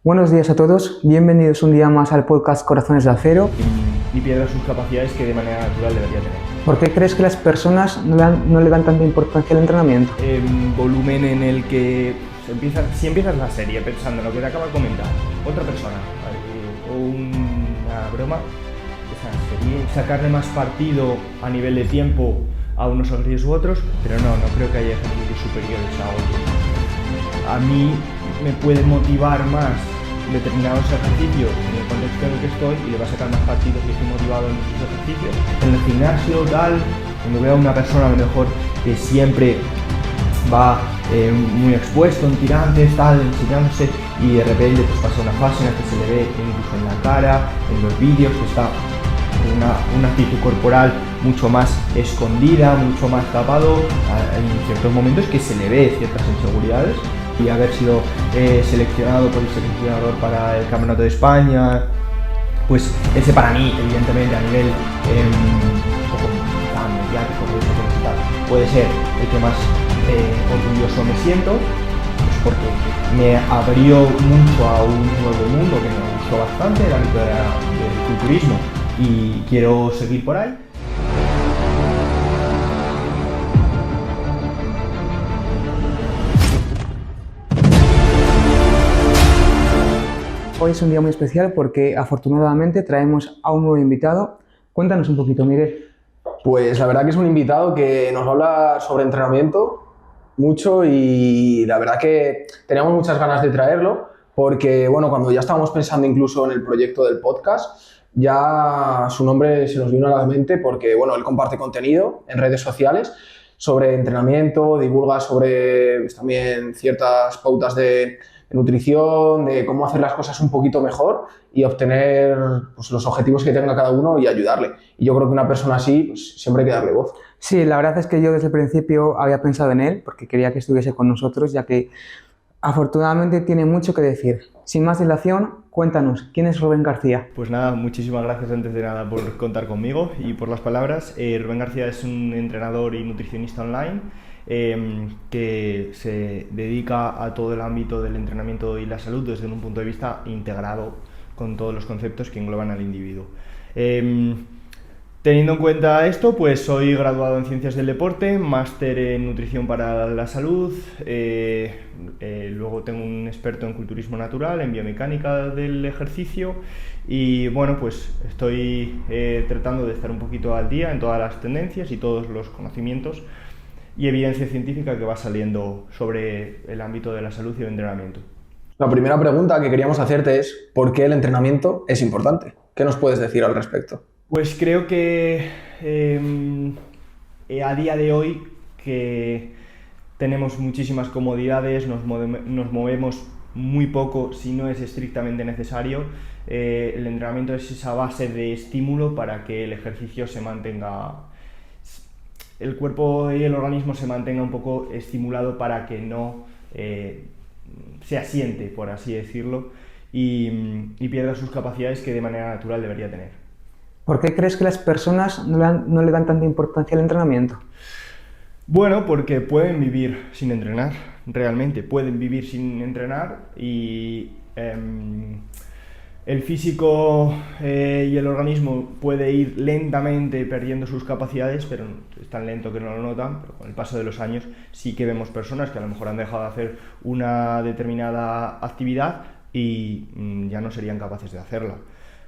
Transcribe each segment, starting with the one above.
Buenos días a todos, bienvenidos un día más al podcast Corazones de Acero. Y pierda sus capacidades que de manera natural debería tener. ¿Por qué crees que las personas no le dan tanta importancia al entrenamiento? Volumen en el que si empiezas la serie pensando en lo que te acaba de comentar otra persona o una broma, esa serie, sacarle más partido a nivel de tiempo a unos ejercicios u otros, pero no creo que haya ejercicios superiores a otros. A mí me puede motivar más determinados ejercicios en el contexto en el que estoy y le va a sacar más partido si estoy motivado en esos ejercicios. En el gimnasio, tal, cuando veo a una persona a lo mejor que siempre va muy expuesto en tirantes, tal, enseñándose, y de repente pues pasa una fase en la que se le ve incluso en la cara, en los vídeos, que está una actitud corporal mucho más escondida, mucho más tapado, en ciertos momentos que se le ve ciertas inseguridades. Y haber sido seleccionado por el seleccionador para el Campeonato de España, pues ese para mí, evidentemente, a nivel un poco tan mediático, puede ser el que más orgulloso me siento, pues porque me abrió mucho a un nuevo mundo que me gustó bastante, el ámbito del culturismo, y quiero seguir por ahí. Hoy es un día muy especial porque afortunadamente traemos a un nuevo invitado. Cuéntanos un poquito, Miguel. Pues la verdad que es un invitado que nos habla sobre entrenamiento mucho y la verdad que teníamos muchas ganas de traerlo porque, bueno, cuando ya estábamos pensando incluso en el proyecto del podcast, ya su nombre se nos vino a la mente porque, bueno, él comparte contenido en redes sociales sobre entrenamiento, divulga sobre pues, también ciertas pautas de nutrición, de cómo hacer las cosas un poquito mejor y obtener pues, los objetivos que tenga cada uno y ayudarle. Y yo creo que una persona así pues, siempre hay que darle voz. Sí, la verdad es que yo desde el principio había pensado en él porque quería que estuviese con nosotros, ya que afortunadamente tiene mucho que decir. Sin más dilación, cuéntanos, ¿quién es Rubén García? Pues nada, muchísimas gracias antes de nada por contar conmigo y por las palabras. Rubén García es un entrenador y nutricionista online que se dedica a todo el ámbito del entrenamiento y la salud desde un punto de vista integrado con todos los conceptos que engloban al individuo. Teniendo en cuenta esto, pues soy graduado en Ciencias del Deporte, máster en Nutrición para la Salud, luego tengo un experto en Culturismo Natural, en Biomecánica del Ejercicio y bueno, pues estoy tratando de estar un poquito al día en todas las tendencias y todos los conocimientos y evidencia científica que va saliendo sobre el ámbito de la salud y el entrenamiento. La primera pregunta que queríamos hacerte es ¿por qué el entrenamiento es importante? ¿Qué nos puedes decir al respecto? Pues creo que a día de hoy que tenemos muchísimas comodidades, nos movemos muy poco si no es estrictamente necesario. El entrenamiento es esa base de estímulo para que el ejercicio se mantenga, el cuerpo y el organismo se mantenga un poco estimulado para que no se asiente, por así decirlo, y pierda sus capacidades que de manera natural debería tener. ¿Por qué crees que las personas no le dan tanta importancia al entrenamiento? Bueno, porque pueden vivir sin entrenar, realmente pueden vivir sin entrenar y el físico y el organismo puede ir lentamente perdiendo sus capacidades, pero es tan lento que no lo notan, pero con el paso de los años sí que vemos personas que a lo mejor han dejado de hacer una determinada actividad y ya no serían capaces de hacerla.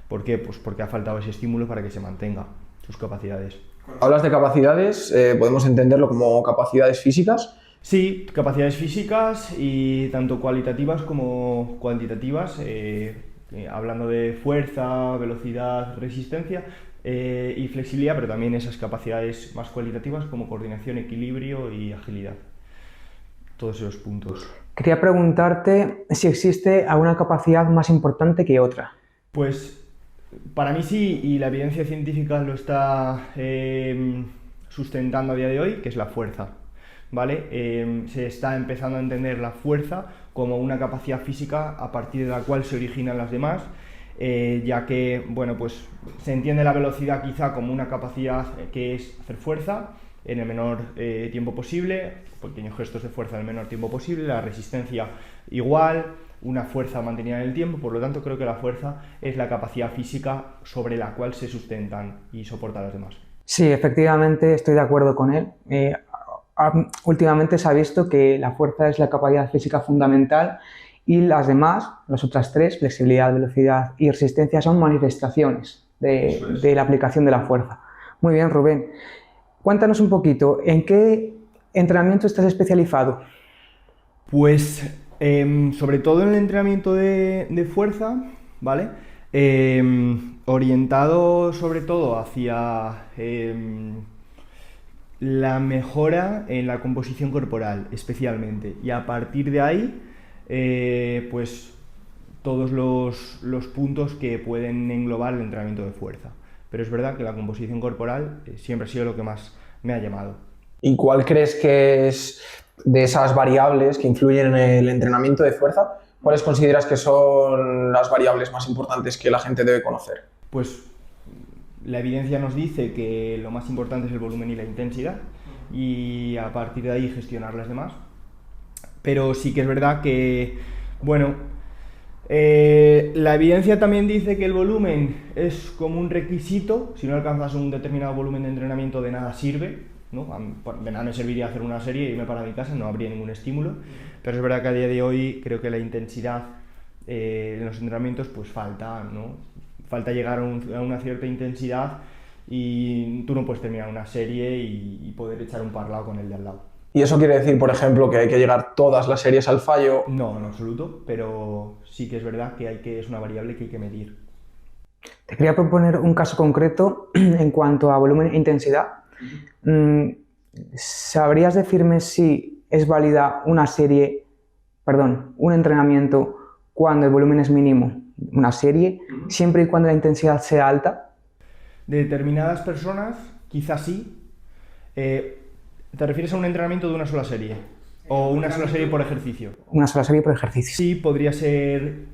¿Por qué? Pues porque ha faltado ese estímulo para que se mantenga sus capacidades. Hablas de capacidades, podemos entenderlo como capacidades físicas. Sí, capacidades físicas y tanto cualitativas como cuantitativas, hablando de fuerza, velocidad, resistencia y flexibilidad, pero también esas capacidades más cualitativas como coordinación, equilibrio y agilidad. Todos esos puntos. Quería preguntarte si existe alguna capacidad más importante que otra. Pues para mí sí, y la evidencia científica lo está sustentando a día de hoy, que es la fuerza, ¿vale? Se está empezando a entender la fuerza como una capacidad física a partir de la cual se originan las demás, ya que, bueno, pues se entiende la velocidad quizá como una capacidad que es hacer fuerza en el menor tiempo posible, pequeños gestos de fuerza en el menor tiempo posible, la resistencia igual, una fuerza mantenida en el tiempo, por lo tanto creo que la fuerza es la capacidad física sobre la cual se sustentan y soportan las demás. Sí, efectivamente estoy de acuerdo con él. Últimamente se ha visto que la fuerza es la capacidad física fundamental y las demás, las otras tres, flexibilidad, velocidad y resistencia, son manifestaciones de la aplicación de la fuerza. Muy bien, Rubén. Cuéntanos un poquito, ¿en qué entrenamiento estás especializado? Pues sobre todo en el entrenamiento de fuerza, ¿vale? Orientado sobre todo hacia la mejora en la composición corporal, especialmente. Y a partir de ahí, pues todos los puntos que pueden englobar el entrenamiento de fuerza. Pero es verdad que la composición corporal siempre ha sido lo que más me ha llamado. ¿Y cuál crees que es de esas variables que influyen en el entrenamiento de fuerza? ¿Cuáles consideras que son las variables más importantes que la gente debe conocer? Pues la evidencia nos dice que lo más importante es el volumen y la intensidad, y a partir de ahí gestionar las demás. Pero sí que es verdad que, bueno, la evidencia también dice que el volumen es como un requisito. Si no alcanzas un determinado volumen de entrenamiento, de nada sirve, ¿no? De nada me serviría hacer una serie y irme para mi casa, no habría ningún estímulo. Pero es verdad que a día de hoy creo que la intensidad en los entrenamientos pues falta, ¿no? Falta llegar a una cierta intensidad y tú no puedes terminar una serie y poder echar un parlado con el de al lado. ¿Y eso quiere decir, por ejemplo, que hay que llegar todas las series al fallo? No, en absoluto, pero sí que es verdad que es una variable que hay que medir. Te quería proponer un caso concreto en cuanto a volumen e intensidad. ¿Sabrías decirme si es válida un entrenamiento cuando el volumen es mínimo, una serie, siempre y cuando la intensidad sea alta? De determinadas personas, quizás sí. ¿Te refieres a un entrenamiento de una sola serie? ¿O una sola serie por ejercicio? Una sola serie por ejercicio. Sí, podría ser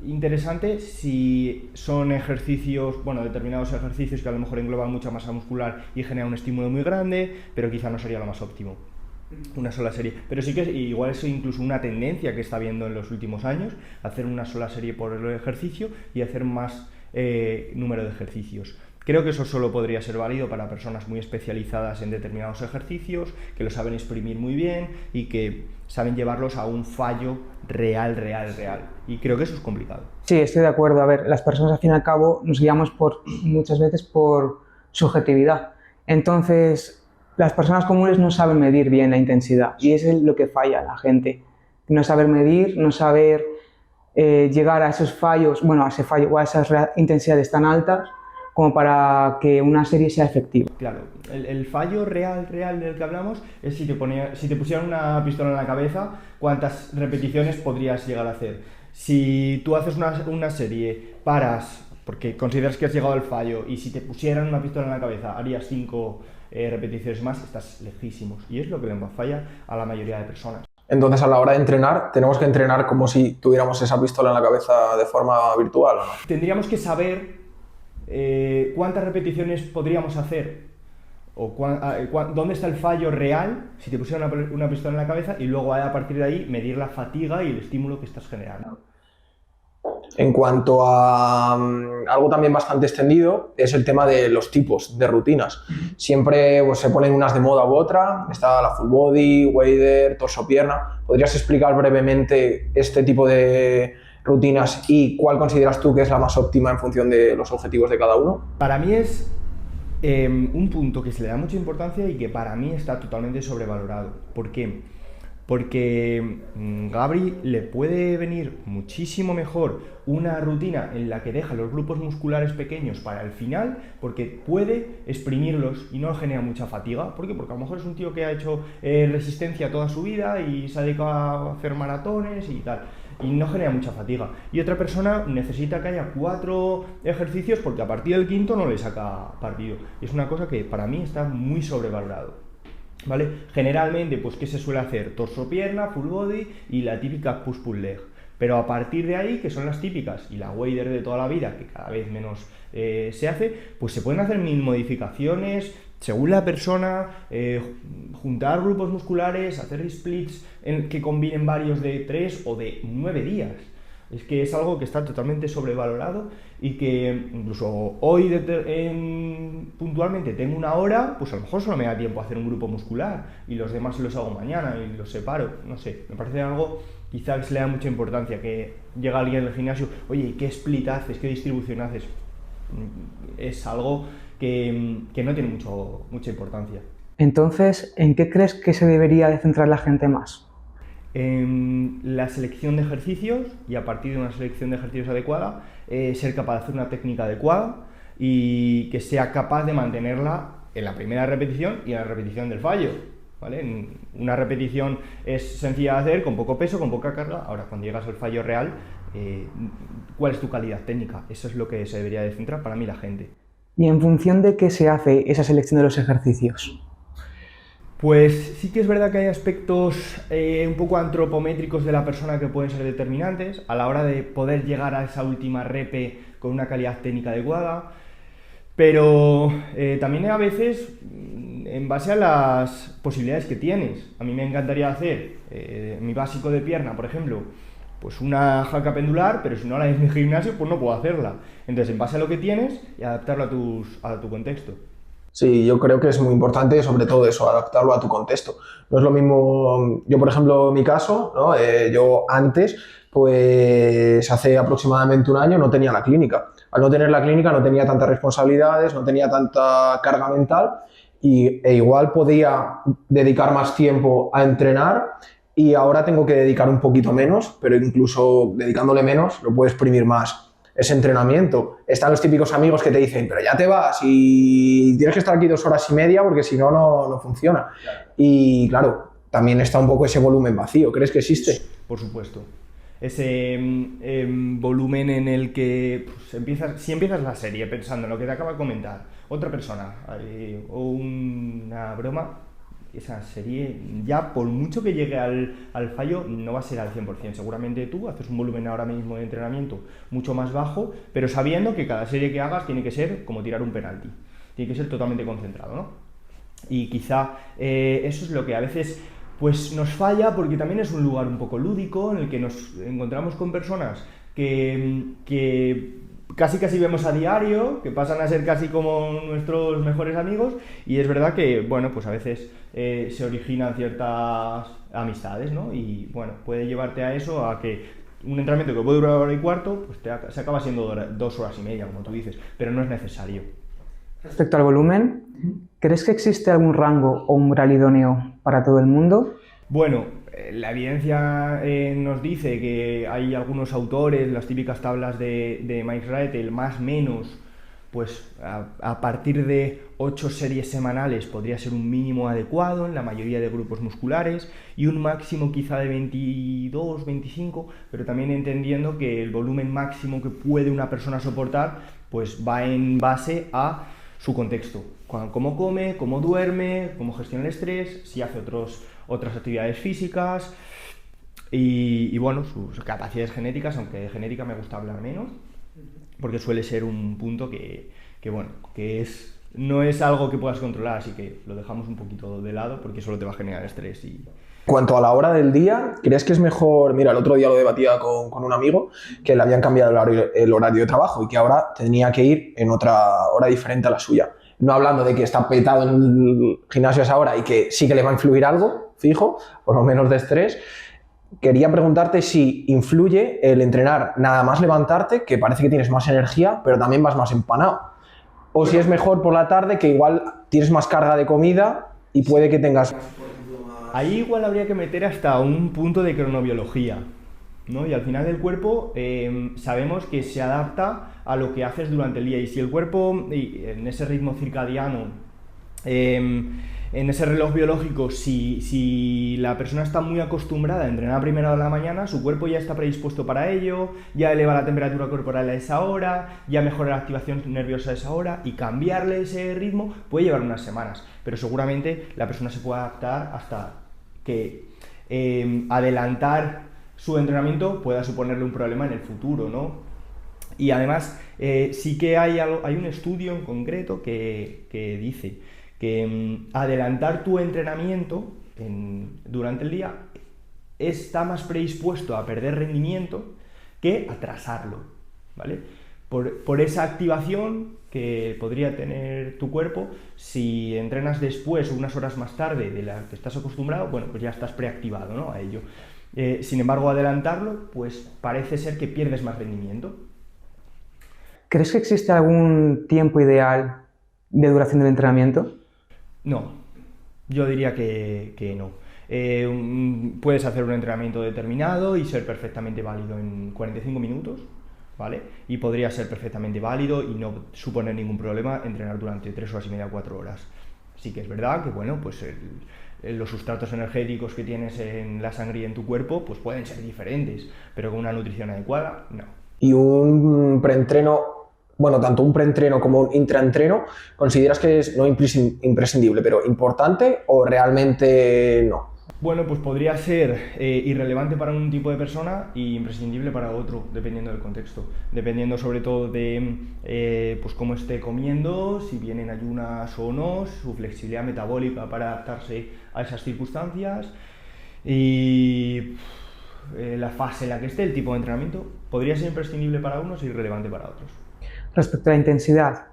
interesante si son ejercicios, bueno, determinados ejercicios que a lo mejor engloban mucha masa muscular y generan un estímulo muy grande, pero quizá no sería lo más óptimo. Una sola serie. Pero sí que igual es incluso una tendencia que está habiendo en los últimos años, hacer una sola serie por el ejercicio y hacer más número de ejercicios. Creo que eso solo podría ser válido para personas muy especializadas en determinados ejercicios, que lo saben exprimir muy bien y que saben llevarlos a un fallo real. Y creo que eso es complicado. Sí, estoy de acuerdo. A ver, las personas al fin y al cabo nos guiamos muchas veces por subjetividad. Entonces, las personas comunes no saben medir bien la intensidad y eso es lo que falla a la gente. No saber medir, no saber llegar a esos fallos, bueno, a ese fallo o a esas intensidades tan altas como para que una serie sea efectiva. Claro, el fallo real del que hablamos es si te pusieran una pistola en la cabeza, ¿cuántas repeticiones podrías llegar a hacer? Si tú haces una serie, paras porque consideras que has llegado al fallo, y si te pusieran una pistola en la cabeza harías 5 repeticiones más, estás lejísimos. Y es lo que le falla a la mayoría de personas. Entonces, a la hora de entrenar, ¿tenemos que entrenar como si tuviéramos esa pistola en la cabeza de forma virtual o no? Tendríamos que saber cuántas repeticiones podríamos hacer o dónde está el fallo real si te pusieran una pistola en la cabeza, y luego a partir de ahí medir la fatiga y el estímulo que estás generando. En cuanto a algo también bastante extendido, es el tema de los tipos de rutinas. Siempre pues, se ponen unas de moda u otra, está la full body, wader, torso-pierna. ¿Podrías explicar brevemente este tipo de rutinas y cuál consideras tú que es la más óptima en función de los objetivos de cada uno? Para mí es un punto que se le da mucha importancia y que para mí está totalmente sobrevalorado. ¿Por qué? Porque Gabri le puede venir muchísimo mejor una rutina en la que deja los grupos musculares pequeños para el final, porque puede exprimirlos y no genera mucha fatiga. ¿Por qué? Porque a lo mejor es un tío que ha hecho resistencia toda su vida y se ha dedicado a hacer maratones y tal, y no genera mucha fatiga. Y otra persona necesita que haya 4 ejercicios porque a partir del quinto no le saca partido. Y es una cosa que para mí está muy sobrevalorado, ¿vale? Generalmente, pues, ¿qué se suele hacer? Torso-pierna, full body y la típica push-pull leg. Pero a partir de ahí, que son las típicas, y la wader de toda la vida, que cada vez menos se hace, pues se pueden hacer 1000 modificaciones según la persona, juntar grupos musculares, hacer splits que combinen varios de 3 o de 9 días. Es que es algo que está totalmente sobrevalorado y que incluso hoy puntualmente tengo una hora, pues a lo mejor solo me da tiempo a hacer un grupo muscular y los demás los hago mañana y los separo, no sé, me parece algo quizá que se le da mucha importancia, que llega alguien al gimnasio, oye, ¿qué split haces? ¿Qué distribución haces? Es algo que no tiene mucha importancia. Entonces, ¿en qué crees que se debería de centrar la gente más? En la selección de ejercicios, y a partir de una selección de ejercicios adecuada, ser capaz de hacer una técnica adecuada y que sea capaz de mantenerla en la primera repetición y en la repetición del fallo, ¿vale? Una repetición es sencilla de hacer, con poco peso, con poca carga. Ahora, cuando llegas al fallo real, ¿cuál es tu calidad técnica? Eso es lo que se debería de centrar para mí la gente. ¿Y en función de qué se hace esa selección de los ejercicios? Pues sí que es verdad que hay aspectos un poco antropométricos de la persona que pueden ser determinantes a la hora de poder llegar a esa última repe con una calidad técnica adecuada, pero también a veces en base a las posibilidades que tienes. A mí me encantaría hacer mi básico de pierna, por ejemplo, pues una jaca pendular, pero si no la hay en mi gimnasio, pues no puedo hacerla. Entonces, en base a lo que tienes y adaptarlo a tu contexto. Sí, yo creo que es muy importante, sobre todo eso, adaptarlo a tu contexto. No es lo mismo, yo por ejemplo, en mi caso, ¿no? Yo antes, pues hace aproximadamente un año no tenía la clínica. Al no tener la clínica no tenía tantas responsabilidades, no tenía tanta carga mental e igual podía dedicar más tiempo a entrenar y ahora tengo que dedicar un poquito menos, pero incluso dedicándole menos lo puedo exprimir más. Ese entrenamiento. Están los típicos amigos que te dicen, pero ya te vas y tienes que estar aquí 2 horas y media porque si no, no funciona. Y claro, también está un poco ese volumen vacío. ¿Crees que existe? Por supuesto. Ese volumen en el que pues, si empiezas la serie pensando en lo que te acaba de comentar otra persona o una broma, esa serie ya por mucho que llegue al fallo no va a ser al 100%. Seguramente tú haces un volumen ahora mismo de entrenamiento mucho más bajo, pero sabiendo que cada serie que hagas tiene que ser como tirar un penalti, tiene que ser totalmente concentrado, ¿no? Y quizá eso es lo que a veces pues nos falla, porque también es un lugar un poco lúdico en el que nos encontramos con personas que casi vemos a diario, que pasan a ser casi como nuestros mejores amigos, y es verdad que, bueno, pues a veces se originan ciertas amistades, ¿no? Y bueno, puede llevarte a eso, a que un entrenamiento que puede durar 1 hora y cuarto, pues se acaba siendo 2 horas y media, como tú dices, pero no es necesario. Respecto al volumen, ¿crees que existe algún rango o umbral idóneo para todo el mundo? Bueno, la evidencia nos dice que hay algunos autores, las típicas tablas de Mike Rattle, más o menos, pues a partir de 8 series semanales podría ser un mínimo adecuado en la mayoría de grupos musculares y un máximo quizá de 22, 25, pero también entendiendo que el volumen máximo que puede una persona soportar pues va en base a su contexto, cómo come, cómo duerme, cómo gestiona el estrés, si hace otras actividades físicas y bueno, sus capacidades genéticas, aunque de genética me gusta hablar menos, porque suele ser un punto que no es algo que puedas controlar, así que lo dejamos un poquito de lado porque solo te va a generar estrés. En cuanto a la hora del día, ¿crees que es mejor? Mira, el otro día lo debatía con un amigo que le habían cambiado el horario de trabajo y que ahora tenía que ir en otra hora diferente a la suya. No hablando de que está petado en el gimnasio a esa hora y que sí que le va a influir algo, fijo, por lo menos de estrés. Quería preguntarte si influye el entrenar nada más levantarte, que parece que tienes más energía, pero también vas más empanado. O si es mejor por la tarde, que igual tienes más carga de comida y puede que tengas... Ahí igual habría que meter hasta un punto de cronobiología, ¿no? Y al final el cuerpo sabemos que se adapta a lo que haces durante el día, y si el cuerpo en ese ritmo circadiano, en ese reloj biológico, si la persona está muy acostumbrada a entrenar a primera hora de la mañana, su cuerpo ya está predispuesto para ello, ya eleva la temperatura corporal a esa hora, ya mejora la activación nerviosa a esa hora, y cambiarle ese ritmo puede llevar unas semanas, pero seguramente la persona se puede adaptar hasta que adelantar su entrenamiento pueda suponerle un problema en el futuro, ¿no? Y además sí que hay un estudio en concreto que dice que adelantar tu entrenamiento durante el día está más predispuesto a perder rendimiento que atrasarlo, ¿vale? Por esa activación que podría tener tu cuerpo, si entrenas después o unas horas más tarde de la que estás acostumbrado, bueno, pues ya estás preactivado, ¿no?, a ello. Sin embargo, adelantarlo, pues parece ser que pierdes más rendimiento. ¿Crees que existe algún tiempo ideal de duración del entrenamiento? No, yo diría que no. Puedes hacer un entrenamiento determinado y ser perfectamente válido en 45 minutos, ¿vale? Y podría ser perfectamente válido y no suponer ningún problema entrenar durante 3 horas y media, 4 horas. Sí que es verdad que, bueno, pues los sustratos energéticos que tienes en la sangre y en tu cuerpo pues pueden ser diferentes, pero con una nutrición adecuada, no. Y un preentreno, bueno, tanto un preentreno como un intraentreno, ¿consideras que es no imprescindible, pero importante o realmente no? Bueno, pues podría ser irrelevante para un tipo de persona y imprescindible para otro, dependiendo del contexto. Dependiendo sobre todo de pues cómo esté comiendo, si viene en ayunas o no, su flexibilidad metabólica para adaptarse a esas circunstancias y la fase en la que esté, el tipo de entrenamiento. Podría ser imprescindible para unos y irrelevante para otros. Respecto a la intensidad,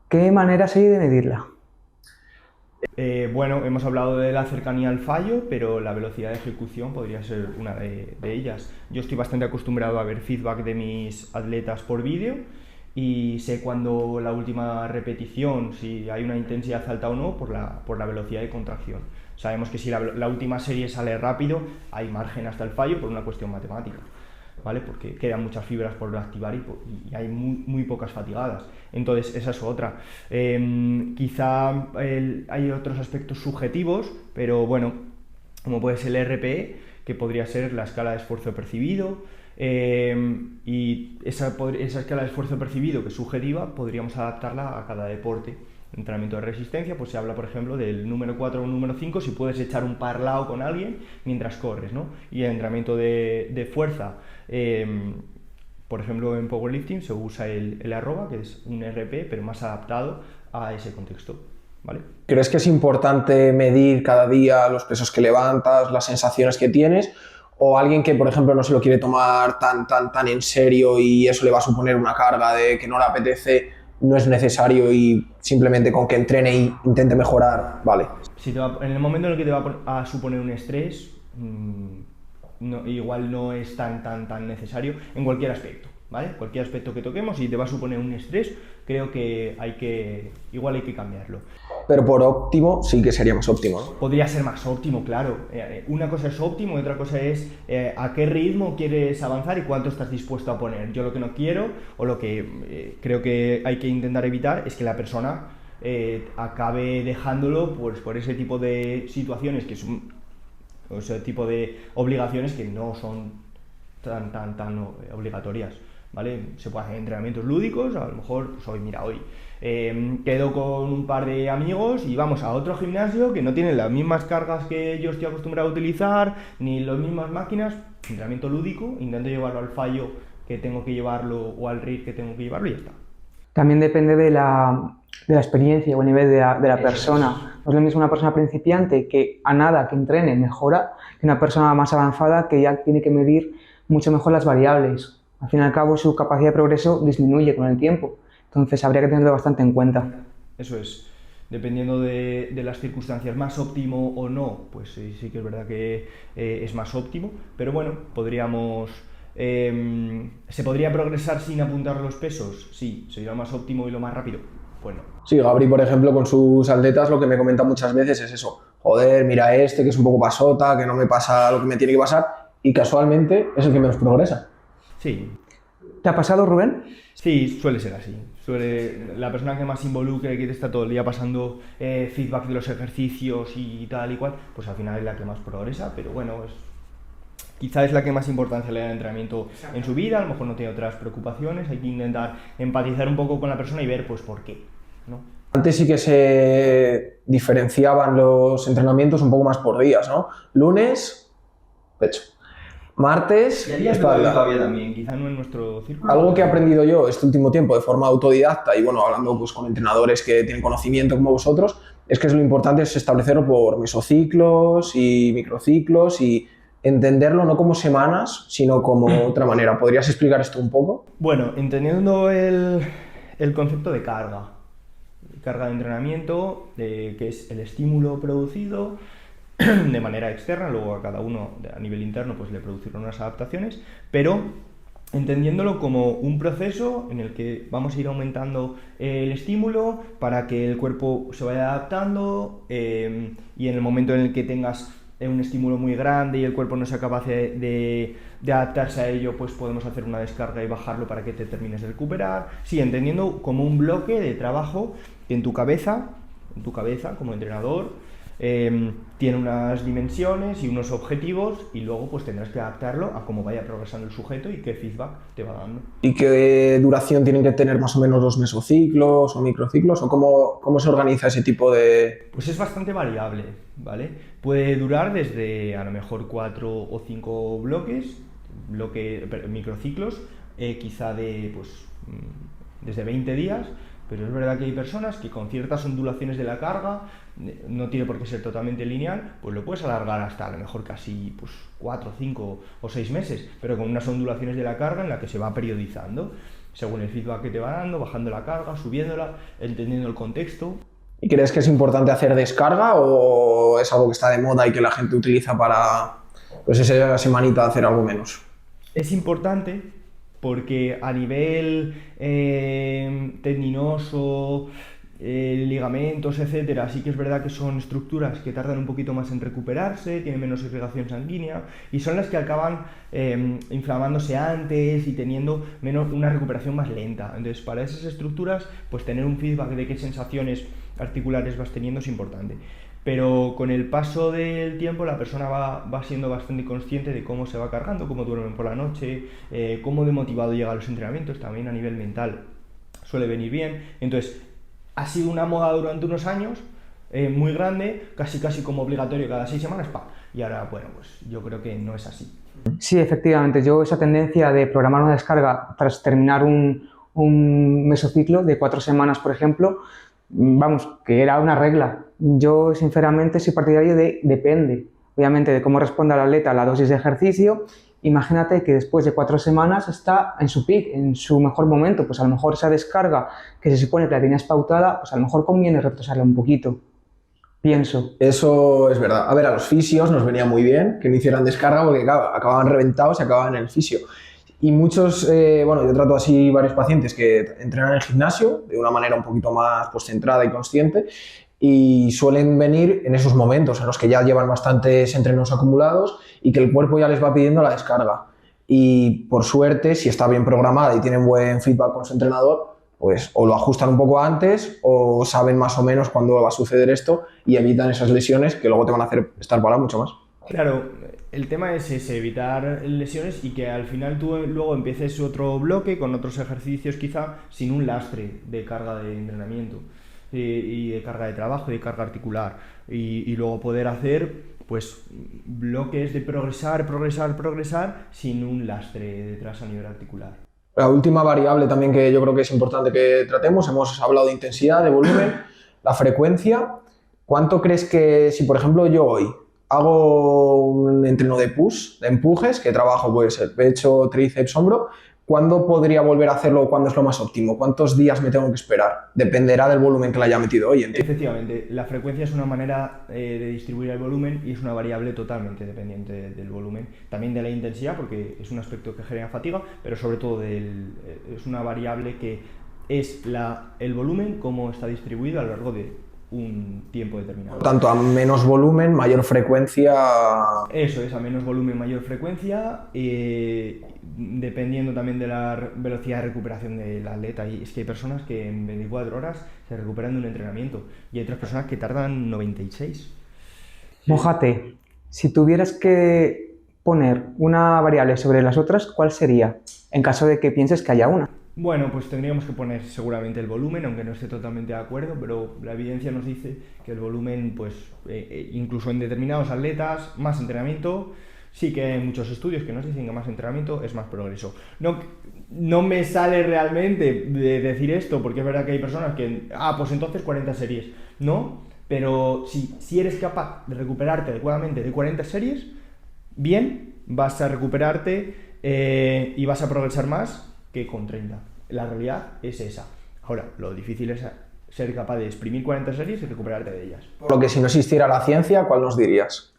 ¿qué maneras hay de medirla? Bueno, hemos hablado de la cercanía al fallo, pero la velocidad de ejecución podría ser una de ellas. Yo estoy bastante acostumbrado a ver feedback de mis atletas por vídeo y sé cuando la última repetición, si hay una intensidad alta o no, por la velocidad de contracción. Sabemos que si la última serie sale rápido, hay margen hasta el fallo por una cuestión matemática, ¿vale? Porque quedan muchas fibras por activar y hay muy pocas fatigadas. Entonces, esa es otra. Quizá hay otros aspectos subjetivos, pero bueno, como puede ser el RPE, que podría ser la escala de esfuerzo percibido, y esa escala de esfuerzo percibido, que es subjetiva, podríamos adaptarla a cada deporte. Entrenamiento de resistencia, pues se habla, por ejemplo, del número 4 o número 5, si puedes echar un parlao con alguien mientras corres, ¿no? Y el entrenamiento de fuerza, por ejemplo, en powerlifting se usa el arroba, que es un RP, pero más adaptado a ese contexto, ¿vale? ¿Crees que es importante medir cada día los pesos que levantas, las sensaciones que tienes? ¿O alguien que, por ejemplo, no se lo quiere tomar tan en serio y eso le va a suponer una carga de que no le apetece, no es necesario y simplemente con que entrene e intente mejorar, vale? En el momento en el que te va a suponer un estrés, igual no es tan necesario en cualquier aspecto, ¿vale? Cualquier aspecto que toquemos, si te va a suponer un estrés, creo que igual hay que cambiarlo. Pero por óptimo sí que sería más óptimo, ¿no? Podría ser más óptimo, claro. Una cosa es óptimo y otra cosa es a qué ritmo quieres avanzar y cuánto estás dispuesto a poner. Yo lo que no quiero, o lo que creo que hay que intentar evitar, es que la persona acabe dejándolo pues, por ese tipo de situaciones, o ese tipo de obligaciones que no son tan obligatorias, ¿vale? Se pueden hacer entrenamientos lúdicos, a lo mejor, pues hoy quedo con un par de amigos y vamos a otro gimnasio que no tiene las mismas cargas que yo estoy acostumbrado a utilizar, ni las mismas máquinas, entrenamiento lúdico, intento llevarlo al fallo que tengo que llevarlo o al RIR que tengo que llevarlo y ya está. También depende de la experiencia o el nivel de la persona. No es lo mismo una persona principiante que a nada que entrene mejora que una persona más avanzada que ya tiene que medir mucho mejor las variables. Al fin y al cabo, su capacidad de progreso disminuye con el tiempo. Entonces, habría que tenerlo bastante en cuenta. Eso es. Dependiendo de las circunstancias, más óptimo o no, pues sí que es verdad que es más óptimo. Pero bueno, ¿se podría progresar sin apuntar los pesos? Sí. ¿Sería lo más óptimo y lo más rápido? Bueno. Sí, Gabri, por ejemplo, con sus atletas lo que me comenta muchas veces es eso. Joder, mira que es un poco pasota, que no me pasa lo que me tiene que pasar, y casualmente es el que menos progresa. Sí. ¿Te ha pasado, Rubén? Sí, suele ser así. La persona que más se involucre, que te está todo el día pasando feedback de los ejercicios y tal y cual, pues al final es la que más progresa, pero bueno, quizá es la que más importancia le da al entrenamiento en su vida, a lo mejor no tiene otras preocupaciones, hay que intentar empatizar un poco con la persona y ver pues por qué, ¿no? Antes sí que se diferenciaban los entrenamientos un poco más por días, ¿no? Lunes, pecho. martes, espalda. todavía también, quizá no en nuestro círculo. Algo que he aprendido yo este último tiempo de forma autodidacta y bueno, hablando pues con entrenadores que tienen conocimiento como vosotros, es que lo importante es establecerlo por mesociclos y microciclos y entenderlo no como semanas, sino como otra manera. ¿Podrías explicar esto un poco? Bueno, entendiendo el concepto de carga de entrenamiento, que es el estímulo producido de manera externa, luego a cada uno a nivel interno pues le producirán unas adaptaciones, pero entendiéndolo como un proceso en el que vamos a ir aumentando el estímulo para que el cuerpo se vaya adaptando y en el momento en el que tengas un estímulo muy grande y el cuerpo no sea capaz de adaptarse a ello, pues podemos hacer una descarga y bajarlo para que te termines de recuperar. Sí, entendiendo como un bloque de trabajo que en tu cabeza como entrenador, tiene unas dimensiones y unos objetivos y luego pues tendrás que adaptarlo a cómo vaya progresando el sujeto y qué feedback te va dando. ¿Y qué duración tienen que tener más o menos los mesociclos o microciclos? ¿O cómo se organiza ese tipo de...? Pues es bastante variable, ¿vale? Puede durar desde a lo mejor 4 o 5 microciclos, quizá desde 20 días, pero es verdad que hay personas que con ciertas ondulaciones de la carga, no tiene por qué ser totalmente lineal, pues lo puedes alargar hasta a lo mejor casi 4, 5 o 6 meses, pero con unas ondulaciones de la carga en la que se va periodizando, según el feedback que te va dando, bajando la carga, subiéndola, entendiendo el contexto. ¿Y crees que es importante hacer descarga o es algo que está de moda y que la gente utiliza para pues esa semanita hacer algo menos? Es importante porque a nivel tendinoso, ligamentos, etcétera, sí que es verdad que son estructuras que tardan un poquito más en recuperarse, tienen menos irrigación sanguínea y son las que acaban inflamándose antes y teniendo una recuperación más lenta. Entonces, para esas estructuras, pues tener un feedback de qué sensaciones articulares vas teniendo es importante. Pero con el paso del tiempo la persona va siendo bastante consciente de cómo se va cargando, cómo duermen por la noche, cómo de motivado llega a los entrenamientos, también a nivel mental suele venir bien. Entonces, ha sido una moda durante unos años muy grande, casi como obligatorio cada 6 semanas, y ahora, bueno, pues yo creo que no es así. Sí, efectivamente, yo esa tendencia de programar una descarga tras terminar un mesociclo de 4 semanas, por ejemplo, vamos, que era una regla. Yo, sinceramente, soy partidario de depende, obviamente, de cómo responda el atleta a la dosis de ejercicio. Imagínate que después de 4 semanas está en su peak, en su mejor momento, pues a lo mejor esa descarga que se supone que la tenías pautada, pues a lo mejor conviene retrasarla un poquito, pienso. Eso es verdad. A ver, a los fisios nos venía muy bien que no hicieran descarga porque claro, acababan reventados y acababan en el fisio. Y muchos, bueno, yo trato así varios pacientes que entrenan en el gimnasio de una manera un poquito más pues, centrada y consciente y suelen venir en esos momentos en los que ya llevan bastantes entrenos acumulados y que el cuerpo ya les va pidiendo la descarga. Y por suerte, si está bien programada y tienen buen feedback con su entrenador, pues o lo ajustan un poco antes o saben más o menos cuándo va a suceder esto y evitan esas lesiones que luego te van a hacer estar parado mucho más. Claro, el tema es ese, evitar lesiones y que al final tú luego empieces otro bloque con otros ejercicios quizá sin un lastre de carga de entrenamiento y de carga de trabajo y de carga articular y luego poder hacer pues bloques de progresar sin un lastre detrás a nivel articular. La última variable también que yo creo que es importante que tratemos, hemos hablado de intensidad, de volumen, la frecuencia. ¿Cuánto crees que si por ejemplo yo hoy hago un entreno de push, de empujes, que trabajo puede ser pecho, tríceps, hombro, ¿cuándo podría volver a hacerlo o cuándo es lo más óptimo? ¿Cuántos días me tengo que esperar? Dependerá del volumen que le haya metido hoy. Efectivamente, la frecuencia es una manera de distribuir el volumen y es una variable totalmente dependiente del volumen, también de la intensidad porque es un aspecto que genera fatiga, pero sobre todo es una variable que es el volumen cómo está distribuido a lo largo de un tiempo determinado. Por tanto, a menos volumen, mayor frecuencia... Eso es, a menos volumen, mayor frecuencia, dependiendo también de la velocidad de recuperación del atleta. Y es que hay personas que en 24 horas se recuperan de un entrenamiento y hay otras personas que tardan 96. Mójate, si tuvieras que poner una variable sobre las otras, ¿cuál sería? En caso de que pienses que haya una. Bueno, pues tendríamos que poner seguramente el volumen, aunque no esté totalmente de acuerdo, pero la evidencia nos dice que el volumen, pues incluso en determinados atletas, más entrenamiento, Sí que hay muchos estudios que nos dicen que más entrenamiento es más progreso. No me sale realmente de decir esto, porque es verdad que hay personas que, pues entonces 40 series. No, pero si eres capaz de recuperarte adecuadamente de 40 series, bien, vas a recuperarte y vas a progresar más que con 30. La realidad es esa. Ahora, lo difícil es ser capaz de exprimir 40 series y recuperarte de ellas. Por lo que si no existiera la ciencia, ¿cuál nos dirías?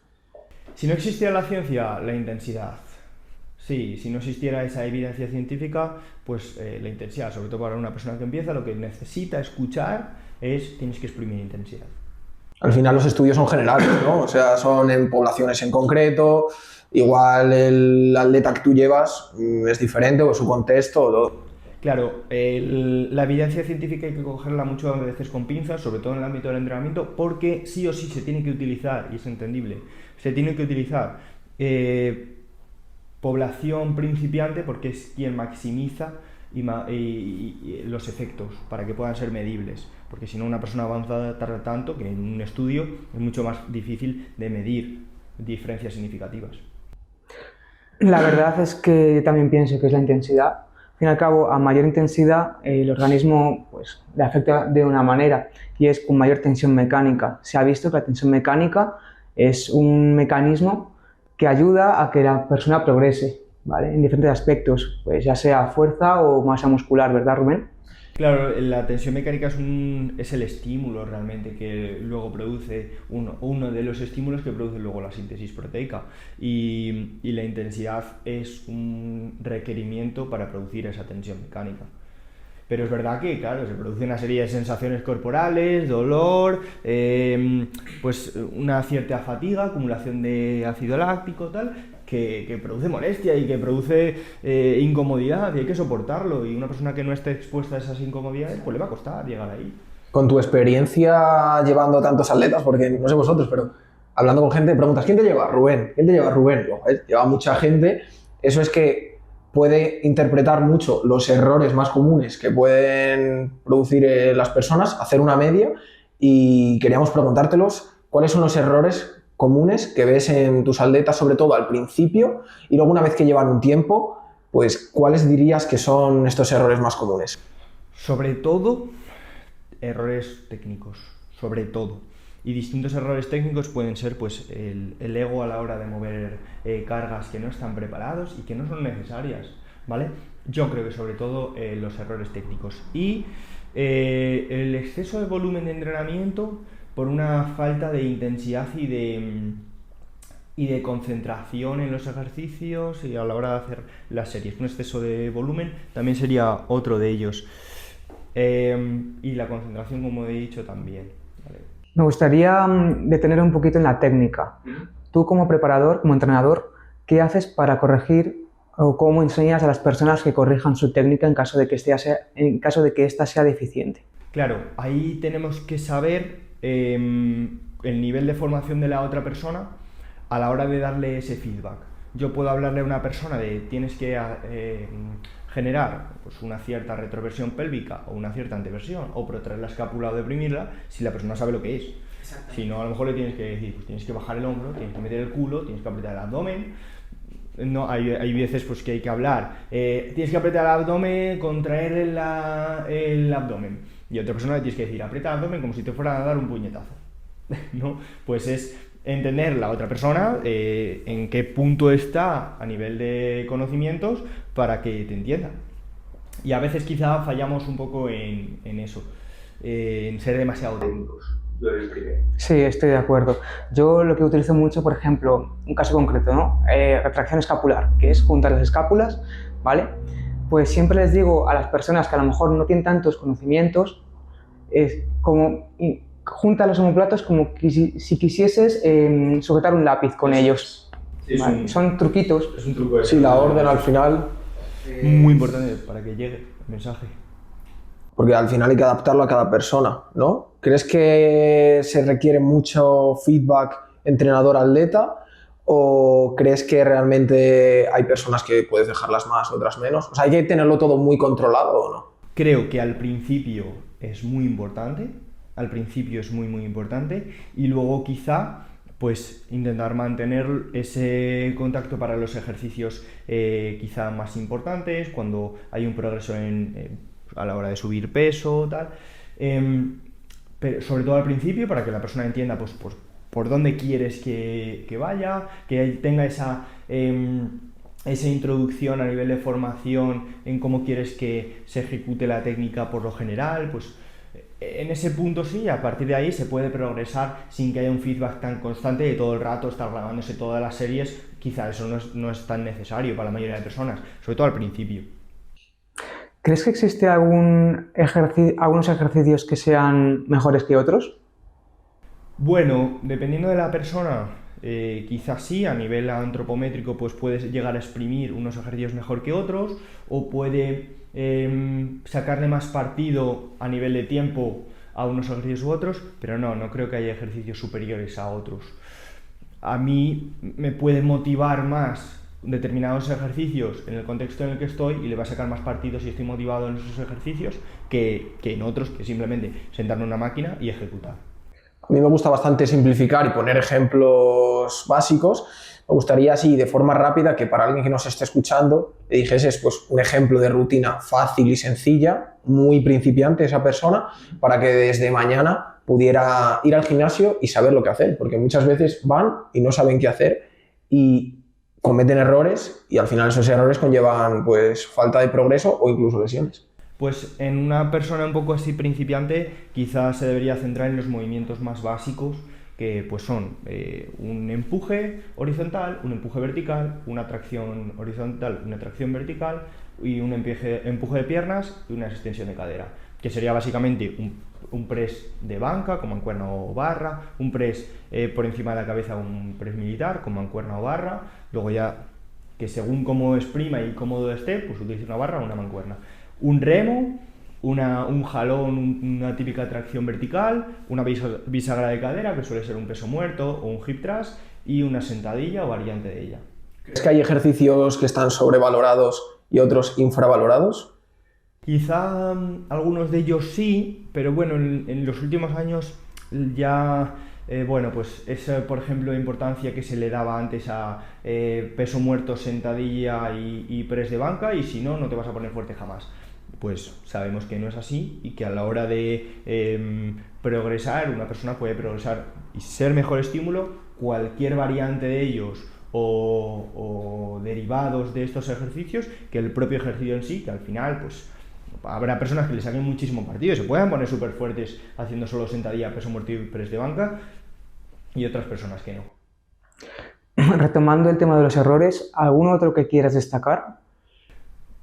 Si no existiera la ciencia, la intensidad. Sí, si no existiera esa evidencia científica, pues la intensidad, sobre todo para una persona que empieza, lo que necesita escuchar es tienes que exprimir intensidad. Al final los estudios son generales, ¿no? O sea, son en poblaciones en concreto, igual el atleta que tú llevas es diferente o su contexto o todo. Claro, la evidencia científica hay que cogerla muchas veces con pinzas, sobre todo en el ámbito del entrenamiento, porque sí o sí se tiene que utilizar, y es entendible, se tiene que utilizar población principiante porque es quien maximiza y los efectos para que puedan ser medibles, porque si no una persona avanzada tarda tanto que en un estudio es mucho más difícil de medir diferencias significativas. La verdad es que yo también pienso que es la intensidad. Al fin y al cabo, a mayor intensidad, el organismo pues, le afecta de una manera y es con mayor tensión mecánica. Se ha visto que la tensión mecánica es un mecanismo que ayuda a que la persona progrese, ¿vale? En diferentes aspectos, pues ya sea fuerza o masa muscular, ¿verdad, Rubén? Claro, la tensión mecánica es el estímulo realmente que luego produce, uno de los estímulos que produce luego la síntesis proteica y la intensidad es un requerimiento para producir esa tensión mecánica. Pero es verdad que, claro, se produce una serie de sensaciones corporales, dolor, pues una cierta fatiga, acumulación de ácido láctico, tal, que produce molestia y que produce incomodidad y hay que soportarlo. Y una persona que no esté expuesta a esas incomodidades, pues le va a costar llegar ahí. Con tu experiencia llevando tantos atletas, porque no sé vosotros, pero hablando con gente, preguntas, ¿quién te lleva? Rubén. ¿Quién te lleva? Rubén. Lleva mucha gente. Eso es que puede interpretar mucho los errores más comunes que pueden producir las personas, hacer una media y queríamos preguntártelos cuáles son los errores comunes que ves en tus atletas, sobre todo al principio y luego una vez que llevan un tiempo, pues cuáles dirías que son estos errores más comunes. Sobre todo, errores técnicos, sobre todo. Y distintos errores técnicos pueden ser pues, el ego a la hora de mover cargas que no están preparados y que no son necesarias, ¿vale? Yo creo que sobre todo los errores técnicos. Y el exceso de volumen de entrenamiento por una falta de intensidad y de concentración en los ejercicios y a la hora de hacer las series. Un exceso de volumen también sería otro de ellos. Y la concentración, como he dicho, también, ¿vale? Me gustaría detener un poquito en la técnica. Tú como preparador, como entrenador, ¿qué haces para corregir o cómo enseñas a las personas que corrijan su técnica en caso de que ésta sea deficiente? Claro, ahí tenemos que saber el nivel de formación de la otra persona a la hora de darle ese feedback. Yo puedo hablarle a una persona de tienes que generar pues, una cierta retroversión pélvica o una cierta anteversión o protraer la escápula o deprimirla si la persona sabe lo que es. Si no, a lo mejor le tienes que decir, pues tienes que bajar el hombro, tienes que meter el culo, tienes que apretar el abdomen. No, hay veces pues, que hay que hablar. Tienes que apretar el abdomen, contraer el abdomen. Y a otra persona le tienes que decir, aprieta el abdomen como si te fuera a dar un puñetazo. ¿No? Pues es entender la otra persona en qué punto está a nivel de conocimientos para que te entienda. Y a veces quizá fallamos un poco en eso, en ser demasiado técnicos. Sí, estoy de acuerdo. Yo lo que utilizo mucho, por ejemplo, un caso concreto, ¿no? Retracción escapular, que es juntar las escápulas, ¿vale? Pues siempre les digo a las personas que a lo mejor no tienen tantos conocimientos, es como junta los omoplatos como si quisieses sujetar un lápiz con ellos. Sí, ¿vale? Son truquitos. Es un truco. Sí, la orden al final. Muy importante para que llegue el mensaje. Porque al final hay que adaptarlo a cada persona, ¿no? ¿Crees que se requiere mucho feedback entrenador-atleta o crees que realmente hay personas que puedes dejarlas más, otras menos? O sea, ¿hay que tenerlo todo muy controlado o no? Creo que al principio es muy importante, y luego quizá pues intentar mantener ese contacto para los ejercicios quizá más importantes, cuando hay un progreso a la hora de subir peso, tal. Pero sobre todo al principio, para que la persona entienda pues, por dónde quieres que vaya, que tenga esa introducción a nivel de formación en cómo quieres que se ejecute la técnica por lo general, pues en ese punto sí, a partir de ahí se puede progresar sin que haya un feedback tan constante de todo el rato estar grabándose todas las series. Quizá eso no es tan necesario para la mayoría de personas, sobre todo al principio. ¿Crees que existe algunos ejercicios que sean mejores que otros? Bueno, dependiendo de la persona, quizás sí, a nivel antropométrico pues puedes llegar a exprimir unos ejercicios mejor que otros, o puede sacarle más partido a nivel de tiempo a unos ejercicios u otros, pero no creo que haya ejercicios superiores a otros. A mí me puede motivar más determinados ejercicios en el contexto en el que estoy y le va a sacar más partido si estoy motivado en esos ejercicios que en otros, que simplemente sentarme en una máquina y ejecutar. A mí me gusta bastante simplificar y poner ejemplos básicos. Me gustaría así, de forma rápida, que para alguien que nos esté escuchando le dijeses pues, un ejemplo de rutina fácil y sencilla, muy principiante esa persona, para que desde mañana pudiera ir al gimnasio y saber lo que hacer, porque muchas veces van y no saben qué hacer y cometen errores y al final esos errores conllevan pues, falta de progreso o incluso lesiones. Pues en una persona un poco así principiante quizás se debería centrar en los movimientos más básicos, que pues son un empuje horizontal, un empuje vertical, una tracción horizontal, una tracción vertical y un empuje de piernas y una extensión de cadera, que sería básicamente un press de banca con mancuerna o barra, un press por encima de la cabeza, un press militar con mancuerna o barra, luego ya que según cómo exprima y cómodo esté, pues utilice una barra o una mancuerna. Un remo, un jalón, una típica tracción vertical, una bisagra de cadera, que suele ser un peso muerto, o un hip thrust, y una sentadilla o variante de ella. ¿Crees que hay ejercicios que están sobrevalorados y otros infravalorados? Quizá algunos de ellos sí, pero bueno, en los últimos años ya... pues es por ejemplo la importancia que se le daba antes a peso muerto, sentadilla y press de banca, y si no, no te vas a poner fuerte jamás. Pues sabemos que no es así y que a la hora de progresar, una persona puede progresar y ser mejor estímulo, cualquier variante de ellos o derivados de estos ejercicios, que el propio ejercicio en sí, que al final pues habrá personas que le saquen muchísimo partido y se puedan poner súper fuertes haciendo solo sentadilla, peso muerto y press de banca, y otras personas que no. Retomando el tema de los errores, ¿algún otro que quieras destacar?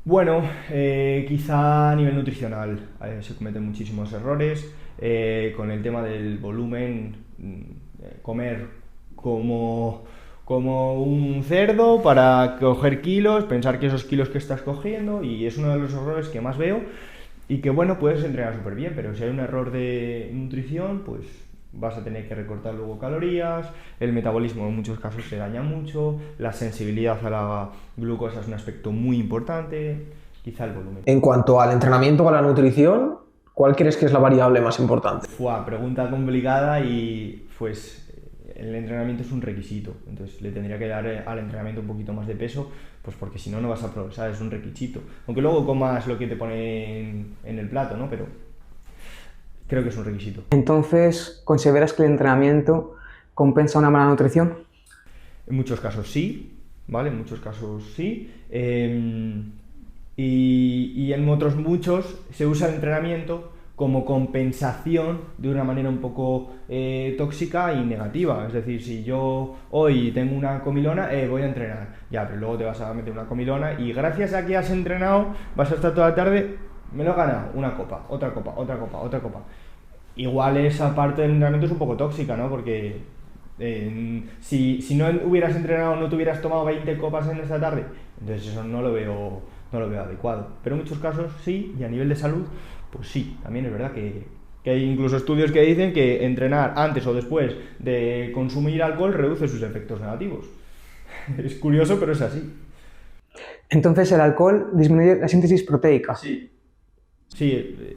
Bueno, quizá a nivel nutricional se cometen muchísimos errores con el tema del volumen, comer como un cerdo para coger kilos, pensar que esos kilos que estás cogiendo, y es uno de los errores que más veo, y que bueno, puedes entrenar súper bien, pero si hay un error de nutrición, pues vas a tener que recortar luego calorías, el metabolismo en muchos casos se daña mucho, la sensibilidad a la glucosa es un aspecto muy importante, quizá el volumen. En cuanto al entrenamiento o a la nutrición, ¿cuál crees que es la variable más importante? Pregunta complicada, y pues el entrenamiento es un requisito, entonces le tendría que dar al entrenamiento un poquito más de peso, pues porque si no, no vas a progresar, es un requisito. Aunque luego comas lo que te ponen en el plato, ¿no? Pero creo que es un requisito. Entonces, ¿consideras que el entrenamiento compensa una mala nutrición? En muchos casos sí, ¿vale? En muchos casos sí. Y en otros muchos se usa el entrenamiento como compensación de una manera un poco tóxica y negativa. Es decir, si yo hoy tengo una comilona, voy a entrenar. Ya, pero luego te vas a meter una comilona y gracias a que has entrenado vas a estar toda la tarde, me lo he ganado, una copa, otra copa, otra copa, otra copa. Igual esa parte del entrenamiento es un poco tóxica, ¿no? Porque si no hubieras entrenado, no te hubieras tomado 20 copas en esta tarde, entonces eso no lo veo adecuado. Pero en muchos casos sí, y a nivel de salud, pues sí, también es verdad que hay incluso estudios que dicen que entrenar antes o después de consumir alcohol reduce sus efectos negativos. Es curioso, pero es así. Entonces, ¿el alcohol disminuye la síntesis proteica? Sí. Sí,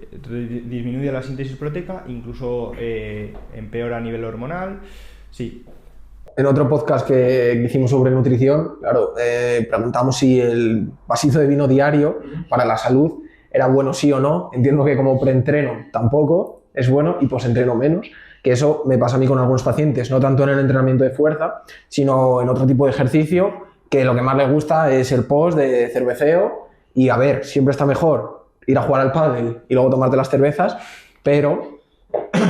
disminuye la síntesis proteica, incluso empeora a nivel hormonal, sí. en otro podcast que hicimos sobre nutrición, claro, preguntamos si el vasito de vino diario para la salud era bueno sí o no. Entiendo que como preentreno tampoco es bueno y postentreno menos, que eso me pasa a mí con algunos pacientes, no tanto en el entrenamiento de fuerza, sino en otro tipo de ejercicio, que lo que más les gusta es el post de cerveceo y a ver, siempre está mejor ir a jugar al pádel y luego tomarte las cervezas, pero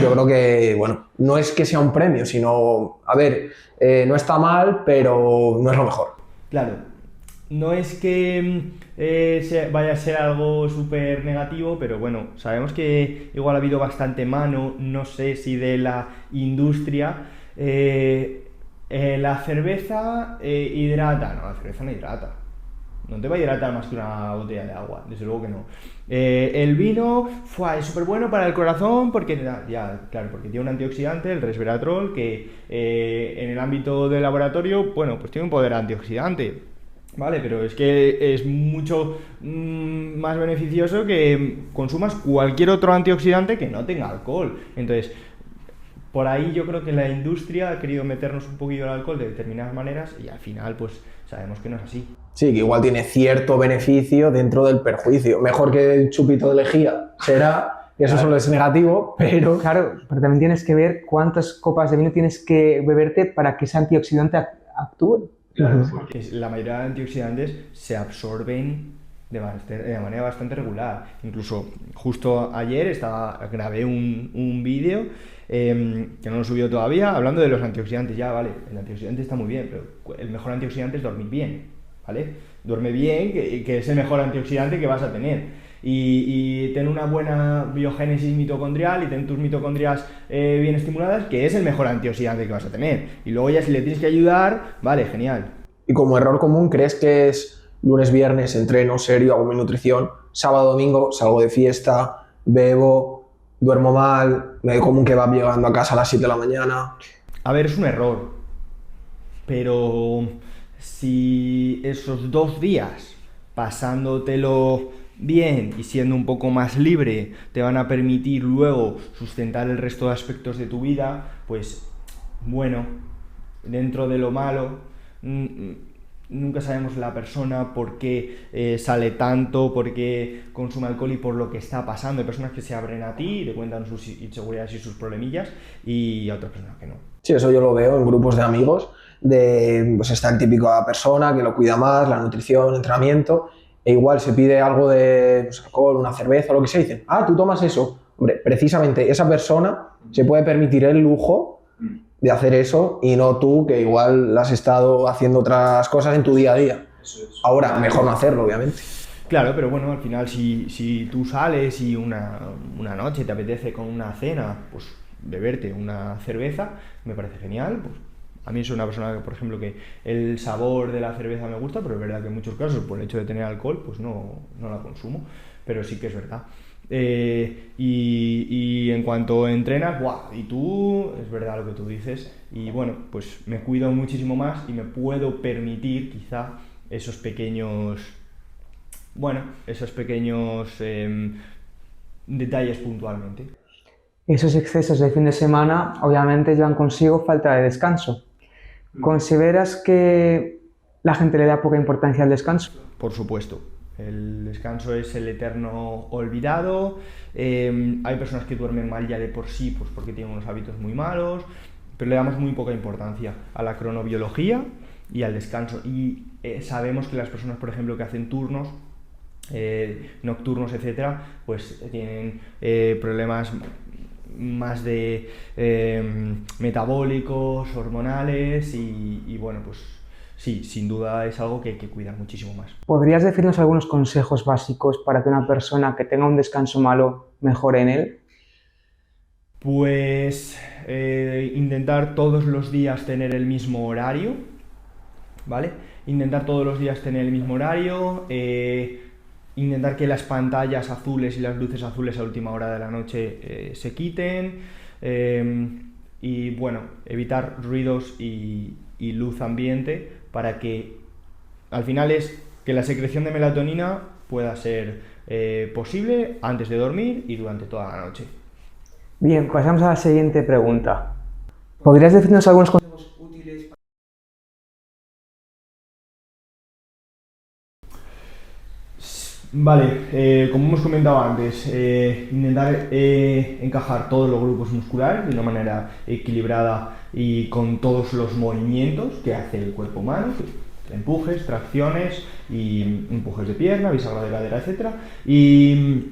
yo creo que, bueno, no es que sea un premio, sino, a ver, no está mal, pero no es lo mejor. Claro, no es que vaya a ser algo súper negativo, pero bueno, sabemos que igual ha habido bastante mano, no sé si de la industria. La cerveza hidrata, no, la cerveza no hidrata. No te va a hidratar más que una botella de agua, desde luego que no. El vino es súper bueno para el corazón porque, claro, porque tiene un antioxidante, el resveratrol, que en el ámbito del laboratorio, bueno, pues tiene un poder antioxidante, ¿vale? Pero es que es mucho más beneficioso que consumas cualquier otro antioxidante que no tenga alcohol. Entonces, por ahí yo creo que la industria ha querido meternos un poquillo el alcohol de determinadas maneras y al final pues sabemos que no es así. Sí, que igual tiene cierto beneficio dentro del perjuicio. Mejor que el chupito de lejía será, que eso solo es negativo, pero... Claro, pero también tienes que ver cuántas copas de vino tienes que beberte para que ese antioxidante actúe. Claro, porque la mayoría de antioxidantes se absorben de manera bastante regular. Incluso justo ayer grabé un vídeo que no lo he subido todavía, hablando de los antioxidantes. Ya, vale, el antioxidante está muy bien, pero el mejor antioxidante es dormir bien, ¿vale? Duerme bien, que es el mejor antioxidante que vas a tener. Y ten una buena biogénesis mitocondrial y ten tus mitocondrias bien estimuladas, que es el mejor antioxidante que vas a tener. Y luego ya si le tienes que ayudar, vale, genial. Y como error común, ¿crees que es lunes, viernes, entreno serio, hago mi nutrición, sábado, domingo, salgo de fiesta, bebo, duermo mal, me como un kebab llegando a casa a las 7 de la mañana? A ver, es un error, pero si esos 2 días pasándotelo bien y siendo un poco más libre te van a permitir luego sustentar el resto de aspectos de tu vida, pues bueno, dentro de lo malo, nunca sabemos la persona por qué sale tanto, por qué consume alcohol y por lo que está pasando. Hay personas que se abren a ti y te cuentan sus inseguridades y sus problemillas, y otras personas que no. Sí, eso yo lo veo en grupos de amigos, pues está el típico persona que lo cuida más, la nutrición, entrenamiento, e igual se pide algo de pues, alcohol, una cerveza o lo que sea, y dicen, tú tomas eso. Hombre, precisamente esa persona se puede permitir el lujo de hacer eso y no tú, que igual has estado haciendo otras cosas en tu día a día. Ahora, mejor no hacerlo, obviamente. Claro, pero bueno, al final si tú sales y una noche te apetece con una cena, pues beberte una cerveza, me parece genial. Pues a mí soy una persona que, por ejemplo, que el sabor de la cerveza me gusta, pero es verdad que en muchos casos, por el hecho de tener alcohol, pues no la consumo, pero sí que es verdad. Y en cuanto entrenas, y tú, es verdad lo que tú dices, y bueno, pues me cuido muchísimo más y me puedo permitir quizá esos pequeños detalles puntualmente. Esos excesos de fin de semana obviamente llevan consigo falta de descanso. ¿Consideras que la gente le da poca importancia al descanso? Por supuesto. El descanso es el eterno olvidado. Hay personas que duermen mal ya de por sí, pues porque tienen unos hábitos muy malos, pero le damos muy poca importancia a la cronobiología y al descanso. Y sabemos que las personas, por ejemplo, que hacen turnos nocturnos, etcétera, pues tienen problemas más de metabólicos, hormonales y bueno, pues sí, sin duda es algo que hay que cuidar muchísimo más. ¿Podrías decirnos algunos consejos básicos para que una persona que tenga un descanso malo mejore en él? Pues intentar todos los días tener el mismo horario, ¿vale? Intentar todos los días tener el mismo horario, intentar que las pantallas azules y las luces azules a última hora de la noche se quiten, y bueno, evitar ruidos y luz ambiente para que al final es que la secreción de melatonina pueda ser posible antes de dormir y durante toda la noche. Bien, pasamos a la siguiente pregunta. ¿Podrías decirnos algunos consejos útiles Vale, como hemos comentado antes, intentar encajar todos los grupos musculares de una manera equilibrada y con todos los movimientos que hace el cuerpo humano, empujes, tracciones y empujes de pierna, bisagra de cadera, etc. Y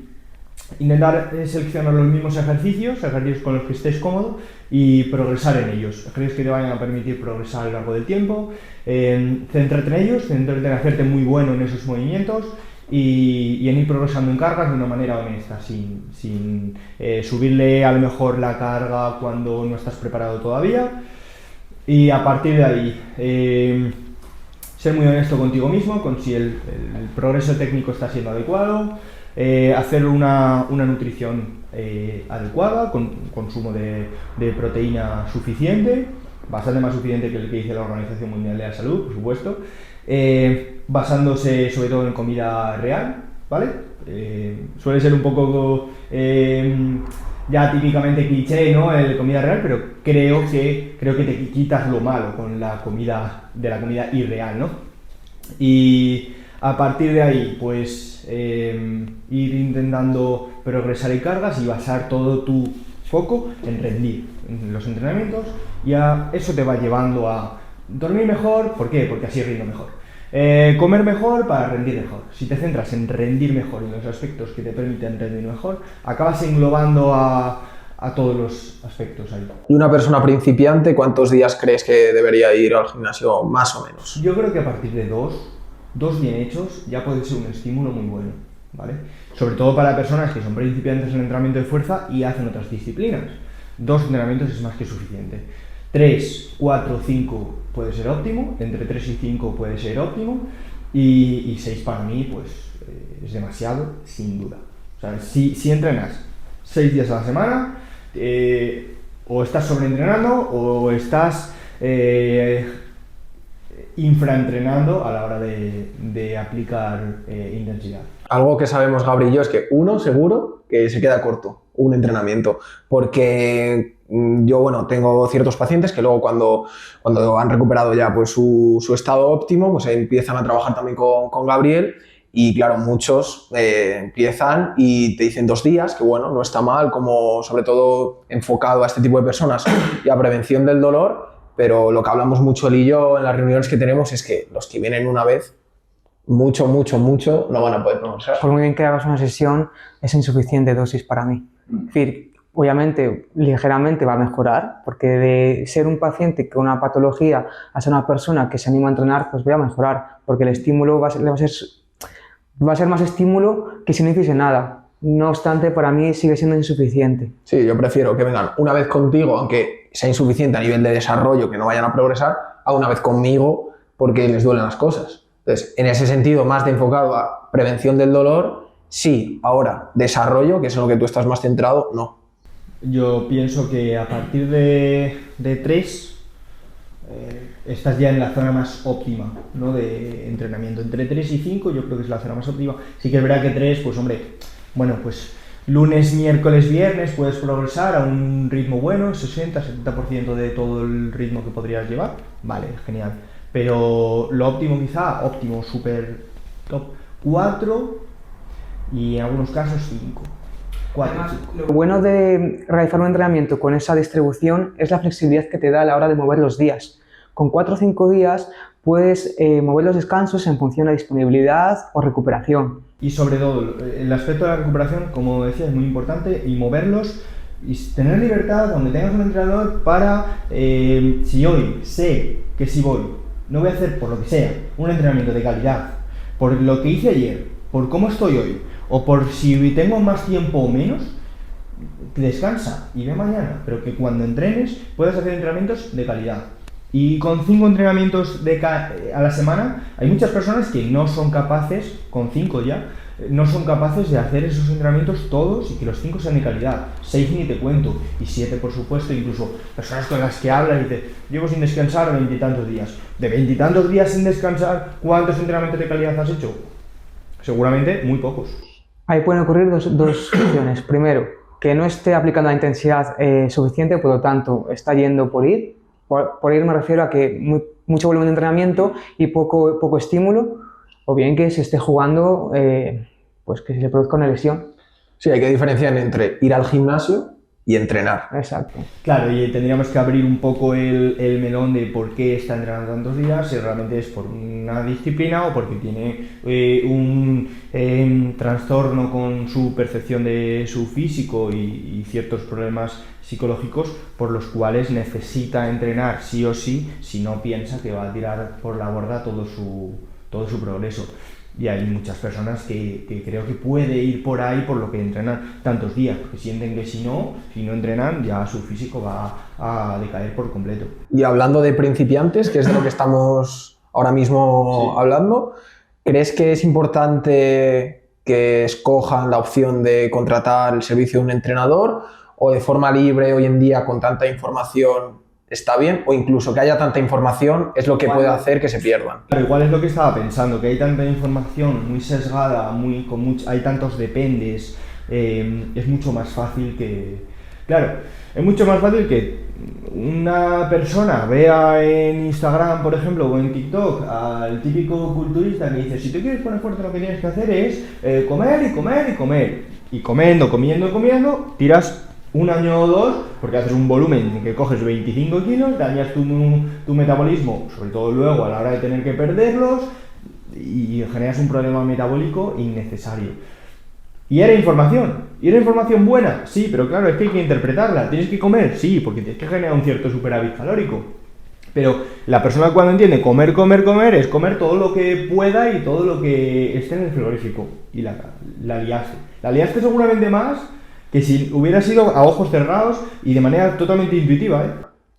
intentar seleccionar los mismos ejercicios con los que estés cómodo y progresar en ellos. Ejercicios que te vayan a permitir progresar a lo largo del tiempo, centrarte en ellos, centrarte en hacerte muy bueno en esos movimientos y en ir progresando en cargas de una manera honesta, sin subirle a lo mejor la carga cuando no estás preparado todavía. Y a partir de ahí, ser muy honesto contigo mismo, con si el progreso técnico está siendo adecuado, hacer una nutrición adecuada, con consumo de proteína suficiente, bastante más suficiente que el que dice la Organización Mundial de la Salud, por supuesto, basándose sobre todo en comida real, ¿vale? Suele ser un poco ya típicamente cliché, ¿no? El comida real, pero creo que te quitas lo malo con la comida irreal, ¿no? Y a partir de ahí, pues ir intentando progresar en cargas y basar todo tu foco en rendir en los entrenamientos, y eso te va llevando a dormir mejor. ¿Por qué? Porque así rindo mejor. Comer mejor para rendir mejor. Si te centras en rendir mejor en los aspectos que te permiten rendir mejor, acabas englobando a todos los aspectos ahí. ¿Y una persona principiante cuántos días crees que debería ir al gimnasio más o menos? Yo creo que a partir de dos bien hechos ya puede ser un estímulo muy bueno, ¿vale? Sobre todo para personas que son principiantes en el entrenamiento de fuerza y hacen otras disciplinas. 2 entrenamientos es más que suficiente. 3, 4, 5 puede ser óptimo, entre 3 y 5 puede ser óptimo, y 6 para mí pues es demasiado, sin duda. O sea, si entrenas 6 días a la semana, o estás sobreentrenando o estás infraentrenando a la hora de aplicar intensidad. Algo que sabemos Gabri y yo es que uno seguro que se queda corto un entrenamiento, porque yo, bueno, tengo ciertos pacientes que luego cuando han recuperado ya pues su estado óptimo, pues empiezan a trabajar también con Gabriel, y claro, muchos empiezan y te dicen 2 días, que bueno, no está mal, como sobre todo enfocado a este tipo de personas y a prevención del dolor, pero lo que hablamos mucho él y yo en las reuniones que tenemos es que los que vienen una vez, mucho no van a poder progresar. Por muy bien que hagas una sesión, es insuficiente dosis para mí. Es decir, obviamente, ligeramente va a mejorar, porque de ser un paciente con una patología a ser una persona que se anima a entrenar, pues voy a mejorar, porque el estímulo va a ser más estímulo que si no hiciese nada. No obstante, para mí sigue siendo insuficiente. Sí, yo prefiero que vengan una vez contigo, aunque sea insuficiente a nivel de desarrollo, que no vayan a progresar, a una vez conmigo porque les duelen las cosas. Entonces, en ese sentido, más de enfocado a prevención del dolor, sí. Ahora, desarrollo, que es en lo que tú estás más centrado, no. Yo pienso que a partir de 3 estás ya en la zona más óptima, ¿no? De entrenamiento. Entre 3 y 5 yo creo que es la zona más óptima. Sí que es verdad que 3, pues hombre, bueno, pues lunes, miércoles, viernes puedes progresar a un ritmo bueno, 60-70% de todo el ritmo que podrías llevar. Vale, genial. Pero lo óptimo quizá, óptimo, súper top, 4 y en algunos casos 5. 4, Además, lo bueno de realizar un entrenamiento con esa distribución es la flexibilidad que te da a la hora de mover los días. Con 4 o 5 días puedes mover los descansos en función de disponibilidad o recuperación. Y sobre todo, el aspecto de la recuperación, como decía, es muy importante, y moverlos y tener libertad donde tengas un entrenador para, si hoy sé que si voy, no voy a hacer por lo que sea un entrenamiento de calidad, por lo que hice ayer, por cómo estoy hoy, o por si tengo más tiempo o menos, descansa y ve mañana, pero que cuando entrenes puedas hacer entrenamientos de calidad. Y con 5 entrenamientos a la semana, hay muchas personas que no son capaces, con 5 ya, no son capaces de hacer esos entrenamientos todos y que los 5 sean de calidad. 6 ni te cuento, y 7 por supuesto, incluso personas con las que hablas y dicen, llevo sin descansar 20 y tantos días. De 20 y tantos días sin descansar, ¿cuántos entrenamientos de calidad has hecho? Seguramente muy pocos. Ahí pueden ocurrir dos opciones. Primero, que no esté aplicando la intensidad suficiente, por lo tanto, está yendo por ir. Por ir me refiero a que mucho volumen de entrenamiento y poco estímulo, o bien que se esté jugando pues que se le produzca una lesión. Sí, hay que diferenciar entre ir al gimnasio y entrenar. Exacto. Claro, y tendríamos que abrir un poco el melón de por qué está entrenando tantos días, si realmente es por una disciplina o porque tiene un trastorno con su percepción de su físico y ciertos problemas psicológicos por los cuales necesita entrenar sí o sí, si no piensa que va a tirar por la borda todo su progreso. Y hay muchas personas que creo que puede ir por ahí por lo que entrenan tantos días, porque sienten que si no entrenan ya su físico va a decaer por completo. Y hablando de principiantes, que es de lo que estamos ahora mismo hablando, ¿crees que es importante que escojan la opción de contratar el servicio de un entrenador o de forma libre hoy en día con tanta información está bien, o incluso que haya tanta información es lo que puede hacer que se pierdan? Pero igual es lo que estaba pensando, que hay tanta información muy sesgada, hay tantos dependes, es mucho más fácil que... Claro, es mucho más fácil que una persona vea en Instagram, por ejemplo, o en TikTok al típico culturista que dice: si te quieres poner fuerte, lo que tienes que hacer es comer y comer y comer. Y comiendo, tiras un año o dos, porque haces un volumen que coges 25 kilos, dañas tu metabolismo, sobre todo luego a la hora de tener que perderlos, y generas un problema metabólico innecesario. ¿Y era información buena? Sí, pero claro, es que hay que interpretarla. ¿Tienes que comer? Sí, porque tienes que generar un cierto superávit calórico. Pero la persona cuando entiende comer, es comer todo lo que pueda y todo lo que esté en el frigorífico. Y la liaste. La liaste seguramente más que si hubiera sido a ojos cerrados y de manera totalmente intuitiva, ¿eh?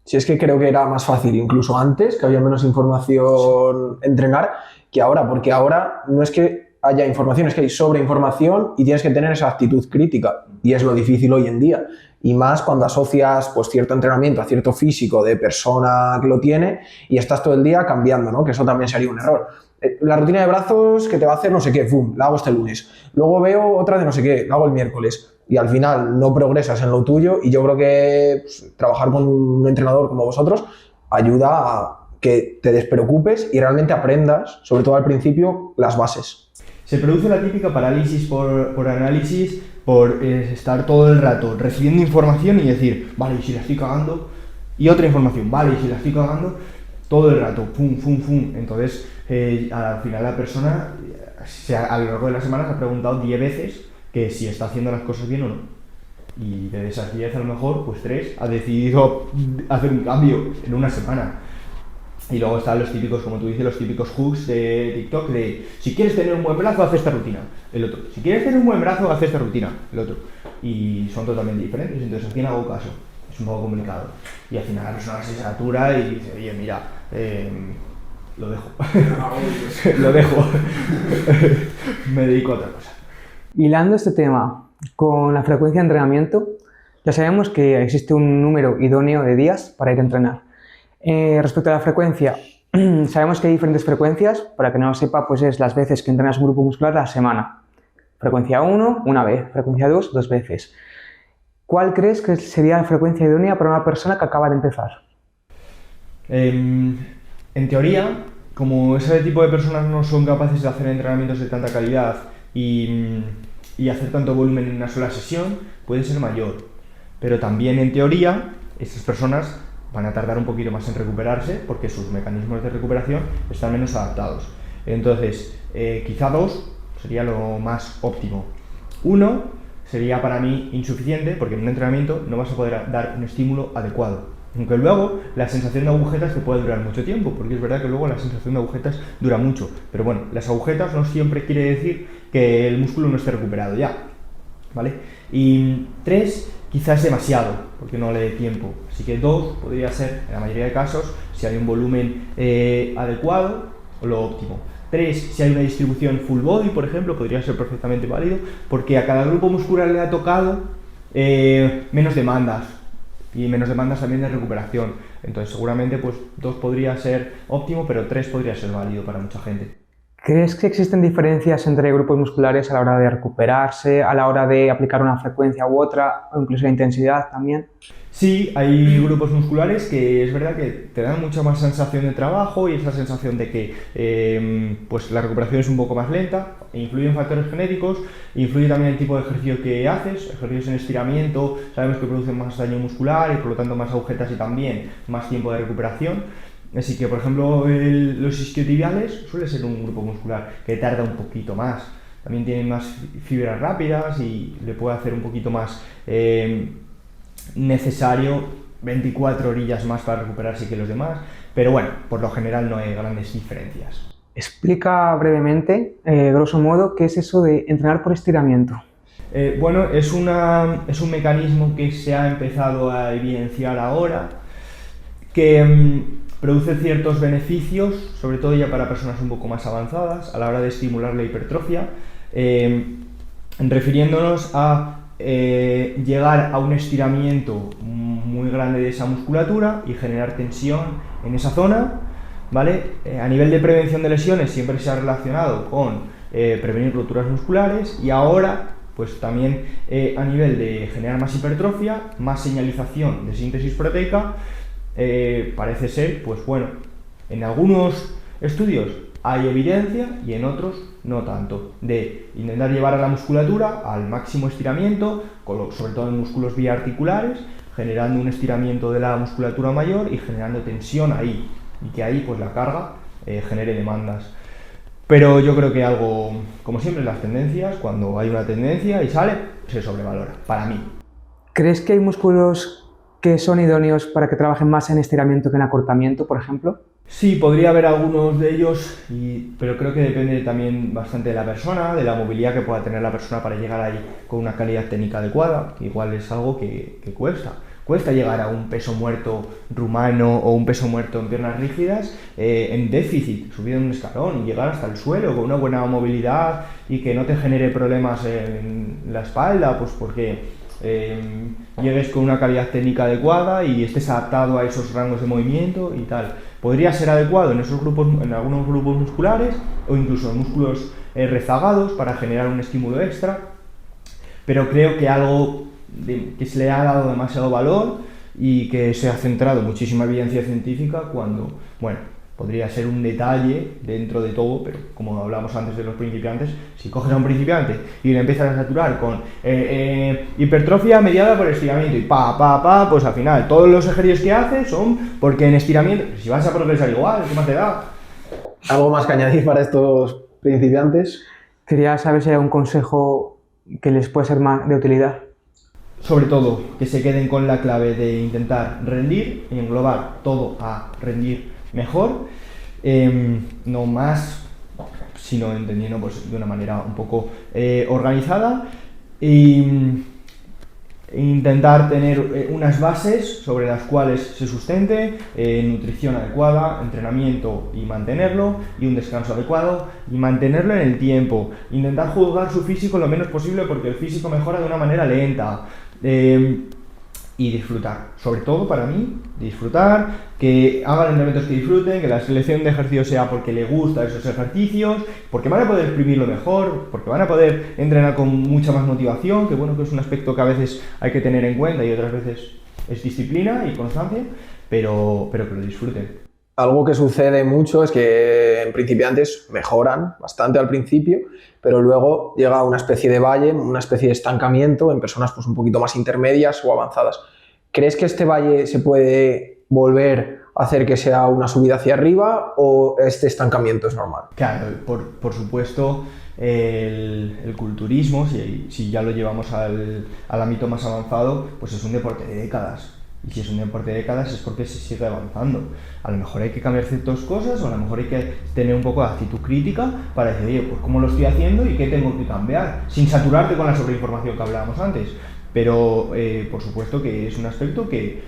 Si es que creo que era más fácil, incluso antes, que había menos información, entrenar, que ahora, porque ahora no es que haya información, es que hay sobreinformación y tienes que tener esa actitud crítica, y es lo difícil hoy en día, y más cuando asocias pues cierto entrenamiento a cierto físico de persona que lo tiene y estás todo el día cambiando, ¿no? Que eso también sería un error. La rutina de brazos que te va a hacer no sé qué, ¡pum!, la hago este lunes, luego veo otra de no sé qué, la hago el miércoles, y al final no progresas en lo tuyo, y yo creo que pues, trabajar con un entrenador como vosotros ayuda a que te despreocupes y realmente aprendas, sobre todo al principio, las bases. Se produce la típica parálisis por análisis, por estar todo el rato recibiendo información y decir: vale, y si la estoy cagando, y otra información, vale, y si la estoy cagando, todo el rato, pum. Entonces, al final la persona, a lo largo de la semana, se ha preguntado 10 veces que si está haciendo las cosas bien o no. Y de esas 10, a lo mejor, pues 3 ha decidido hacer un cambio en una semana. Y luego están los típicos, como tú dices, los típicos hooks de TikTok de: si quieres tener un buen brazo, haz esta rutina. El otro: si quieres tener un buen brazo, haz esta rutina. El otro. Y son totalmente diferentes, entonces a quién hago caso. Es un poco complicado. Y al final la persona se satura y dice: oye, mira, lo dejo. Lo dejo. Me dedico a otra cosa. Hilando este tema con la frecuencia de entrenamiento, ya sabemos que existe un número idóneo de días para ir a entrenar. Respecto a la frecuencia, sabemos que hay diferentes frecuencias. Para que no lo sepa, pues es las veces que entrenas un grupo muscular a la semana. Frecuencia 1, una vez. Frecuencia 2, 2 veces. ¿Cuál crees que sería la frecuencia idónea para una persona que acaba de empezar? En teoría, como ese tipo de personas no son capaces de hacer entrenamientos de tanta calidad y hacer tanto volumen en una sola sesión, puede ser mayor. Pero también, en teoría, estas personas van a tardar un poquito más en recuperarse porque sus mecanismos de recuperación están menos adaptados. Entonces, quizá 2 sería lo más óptimo. 1 sería para mí insuficiente, porque en un entrenamiento no vas a poder dar un estímulo adecuado. Aunque luego la sensación de agujetas te puede durar mucho tiempo, porque es verdad que luego la sensación de agujetas dura mucho. Pero bueno, las agujetas no siempre quiere decir que el músculo no esté recuperado ya, ¿vale? Y 3 quizás es demasiado, porque no le dé tiempo. Así que 2 podría ser, en la mayoría de casos, si hay un volumen adecuado, o lo óptimo. 3, si hay una distribución full body, por ejemplo, podría ser perfectamente válido, porque a cada grupo muscular le ha tocado menos demandas, y menos demandas también de recuperación. Entonces seguramente pues 2 podría ser óptimo, pero 3 podría ser válido para mucha gente. ¿Crees que existen diferencias entre grupos musculares a la hora de recuperarse, a la hora de aplicar una frecuencia u otra, o incluso la intensidad también? Sí, hay grupos musculares que es verdad que te dan mucha más sensación de trabajo y esa sensación de que pues la recuperación es un poco más lenta. Influyen factores genéticos, influye también el tipo de ejercicio que haces, ejercicios en estiramiento, sabemos que producen más daño muscular y por lo tanto más agujetas y también más tiempo de recuperación. Así que, por ejemplo, los isquiotibiales suele ser un grupo muscular que tarda un poquito más. También tienen más fibras rápidas y le puede hacer un poquito más necesario 24 horillas más para recuperarse que los demás. Pero bueno, por lo general no hay grandes diferencias. Explica brevemente, grosso modo, qué es eso de entrenar por estiramiento. Bueno, es un mecanismo que se ha empezado a evidenciar ahora, que produce ciertos beneficios, sobre todo ya para personas un poco más avanzadas, a la hora de estimular la hipertrofia, refiriéndonos a llegar a un estiramiento muy grande de esa musculatura y generar tensión en esa zona, ¿vale? A nivel de prevención de lesiones siempre se ha relacionado con prevenir rupturas musculares y ahora pues también a nivel de generar más hipertrofia, más señalización de síntesis proteica, parece ser, pues bueno, en algunos estudios hay evidencia y en otros no tanto, de intentar llevar a la musculatura al máximo estiramiento, sobre todo en músculos biarticulares, generando un estiramiento de la musculatura mayor y generando tensión ahí, y que ahí pues la carga genere demandas. Pero yo creo que algo, como siempre las tendencias, cuando hay una tendencia y sale, se sobrevalora, para mí. ¿Crees que hay músculos que son idóneos para que trabajen más en estiramiento que en acortamiento, por ejemplo? Sí, podría haber algunos de ellos, pero creo que depende también bastante de la persona, de la movilidad que pueda tener la persona para llegar ahí con una calidad técnica adecuada, que igual es algo que cuesta. Cuesta llegar a un peso muerto rumano o un peso muerto en piernas rígidas en déficit, subido en un escalón y llegar hasta el suelo con una buena movilidad y que no te genere problemas en la espalda, pues porque llegues con una calidad técnica adecuada y estés adaptado a esos rangos de movimiento y tal. Podría ser adecuado en esos grupos, en algunos grupos musculares o incluso en músculos rezagados para generar un estímulo extra, pero creo que algo que se le ha dado demasiado valor y que se ha centrado muchísima evidencia científica cuando, bueno, podría ser un detalle dentro de todo, pero como hablamos antes de los principiantes, si coges a un principiante y le empiezas a saturar con hipertrofia mediada por estiramiento y pues al final todos los ejercicios que haces son porque en estiramiento, si vas a progresar igual, ¿qué más te da? ¿Algo más que añadir para estos principiantes? Quería saber si hay un consejo que les puede ser más de utilidad. Sobre todo, que se queden con la clave de intentar rendir y englobar todo a rendir mejor, no más, sino entendiendo pues, de una manera un poco organizada e intentar tener unas bases sobre las cuales se sustente, nutrición adecuada, entrenamiento y mantenerlo, y un descanso adecuado y mantenerlo en el tiempo. Intentar juzgar su físico lo menos posible porque el físico mejora de una manera lenta. Y disfrutar, sobre todo para mí, disfrutar, que hagan entrenamientos que disfruten, que la selección de ejercicios sea porque le gustan esos ejercicios, porque van a poder exprimirlo mejor, porque van a poder entrenar con mucha más motivación, que bueno, que es un aspecto que a veces hay que tener en cuenta y otras veces es disciplina y constancia, pero que lo disfruten. Algo que sucede mucho es que en principiantes mejoran bastante al principio, pero luego llega una especie de valle, una especie de estancamiento en personas pues, un poquito más intermedias o avanzadas. ¿Crees que este valle se puede volver a hacer que sea una subida hacia arriba o este estancamiento es normal? Claro, por supuesto, el culturismo, si ya lo llevamos al ámbito más avanzado, pues es un deporte de décadas. Y si es un deporte de décadas es porque se sigue avanzando. A lo mejor hay que cambiar ciertas cosas o a lo mejor hay que tener un poco de actitud crítica para decir, oye, pues cómo lo estoy haciendo y qué tengo que cambiar, sin saturarte con la sobreinformación que hablábamos antes. Pero por supuesto que es un aspecto que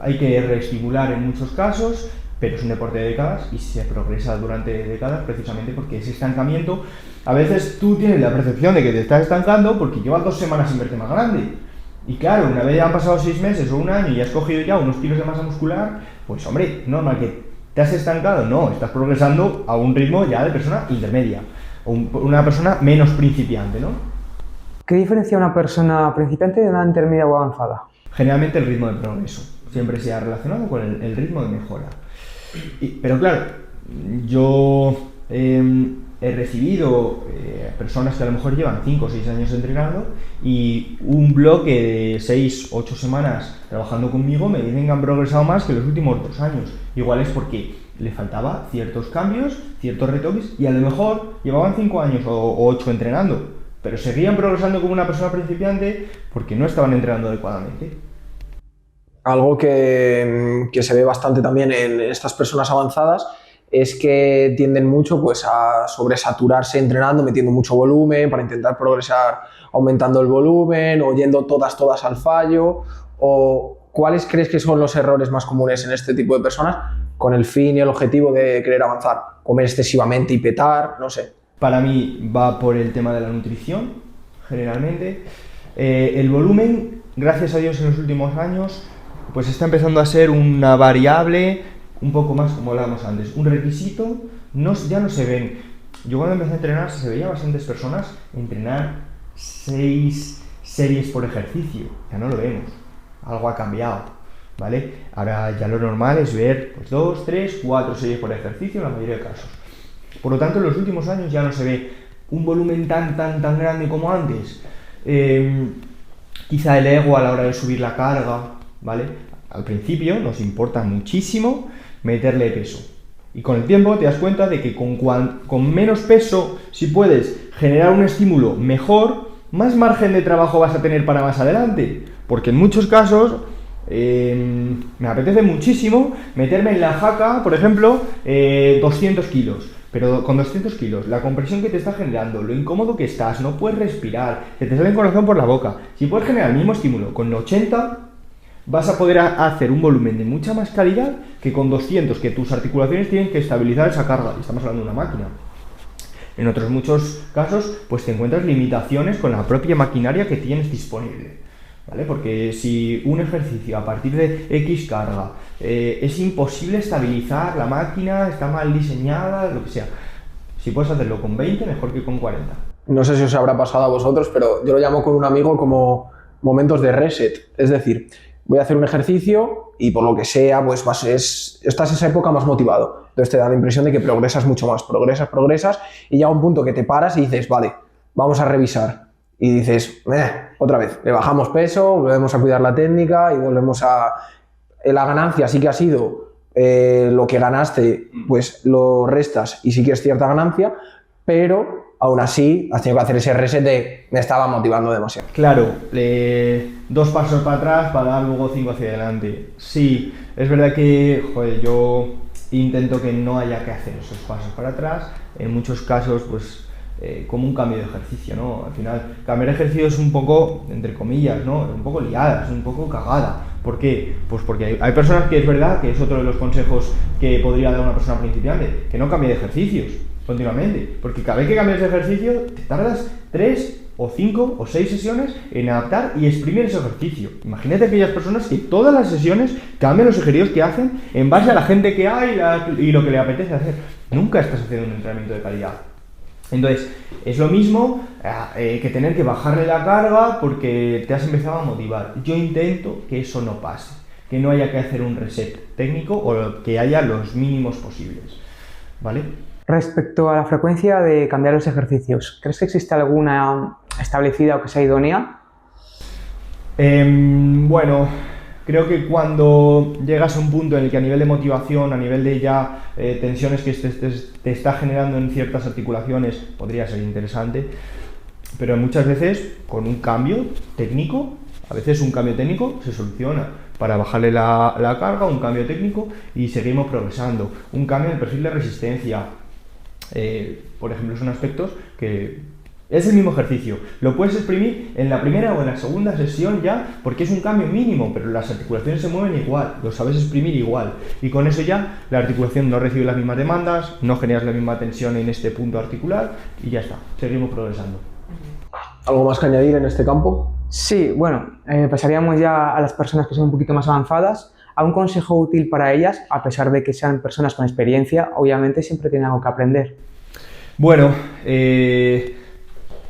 hay que reestimular en muchos casos, pero es un deporte de décadas y se progresa durante décadas precisamente porque ese estancamiento, a veces tú tienes la percepción de que te estás estancando porque llevas 2 semanas sin verte más grande. Y claro, una vez ya han pasado 6 meses o un año y has cogido ya unos kilos de masa muscular, pues hombre, es normal que ¿Te has estancado? No, estás progresando a un ritmo ya de persona intermedia, o una persona menos principiante, ¿no? ¿Qué diferencia una persona principiante de una intermedia o avanzada? Generalmente el ritmo de progreso, siempre se ha relacionado con el ritmo de mejora. Pero claro, yo he recibido personas que a lo mejor llevan 5 o 6 años entrenando y un bloque de 6 o 8 semanas trabajando conmigo me dicen que han progresado más que los últimos 2 años. Igual es porque le faltaba ciertos cambios, ciertos retoques y a lo mejor llevaban 5 años o 8 entrenando, pero seguían progresando como una persona principiante porque no estaban entrenando adecuadamente. Algo que se ve bastante también en estas personas avanzadas es que tienden mucho pues, a sobresaturarse entrenando, metiendo mucho volumen para intentar progresar aumentando el volumen o yendo todas al fallo. ¿O cuáles crees que son los errores más comunes en este tipo de personas con el fin y el objetivo de querer avanzar? Comer excesivamente y petar, no sé. Para mí va por el tema de la nutrición, generalmente. El volumen, gracias a Dios en los últimos años, pues está empezando a ser una variable un poco más como hablábamos antes, un requisito. Ya no se ven. Yo cuando empecé a entrenar se veía bastantes personas entrenar 6 series por ejercicio, ya no lo vemos, algo ha cambiado, ¿vale? Ahora ya lo normal es ver pues, 2, 3, 4 series por ejercicio en la mayoría de casos. Por lo tanto, en los últimos años ya no se ve un volumen tan grande como antes. Quizá el ego a la hora de subir la carga, ¿vale? Al principio nos importa muchísimo meterle peso. Y con el tiempo te das cuenta de que con menos peso, si puedes generar un estímulo mejor, más margen de trabajo vas a tener para más adelante. Porque en muchos casos me apetece muchísimo meterme en la jaca, por ejemplo, 200 kilos. Pero con 200 kilos, la compresión que te está generando, lo incómodo que estás, no puedes respirar, se te sale el corazón por la boca. Si puedes generar el mismo estímulo con 80, vas a poder hacer un volumen de mucha más calidad que con 200, que tus articulaciones tienen que estabilizar esa carga. Y estamos hablando de una máquina. En otros muchos casos, pues te encuentras limitaciones con la propia maquinaria que tienes disponible. ¿Vale? Porque si un ejercicio a partir de X carga es imposible estabilizar la máquina, está mal diseñada, lo que sea. Si puedes hacerlo con 20, mejor que con 40. No sé si os habrá pasado a vosotros, pero yo lo llamo con un amigo como momentos de reset. Es decir, voy a hacer un ejercicio y por lo que sea, pues estás esa época más motivado. Entonces te da la impresión de que progresas mucho más, progresas y llega un punto que te paras y dices, vale, vamos a revisar. Y dices, otra vez, le bajamos peso, volvemos a cuidar la técnica y volvemos a... La ganancia sí que ha sido lo que ganaste, pues lo restas y sí que es cierta ganancia, pero aún así has tenido que hacer ese reset de me estaba motivando demasiado. Claro, 2 pasos para atrás para dar luego 5 hacia adelante. Sí, es verdad que yo intento que no haya que hacer esos pasos para atrás. En muchos casos, pues como un cambio de ejercicio, ¿no? Al final, cambiar de ejercicio es un poco, entre comillas, ¿no? Un poco liada, es un poco cagada. ¿Por qué? Pues porque hay personas que es verdad, que es otro de los consejos que podría dar una persona principiante, que no cambie de ejercicios continuamente, porque cada vez que cambias de ejercicio te tardas 3 o 5 o 6 sesiones en adaptar y exprimir ese ejercicio. Imagínate aquellas personas que todas las sesiones cambian los ejercicios que hacen en base a la gente que hay y lo que le apetece hacer. Nunca estás haciendo un entrenamiento de calidad. Entonces, es lo mismo que tener que bajarle la carga porque te has empezado a motivar. Yo intento que eso no pase, que no haya que hacer un reset técnico o que haya los mínimos posibles, ¿vale? Respecto a la frecuencia de cambiar los ejercicios, ¿crees que existe alguna establecida o que sea idónea? Bueno, creo que cuando llegas a un punto en el que a nivel de motivación, a nivel de ya tensiones que te está generando en ciertas articulaciones, podría ser interesante, pero muchas veces con un cambio técnico, a veces un cambio técnico se soluciona. Para bajarle la carga, un cambio técnico y seguimos progresando. Un cambio en el perfil de resistencia. Por ejemplo, son aspectos que es el mismo ejercicio, lo puedes exprimir en la primera o en la segunda sesión ya, porque es un cambio mínimo, pero las articulaciones se mueven igual, lo sabes exprimir igual, y con eso ya la articulación no recibe las mismas demandas, no generas la misma tensión en este punto articular y ya está, seguimos progresando. ¿Algo más que añadir en este campo? Sí, bueno, pasaríamos ya a las personas que son un poquito más avanzadas. ¿Algún consejo útil para ellas, a pesar de que sean personas con experiencia? Obviamente siempre tienen algo que aprender. Bueno,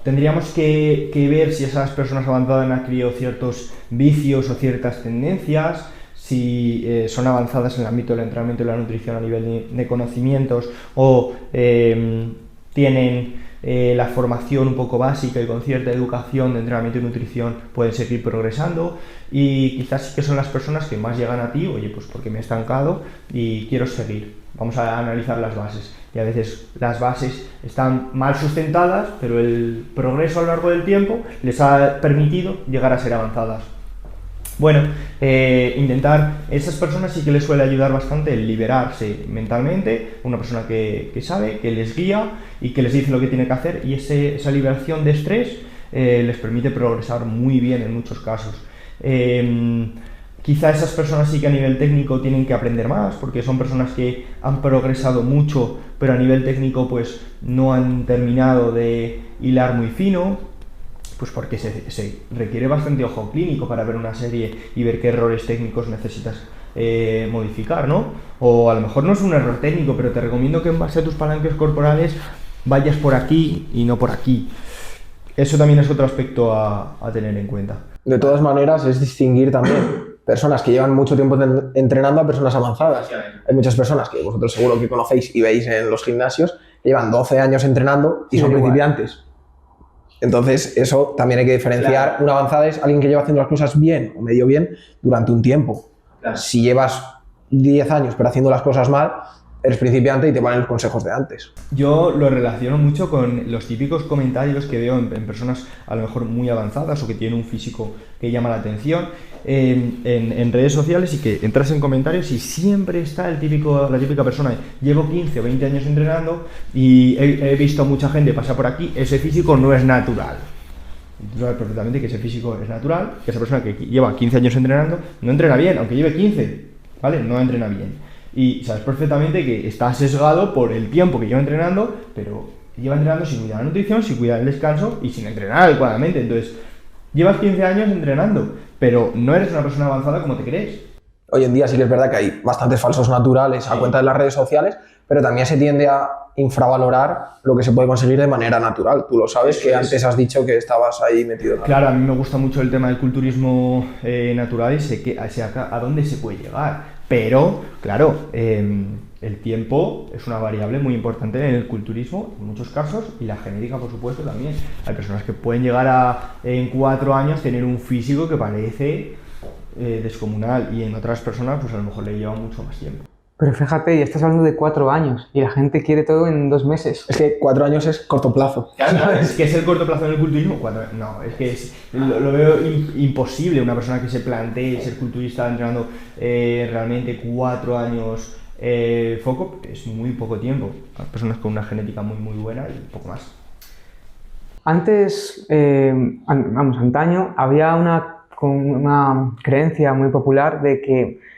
tendríamos que ver si esas personas avanzadas han adquirido ciertos vicios o ciertas tendencias, si son avanzadas en el ámbito del entrenamiento y la nutrición a nivel de conocimientos o tienen la formación un poco básica y con cierta educación de entrenamiento y nutrición pueden seguir progresando, y quizás sí que son las personas que más llegan a ti, oye, pues porque me he estancado y quiero seguir. Vamos a analizar las bases, y a veces las bases están mal sustentadas, pero el progreso a lo largo del tiempo les ha permitido llegar a ser avanzadas. Bueno, intentar, esas personas sí que les suele ayudar bastante el liberarse mentalmente, una persona que sabe, que les guía y que les dice lo que tiene que hacer, y esa liberación de estrés les permite progresar muy bien en muchos casos. Quizá esas personas sí que a nivel técnico tienen que aprender más, porque son personas que han progresado mucho, pero a nivel técnico pues no han terminado de hilar muy fino, pues porque se requiere bastante ojo clínico para ver una serie y ver qué errores técnicos necesitas modificar, ¿no? O a lo mejor no es un error técnico, pero te recomiendo que en base a tus palanques corporales vayas por aquí y no por aquí. Eso también es otro aspecto a tener en cuenta. De todas maneras, es distinguir también personas que llevan mucho tiempo entrenando a personas avanzadas. Hay muchas personas que vosotros seguro que conocéis y veis en los gimnasios que llevan 12 años entrenando y son principiantes. Entonces, eso también hay que diferenciar. Claro. Una avanzada es alguien que lleva haciendo las cosas bien o medio bien durante un tiempo. Claro. Si llevas 10 años pero haciendo las cosas mal, eres principiante y te valen los consejos de antes. Yo lo relaciono mucho con los típicos comentarios que veo en personas a lo mejor muy avanzadas o que tienen un físico que llama la atención en redes sociales, y que entras en comentarios y siempre está la típica persona: llevo 15 o 20 años entrenando y he visto a mucha gente pasar por aquí, ese físico no es natural. Y tú sabes perfectamente que ese físico es natural, que esa persona que lleva 15 años entrenando no entrena bien, aunque lleve 15, ¿vale? No entrena bien. Y sabes perfectamente que está sesgado por el tiempo que lleva entrenando, pero lleva entrenando sin cuidar la nutrición, sin cuidar el descanso y sin entrenar adecuadamente. Entonces, llevas 15 años entrenando, pero no eres una persona avanzada como te crees. Hoy en día sí que es verdad que hay bastantes falsos naturales a cuenta de las redes sociales, pero también se tiende a infravalorar lo que se puede conseguir de manera natural. Tú lo sabes, que antes has dicho que estabas ahí metido. Claro, a mí me gusta mucho el tema del culturismo natural y sé a dónde se puede llegar. Pero, claro, el tiempo es una variable muy importante en el culturismo, en muchos casos, y la genética, por supuesto, también. Hay personas que pueden llegar en 4 años tener un físico que parece descomunal, y en otras personas pues a lo mejor le lleva mucho más tiempo. Pero fíjate, ya estás hablando de 4 años y la gente quiere todo en 2 meses. Es que 4 años es corto plazo. Claro, es que es el corto plazo en el culturismo. No, es que lo veo imposible una persona que se plantee ser culturista entrenando realmente 4 años foco. Es muy poco tiempo. Hay personas con una genética muy muy buena y poco más. Antes, antaño, había una creencia muy popular de que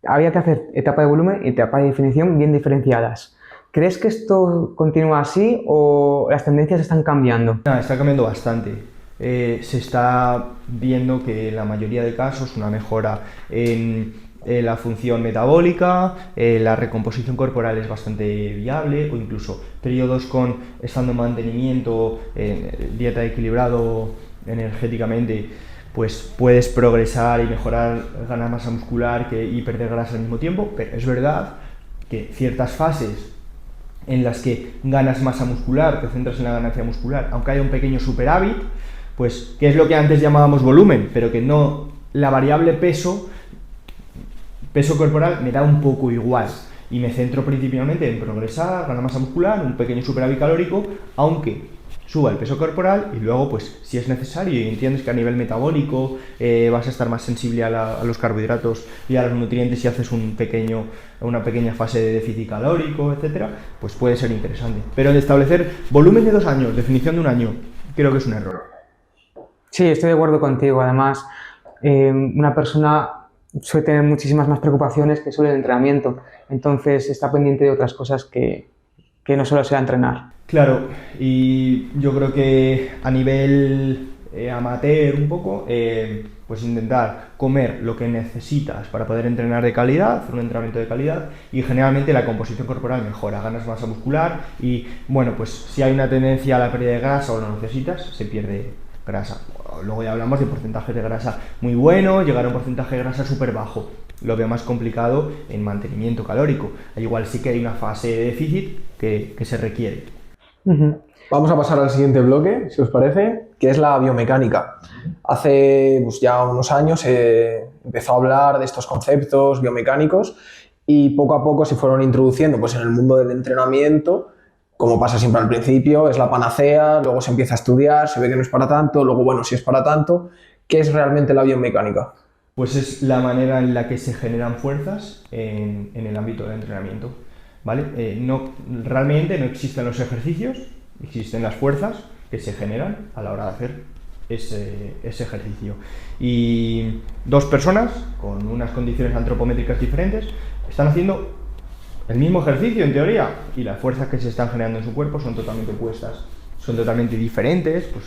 había que hacer etapa de volumen y etapa de definición bien diferenciadas. ¿Crees que esto continúa así o las tendencias están cambiando? Está cambiando bastante. Se está viendo que en la mayoría de casos una mejora en la función metabólica, la recomposición corporal es bastante viable, o incluso periodos estando en mantenimiento, dieta equilibrado energéticamente, pues puedes progresar y mejorar, ganar masa muscular y perder grasa al mismo tiempo. Pero es verdad que ciertas fases en las que ganas masa muscular, te centras en la ganancia muscular, aunque haya un pequeño superávit, pues que es lo que antes llamábamos volumen, pero que no, la variable peso corporal me da un poco igual, y me centro principalmente en progresar, ganar masa muscular, un pequeño superávit calórico, aunque suba el peso corporal, y luego pues si es necesario y entiendes que a nivel metabólico vas a estar más sensible a los carbohidratos y a los nutrientes y haces una pequeña fase de déficit calórico, etcétera, pues puede ser interesante. Pero el establecer volumen de 2 años, definición de 1 año, creo que es un error. Sí, estoy de acuerdo contigo. Además, una persona suele tener muchísimas más preocupaciones que solo el entrenamiento, entonces está pendiente de otras cosas que no solo sea entrenar. Claro, y yo creo que a nivel amateur un poco, pues intentar comer lo que necesitas para poder entrenar de calidad, hacer un entrenamiento de calidad, y generalmente la composición corporal mejora, ganas masa muscular y bueno, pues si hay una tendencia a la pérdida de grasa o lo necesitas, se pierde grasa. Luego ya hablamos de porcentajes de grasa muy bueno, llegar a un porcentaje de grasa súper bajo. Lo veo más complicado en mantenimiento calórico. Igual sí que hay una fase de déficit que se requiere. Vamos a pasar al siguiente bloque, si os parece, que es la biomecánica. Hace pues, ya unos años se empezó a hablar de estos conceptos biomecánicos y poco a poco se fueron introduciendo pues, en el mundo del entrenamiento. Como pasa siempre al principio, es la panacea, luego se empieza a estudiar, se ve que no es para tanto, luego, bueno, si es para tanto, ¿qué es realmente la biomecánica? Pues es la manera en la que se generan fuerzas en el ámbito del entrenamiento, ¿vale? Realmente no existen los ejercicios, existen las fuerzas que se generan a la hora de hacer ese ejercicio. Y dos personas con unas condiciones antropométricas diferentes están haciendo el mismo ejercicio en teoría y las fuerzas que se están generando en su cuerpo son totalmente opuestas, son totalmente diferentes pues,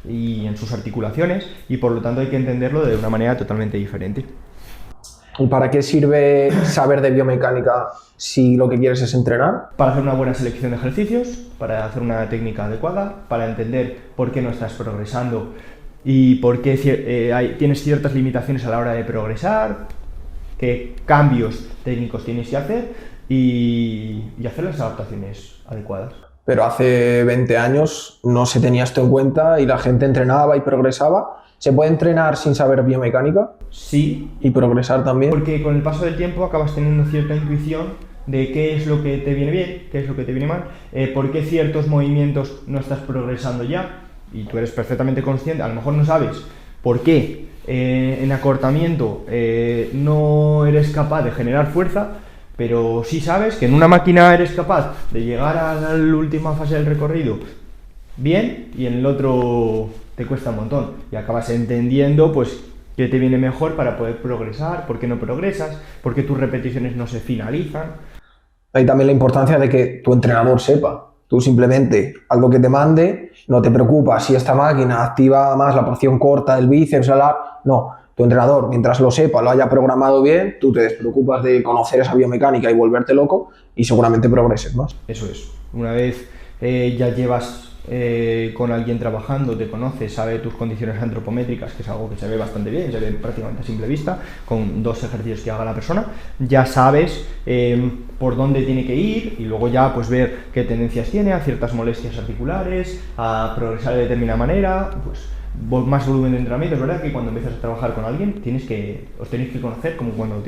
y en sus articulaciones y por lo tanto hay que entenderlo de una manera totalmente diferente. ¿Y para qué sirve saber de biomecánica si lo que quieres es entrenar? Para hacer una buena selección de ejercicios, para hacer una técnica adecuada, para entender por qué no estás progresando y por qué tienes ciertas limitaciones a la hora de progresar, qué cambios técnicos tienes que hacer y hacer las adaptaciones adecuadas. Pero hace 20 años no se tenía esto en cuenta y la gente entrenaba y progresaba. ¿Se puede entrenar sin saber biomecánica? Sí. ¿Y progresar también? Porque con el paso del tiempo acabas teniendo cierta intuición de qué es lo que te viene bien, qué es lo que te viene mal, por qué ciertos movimientos no estás progresando ya y tú eres perfectamente consciente, a lo mejor no sabes por qué en acortamiento no eres capaz de generar fuerza, pero sí sabes que en una máquina eres capaz de llegar a la última fase del recorrido bien y en el otro te cuesta un montón y acabas entendiendo pues qué te viene mejor para poder progresar, por qué no progresas, por qué tus repeticiones no se finalizan. Hay también la importancia de que tu entrenador sepa. Tú simplemente haz lo que te mande, no te preocupas si esta máquina activa más la porción corta del bíceps, no. Tu entrenador, mientras lo sepa, lo haya programado bien, tú te despreocupas de conocer esa biomecánica y volverte loco y seguramente progreses más. Eso es. Una vez ya llevas con alguien trabajando, te conoce, sabe tus condiciones antropométricas, que es algo que se ve bastante bien, se ve prácticamente a simple vista, con 2 ejercicios que haga la persona, ya sabes por dónde tiene que ir y luego ya pues ver qué tendencias tiene a ciertas molestias articulares, a progresar de determinada manera, pues más volumen de entrenamiento. Es verdad que cuando empiezas a trabajar con alguien os tenéis que conocer, como cuando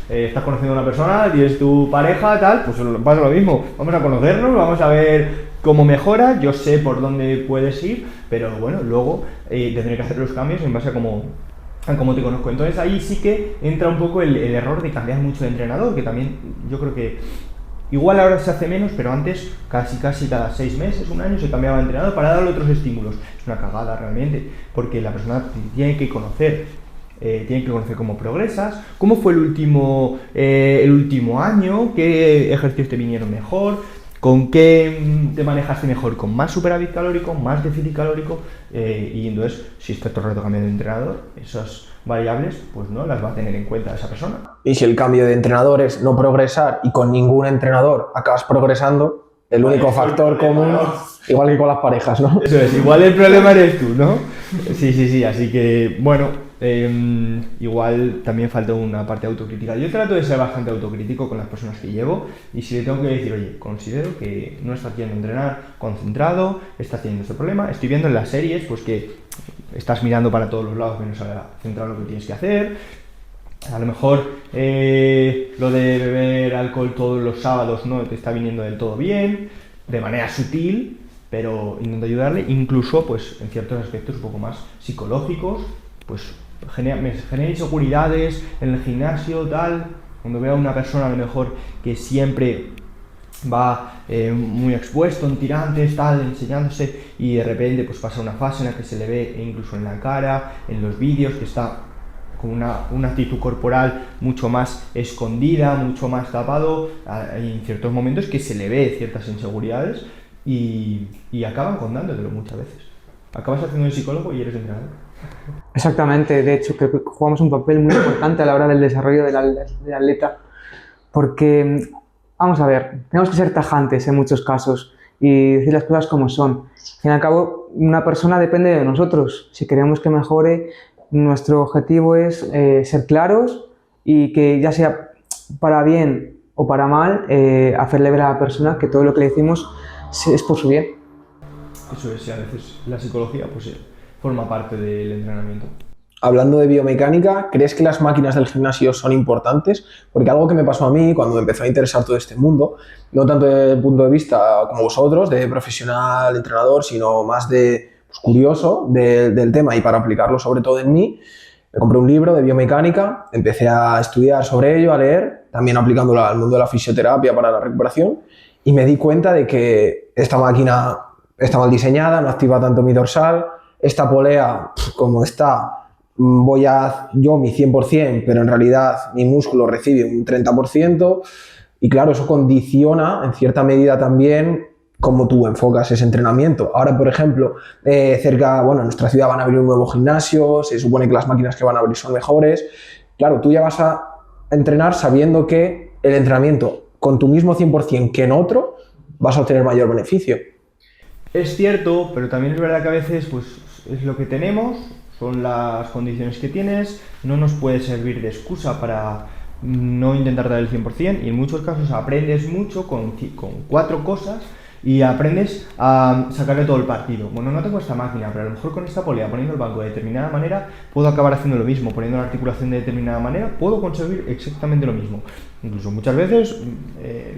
estás conociendo a una persona, tienes tu pareja, tal, pues pasa lo mismo, vamos a conocernos, vamos a ver cómo mejora, yo sé por dónde puedes ir, pero bueno, luego tendré que hacer los cambios en base a cómo te conozco. Entonces ahí sí que entra un poco el error de cambiar mucho de entrenador, que también yo creo que igual ahora se hace menos, pero antes casi cada 6 meses, un año se cambiaba de entrenador para darle otros estímulos. Es una cagada realmente, porque la persona tiene que conocer cómo progresas, cómo fue el último año, qué ejercicios te vinieron mejor, con qué te manejaste mejor, con más superávit calórico, más déficit calórico, y entonces si está todo el rato cambiando de entrenador, esas variables pues no las va a tener en cuenta esa persona. Y si el cambio de entrenador es no progresar y con ningún entrenador acabas progresando, el único factor común, igual que con las parejas, ¿no? Eso es, igual el problema eres tú, ¿no? Sí, así que bueno, igual también falta una parte autocrítica. Yo trato de ser bastante autocrítico con las personas que llevo y si le tengo que decir, oye, considero que no estás yendo a entrenar concentrado, estás teniendo este problema, estoy viendo en las series pues que estás mirando para todos los lados menos a centrar lo que tienes que hacer. A lo mejor lo de beber alcohol todos los sábados no te está viniendo del todo bien, de manera sutil, pero intento ayudarle, incluso pues en ciertos aspectos un poco más psicológicos, pues me genera inseguridades en el gimnasio, tal. Cuando veo a una persona a lo mejor que siempre va muy expuesto en tirantes, tal, enseñándose y de repente pues pasa una fase en la que se le ve incluso en la cara, en los vídeos, que está con una actitud corporal mucho más escondida, mucho más tapado, en ciertos momentos que se le ve ciertas inseguridades y acaban contándotelo muchas veces. Acabas haciendo de psicólogo y eres entrenador. Exactamente, de hecho, creo que jugamos un papel muy importante a la hora del desarrollo del atleta, porque, vamos a ver, tenemos que ser tajantes en muchos casos y decir las cosas como son. Al fin y al cabo, una persona depende de nosotros. Si queremos que mejore, nuestro objetivo es ser claros y que ya sea para bien o para mal, hacerle ver a la persona que todo lo que le decimos es por su bien. Eso es, y a veces la psicología pues forma parte del entrenamiento. Hablando de biomecánica, ¿crees que las máquinas del gimnasio son importantes? Porque algo que me pasó a mí cuando me empezó a interesar todo este mundo, no tanto desde el punto de vista como vosotros, de profesional, entrenador, sino más de curioso del tema y para aplicarlo sobre todo en mí, me compré un libro de biomecánica, empecé a estudiar sobre ello, a leer, también aplicándolo al mundo de la fisioterapia para la recuperación, y me di cuenta de que esta máquina está mal diseñada, no activa tanto mi dorsal, esta polea como está, voy a yo mi 100%, pero en realidad mi músculo recibe un 30%, y claro, eso condiciona en cierta medida también cómo tú enfocas ese entrenamiento. Ahora, por ejemplo, en nuestra ciudad van a abrir un nuevo gimnasio, se supone que las máquinas que van a abrir son mejores. Claro, tú ya vas a entrenar sabiendo que el entrenamiento con tu mismo 100% que en otro vas a obtener mayor beneficio. Es cierto, pero también es verdad que a veces pues, es lo que tenemos, son las condiciones que tienes, no nos puede servir de excusa para no intentar dar el 100% y en muchos casos aprendes mucho con 4 cosas y aprendes a sacarle todo el partido. Bueno, no tengo esta máquina, pero a lo mejor con esta polea, poniendo el banco de determinada manera, puedo acabar haciendo lo mismo, poniendo la articulación de determinada manera, puedo conseguir exactamente lo mismo. Incluso muchas veces,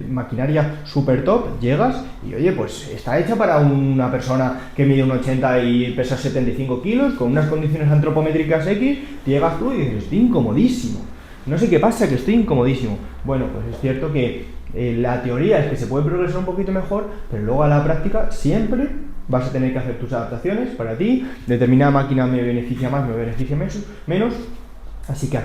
maquinaria super top, llegas y oye, pues está hecha para una persona que mide un 80 y pesa 75 kilos, con unas condiciones antropométricas X, llegas tú y dices, estoy incomodísimo. No sé qué pasa, que estoy incomodísimo. Bueno, pues es cierto que la teoría es que se puede progresar un poquito mejor, pero luego a la práctica siempre vas a tener que hacer tus adaptaciones para ti. Determinada máquina me beneficia más, me beneficia menos. Así que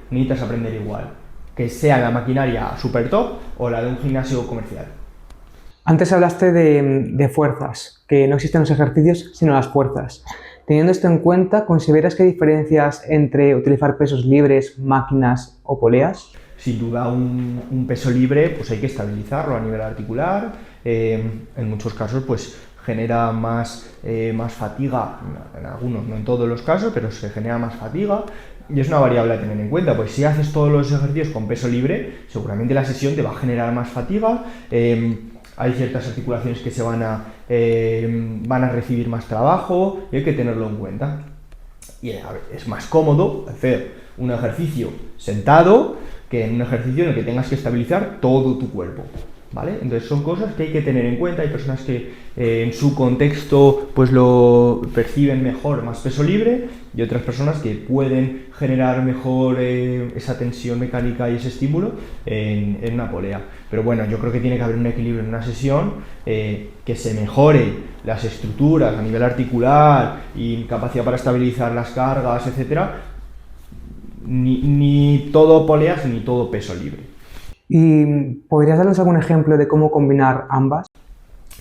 necesitas aprender igual, que sea la maquinaria super top o la de un gimnasio comercial. Antes hablaste de fuerzas, que no existen los ejercicios sino las fuerzas. Teniendo esto en cuenta, ¿consideras que hay diferencias entre utilizar pesos libres, máquinas o poleas? Sin duda un peso libre pues hay que estabilizarlo a nivel articular, en muchos casos pues genera más fatiga, en algunos, no en todos los casos, pero se genera más fatiga y es una variable a tener en cuenta, pues si haces todos los ejercicios con peso libre, seguramente la sesión te va a generar más fatiga, hay ciertas articulaciones que se van a recibir más trabajo y hay que tenerlo en cuenta. Y es más cómodo hacer un ejercicio sentado que en un ejercicio en el que tengas que estabilizar todo tu cuerpo, ¿vale? Entonces son cosas que hay que tener en cuenta. Hay personas que en su contexto pues lo perciben mejor, más peso libre, y otras personas que pueden generar mejor esa tensión mecánica y ese estímulo en una polea. Pero bueno, yo creo que tiene que haber un equilibrio en una sesión, que se mejore las estructuras a nivel articular y capacidad para estabilizar las cargas, etcétera. Ni todo poleas ni todo peso libre. ¿Y podrías darnos algún ejemplo de cómo combinar ambas?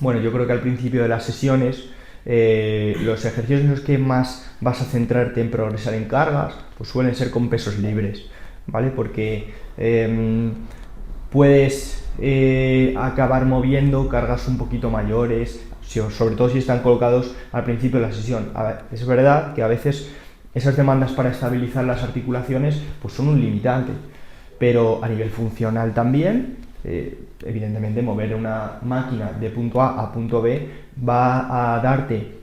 Bueno, yo creo que al principio de las sesiones los ejercicios en los que más vas a centrarte en progresar en cargas pues suelen ser con pesos libres, ¿vale? Porque puedes acabar moviendo cargas un poquito mayores, sobre todo si están colocados al principio de la sesión. Es verdad que a veces esas demandas para estabilizar las articulaciones pues son un limitante, pero a nivel funcional también, evidentemente mover una máquina de punto A a punto B va a darte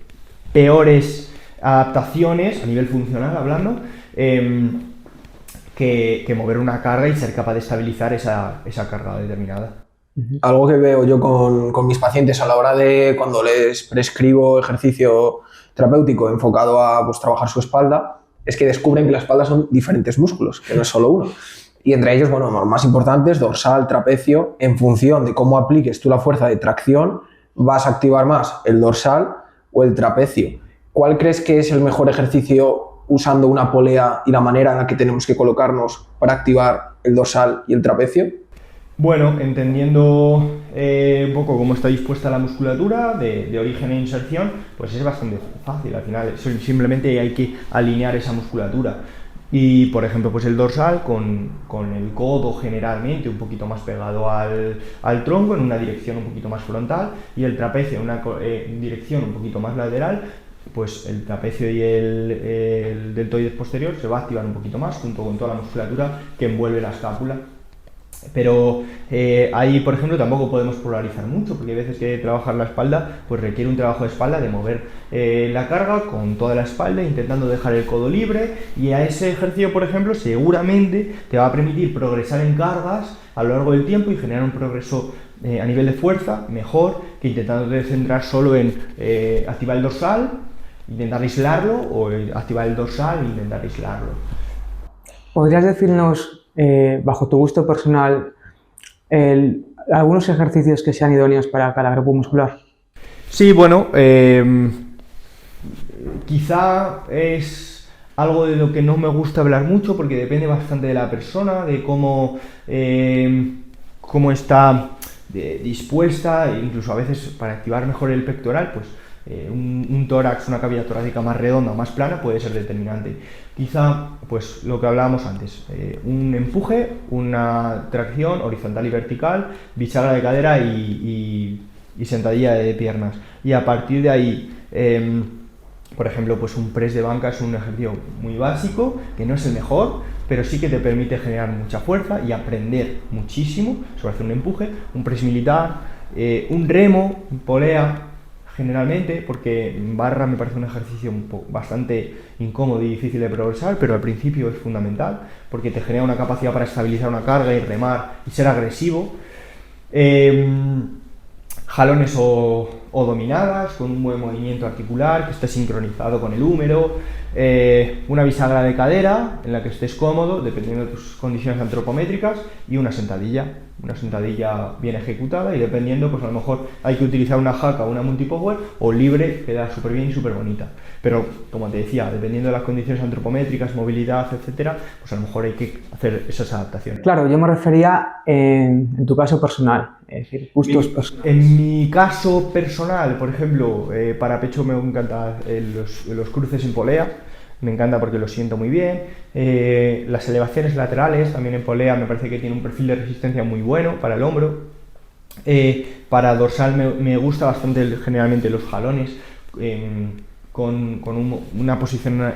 peores adaptaciones a nivel funcional hablando, que mover una carga y ser capaz de estabilizar esa carga determinada. Algo que veo yo con mis pacientes a la hora de cuando les prescribo ejercicio terapéutico enfocado a pues, trabajar su espalda, es que descubren que la espalda son diferentes músculos, que no es solo uno. Y entre ellos, bueno, los más importantes, dorsal, trapecio, en función de cómo apliques tú la fuerza de tracción, vas a activar más el dorsal o el trapecio. ¿Cuál crees que es el mejor ejercicio usando una polea y la manera en la que tenemos que colocarnos para activar el dorsal y el trapecio? Bueno, entendiendo un poco cómo está dispuesta la musculatura de origen e inserción, pues es bastante fácil. Al final simplemente hay que alinear esa musculatura. Y por ejemplo, pues el dorsal con el codo generalmente un poquito más pegado al tronco en una dirección un poquito más frontal, y el trapecio en una dirección un poquito más lateral, pues el trapecio y el deltoides posterior se va a activar un poquito más junto con toda la musculatura que envuelve la escápula. Pero ahí, por ejemplo, tampoco podemos polarizar mucho, porque hay veces que trabajar la espalda pues requiere un trabajo de espalda de mover la carga con toda la espalda, intentando dejar el codo libre, y a ese ejercicio, por ejemplo, seguramente te va a permitir progresar en cargas a lo largo del tiempo y generar un progreso a nivel de fuerza mejor que intentando centrar solo en activar el dorsal, intentar aislarlo, o activar el dorsal e intentar aislarlo. ¿Podrías decirnos, bajo tu gusto personal, algunos ejercicios que sean idóneos para cada grupo muscular? Sí, bueno, quizá es algo de lo que no me gusta hablar mucho porque depende bastante de la persona, de cómo está dispuesta, incluso a veces para activar mejor el pectoral, pues un tórax, una cavidad torácica más redonda o más plana puede ser determinante. Quizá, pues lo que hablábamos antes, un empuje, una tracción horizontal y vertical, bisagra de cadera y sentadilla de piernas. Y a partir de ahí, por ejemplo, pues un press de banca es un ejercicio muy básico, que no es el mejor, pero sí que te permite generar mucha fuerza y aprender muchísimo sobre hacer un empuje, un press militar, un remo, un polea, generalmente, porque en barra me parece un ejercicio bastante incómodo y difícil de progresar, pero al principio es fundamental, porque te genera una capacidad para estabilizar una carga y remar y ser agresivo. Jalones o dominadas, con un buen movimiento articular que esté sincronizado con el húmero, una bisagra de cadera en la que estés cómodo, dependiendo de tus condiciones antropométricas, y una sentadilla bien ejecutada, y dependiendo, pues a lo mejor hay que utilizar una jaca o una multipower, o libre, queda súper bien y súper bonita. Pero, como te decía, dependiendo de las condiciones antropométricas, movilidad, etcétera, pues a lo mejor hay que hacer esas adaptaciones. Claro, yo me refería en tu caso personal, es decir, gustos personales. En mi caso personal, por ejemplo, para pecho me encanta los cruces en polea, me encanta porque lo siento muy bien. Las elevaciones laterales también en polea me parece que tiene un perfil de resistencia muy bueno para el hombro. Para dorsal me gusta bastante generalmente los jalones, con una posición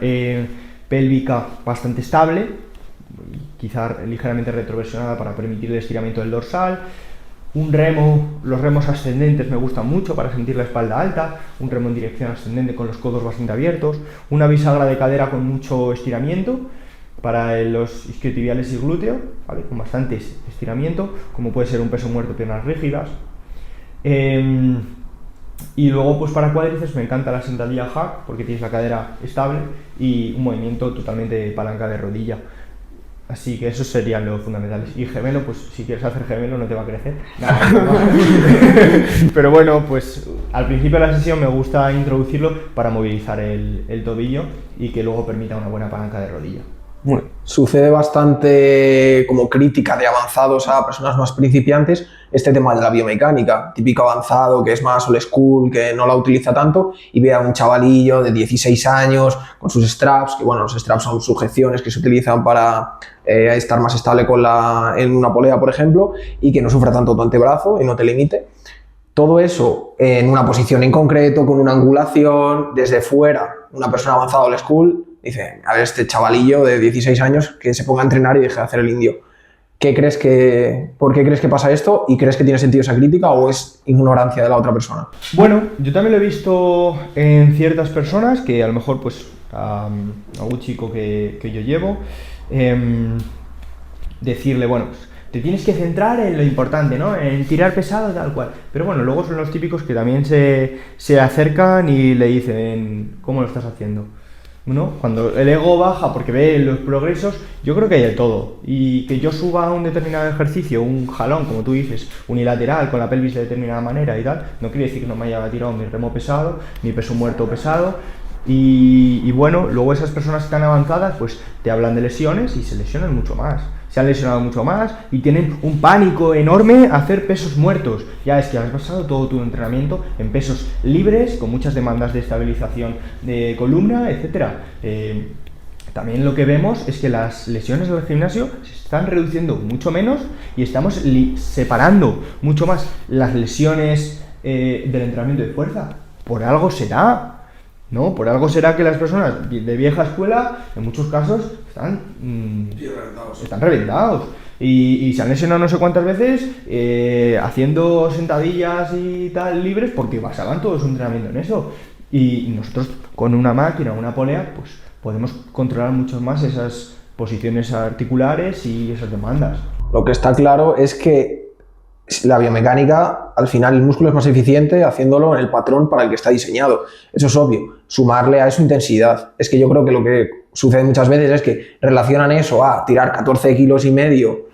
pélvica bastante estable, quizá ligeramente retroversionada para permitir el estiramiento del dorsal. Un remo, los remos ascendentes me gustan mucho para sentir la espalda alta, un remo en dirección ascendente con los codos bastante abiertos, una bisagra de cadera con mucho estiramiento para los isquiotibiales y glúteo, ¿vale? Con bastante estiramiento, como puede ser un peso muerto, piernas rígidas. Y luego, pues para cuádriceps me encanta la sentadilla hack porque tienes la cadera estable y un movimiento totalmente de palanca de rodilla. Así que esos serían los fundamentales. Y gemelo, pues si quieres hacer gemelo no te va a crecer. Pero bueno, pues al principio de la sesión me gusta introducirlo para movilizar el tobillo y que luego permita una buena palanca de rodilla. Bueno, sucede bastante como crítica de avanzados a personas más principiantes este tema de la biomecánica, típico avanzado que es más old school, que no la utiliza tanto, y ve a un chavalillo de 16 años con sus straps, que bueno, los straps son sujeciones que se utilizan para estar más estable en una polea, por ejemplo, y que no sufra tanto tu antebrazo y no te limite. Todo eso en una posición en concreto, con una angulación, desde fuera, una persona avanzada old school, dice, a ver, este chavalillo de 16 años que se ponga a entrenar y deje de hacer el indio. ¿Por qué crees que pasa esto? ¿Y crees que tiene sentido esa crítica o es ignorancia de la otra persona? Bueno, yo también lo he visto en ciertas personas que a lo mejor, pues, a un chico que yo llevo, decirle, bueno, pues, te tienes que centrar en lo importante, ¿no? En tirar pesado, tal cual. Pero bueno, luego son los típicos que también se acercan y le dicen, ¿cómo lo estás haciendo? ¿No? Cuando el ego baja porque ve los progresos, yo creo que hay de todo. Y que yo suba a un determinado ejercicio, un jalón, como tú dices, unilateral, con la pelvis de determinada manera y tal, no quiere decir que no me haya tirado mi remo pesado, mi peso muerto pesado. Y bueno, luego esas personas tan avanzadas pues te hablan de lesiones y se lesionan mucho más. se han lesionado mucho más y tienen un pánico enorme a hacer pesos muertos. Ya es que has basado todo tu entrenamiento en pesos libres, con muchas demandas de estabilización de columna, etc. También lo que vemos es que las lesiones del gimnasio se están reduciendo mucho menos y estamos separando mucho más las lesiones del entrenamiento de fuerza. Por algo será, ¿no? Por algo será que las personas de vieja escuela, en muchos casos, están reventados. Y se han lesionado no sé cuántas veces haciendo sentadillas y tal libres porque basaban todo su entrenamiento en eso. Y nosotros con una máquina, una polea, pues podemos controlar mucho más esas posiciones articulares y esas demandas. Lo que está claro es que la biomecánica, al final el músculo es más eficiente haciéndolo en el patrón para el que está diseñado. Eso es obvio. Sumarle a eso intensidad. Es que yo creo que lo que sucede muchas veces es que relacionan eso a tirar 14 kilos y medio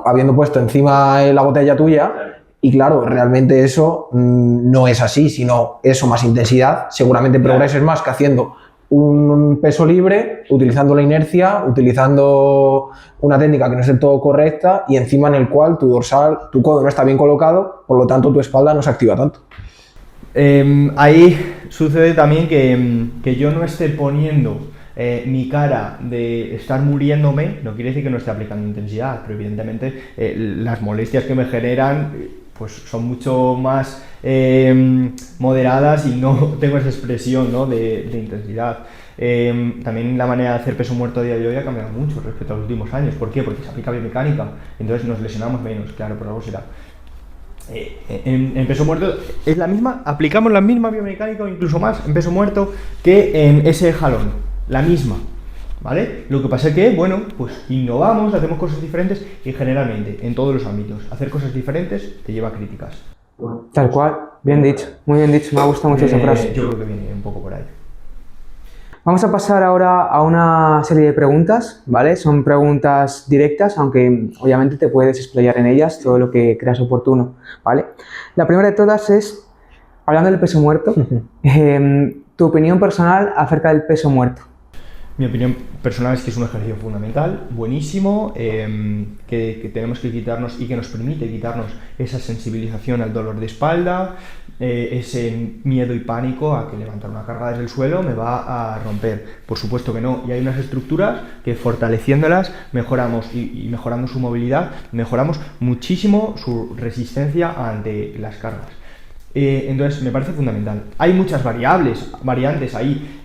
habiendo puesto encima la botella tuya. Y claro, realmente eso no es así, sino eso más intensidad. Seguramente progreses más que haciendo un peso libre, utilizando la inercia, utilizando una técnica que no es del todo correcta y encima en el cual tu dorsal, tu codo no está bien colocado, por lo tanto tu espalda no se activa tanto. Ahí sucede también que yo no esté poniendo mi cara de estar muriéndome, no quiere decir que no esté aplicando intensidad, pero evidentemente las molestias que me generan pues son mucho más moderadas y no tengo esa expresión, ¿no? de intensidad. También la manera de hacer peso muerto a día de hoy ha cambiado mucho respecto a los últimos años. ¿Por qué? Porque se aplica biomecánica, entonces nos lesionamos menos, claro, por algo será. En peso muerto es la misma, aplicamos la misma biomecánica o incluso más en peso muerto que en ese jalón, la misma. ¿Vale? Lo que pasa es que, bueno, pues innovamos, hacemos cosas diferentes y generalmente, en todos los ámbitos, hacer cosas diferentes te lleva a críticas. Tal cual, bien dicho, muy bien dicho, me ha gustado mucho esa frase. Yo creo que viene un poco por ahí. Vamos a pasar ahora a una serie de preguntas, ¿vale? Son preguntas directas, aunque obviamente te puedes explayar en ellas todo lo que creas oportuno, ¿vale? La primera de todas es, hablando del peso muerto, tu opinión personal acerca del peso muerto. Mi opinión personal es que es un ejercicio fundamental, buenísimo, que tenemos que quitarnos y que nos permite quitarnos esa sensibilización al dolor de espalda, ese miedo y pánico a que levantar una carga desde el suelo me va a romper. Por supuesto que no, y hay unas estructuras que fortaleciéndolas mejoramos y mejorando su movilidad, mejoramos muchísimo su resistencia ante las cargas. Entonces me parece fundamental. Hay muchas variantes ahí.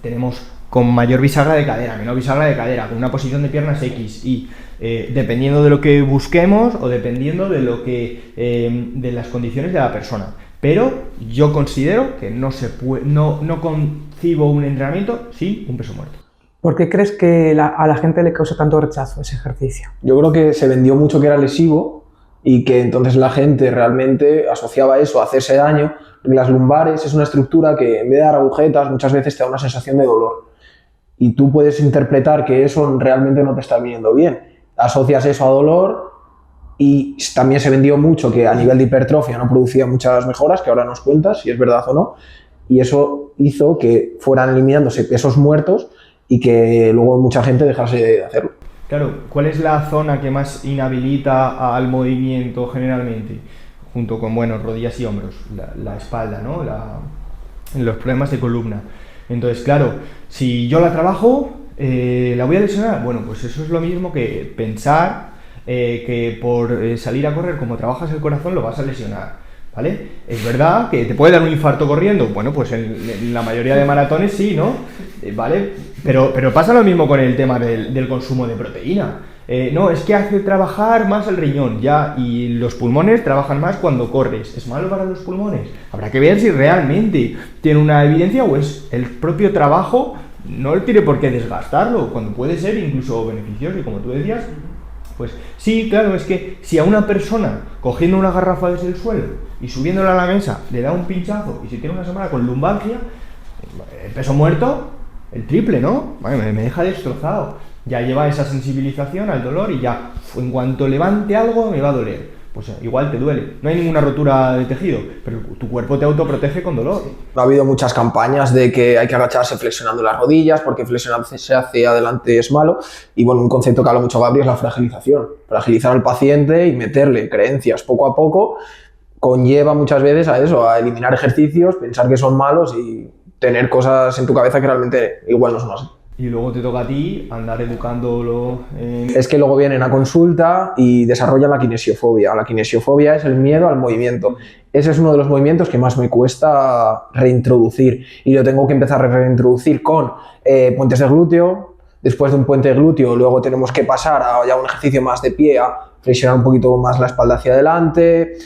Tenemos con mayor bisagra de cadera, menor bisagra de cadera, con una posición de piernas X y dependiendo de lo que busquemos o dependiendo de lo que de las condiciones de la persona. Pero yo considero que no concibo un entrenamiento sin un peso muerto. ¿Por qué crees que a la gente le causa tanto rechazo ese ejercicio? Yo creo que se vendió mucho que era lesivo y que entonces la gente realmente asociaba eso a hacerse daño. Las lumbares es una estructura que en vez de dar agujetas muchas veces te da una sensación de dolor y tú puedes interpretar que eso realmente no te está viniendo bien. Asocias eso a dolor y también se vendió mucho que a nivel de hipertrofia no producía muchas mejoras, que ahora nos cuentas si es verdad o no, y eso hizo que fueran eliminándose pesos muertos y que luego mucha gente dejase de hacerlo. Claro, ¿cuál es la zona que más inhabilita al movimiento generalmente? Junto con, bueno, rodillas y hombros, la espalda, ¿no? Los problemas de columna. Entonces, claro, si yo la trabajo, ¿la voy a lesionar? Bueno, pues eso es lo mismo que pensar que por salir a correr, como trabajas el corazón, lo vas a lesionar, ¿vale? Es verdad que te puede dar un infarto corriendo, bueno, pues en la mayoría de maratones sí, ¿no? ¿Vale? Pero pasa lo mismo con el tema del consumo de proteína. No, es que hace trabajar más el riñón, ya, y los pulmones trabajan más cuando corres. ¿Es malo para los pulmones? Habrá que ver si realmente tiene una evidencia o es el propio trabajo, no tiene por qué desgastarlo, cuando puede ser incluso beneficioso, y como tú decías, pues sí, claro, es que si a una persona cogiendo una garrafa desde el suelo y subiéndola a la mesa le da un pinchazo y si tiene una semana con lumbalgia, el peso muerto, el triple, ¿no? Bueno, me deja destrozado. Ya lleva esa sensibilización al dolor y ya, en cuanto levante algo me va a doler. pues igual te duele. No hay ninguna rotura de tejido, pero tu cuerpo te autoprotege con dolor. Ha habido muchas campañas de que hay que agacharse flexionando las rodillas porque flexionarse hacia adelante es malo. Y bueno, un concepto que habla mucho Gabri es la fragilización. Fragilizar al paciente y meterle creencias poco a poco conlleva muchas veces a eso, a eliminar ejercicios, pensar que son malos y tener cosas en tu cabeza que realmente igual no son así. Y luego te toca a ti andar educándolo. Es que luego vienen a consulta y desarrollan la kinesiofobia. La kinesiofobia es el miedo al movimiento. Ese es uno de los movimientos que más me cuesta reintroducir. Y lo tengo que empezar a reintroducir con puentes de glúteo. Después de un puente de glúteo, luego tenemos que pasar a ya un ejercicio más de pie, a flexionar un poquito más la espalda hacia adelante.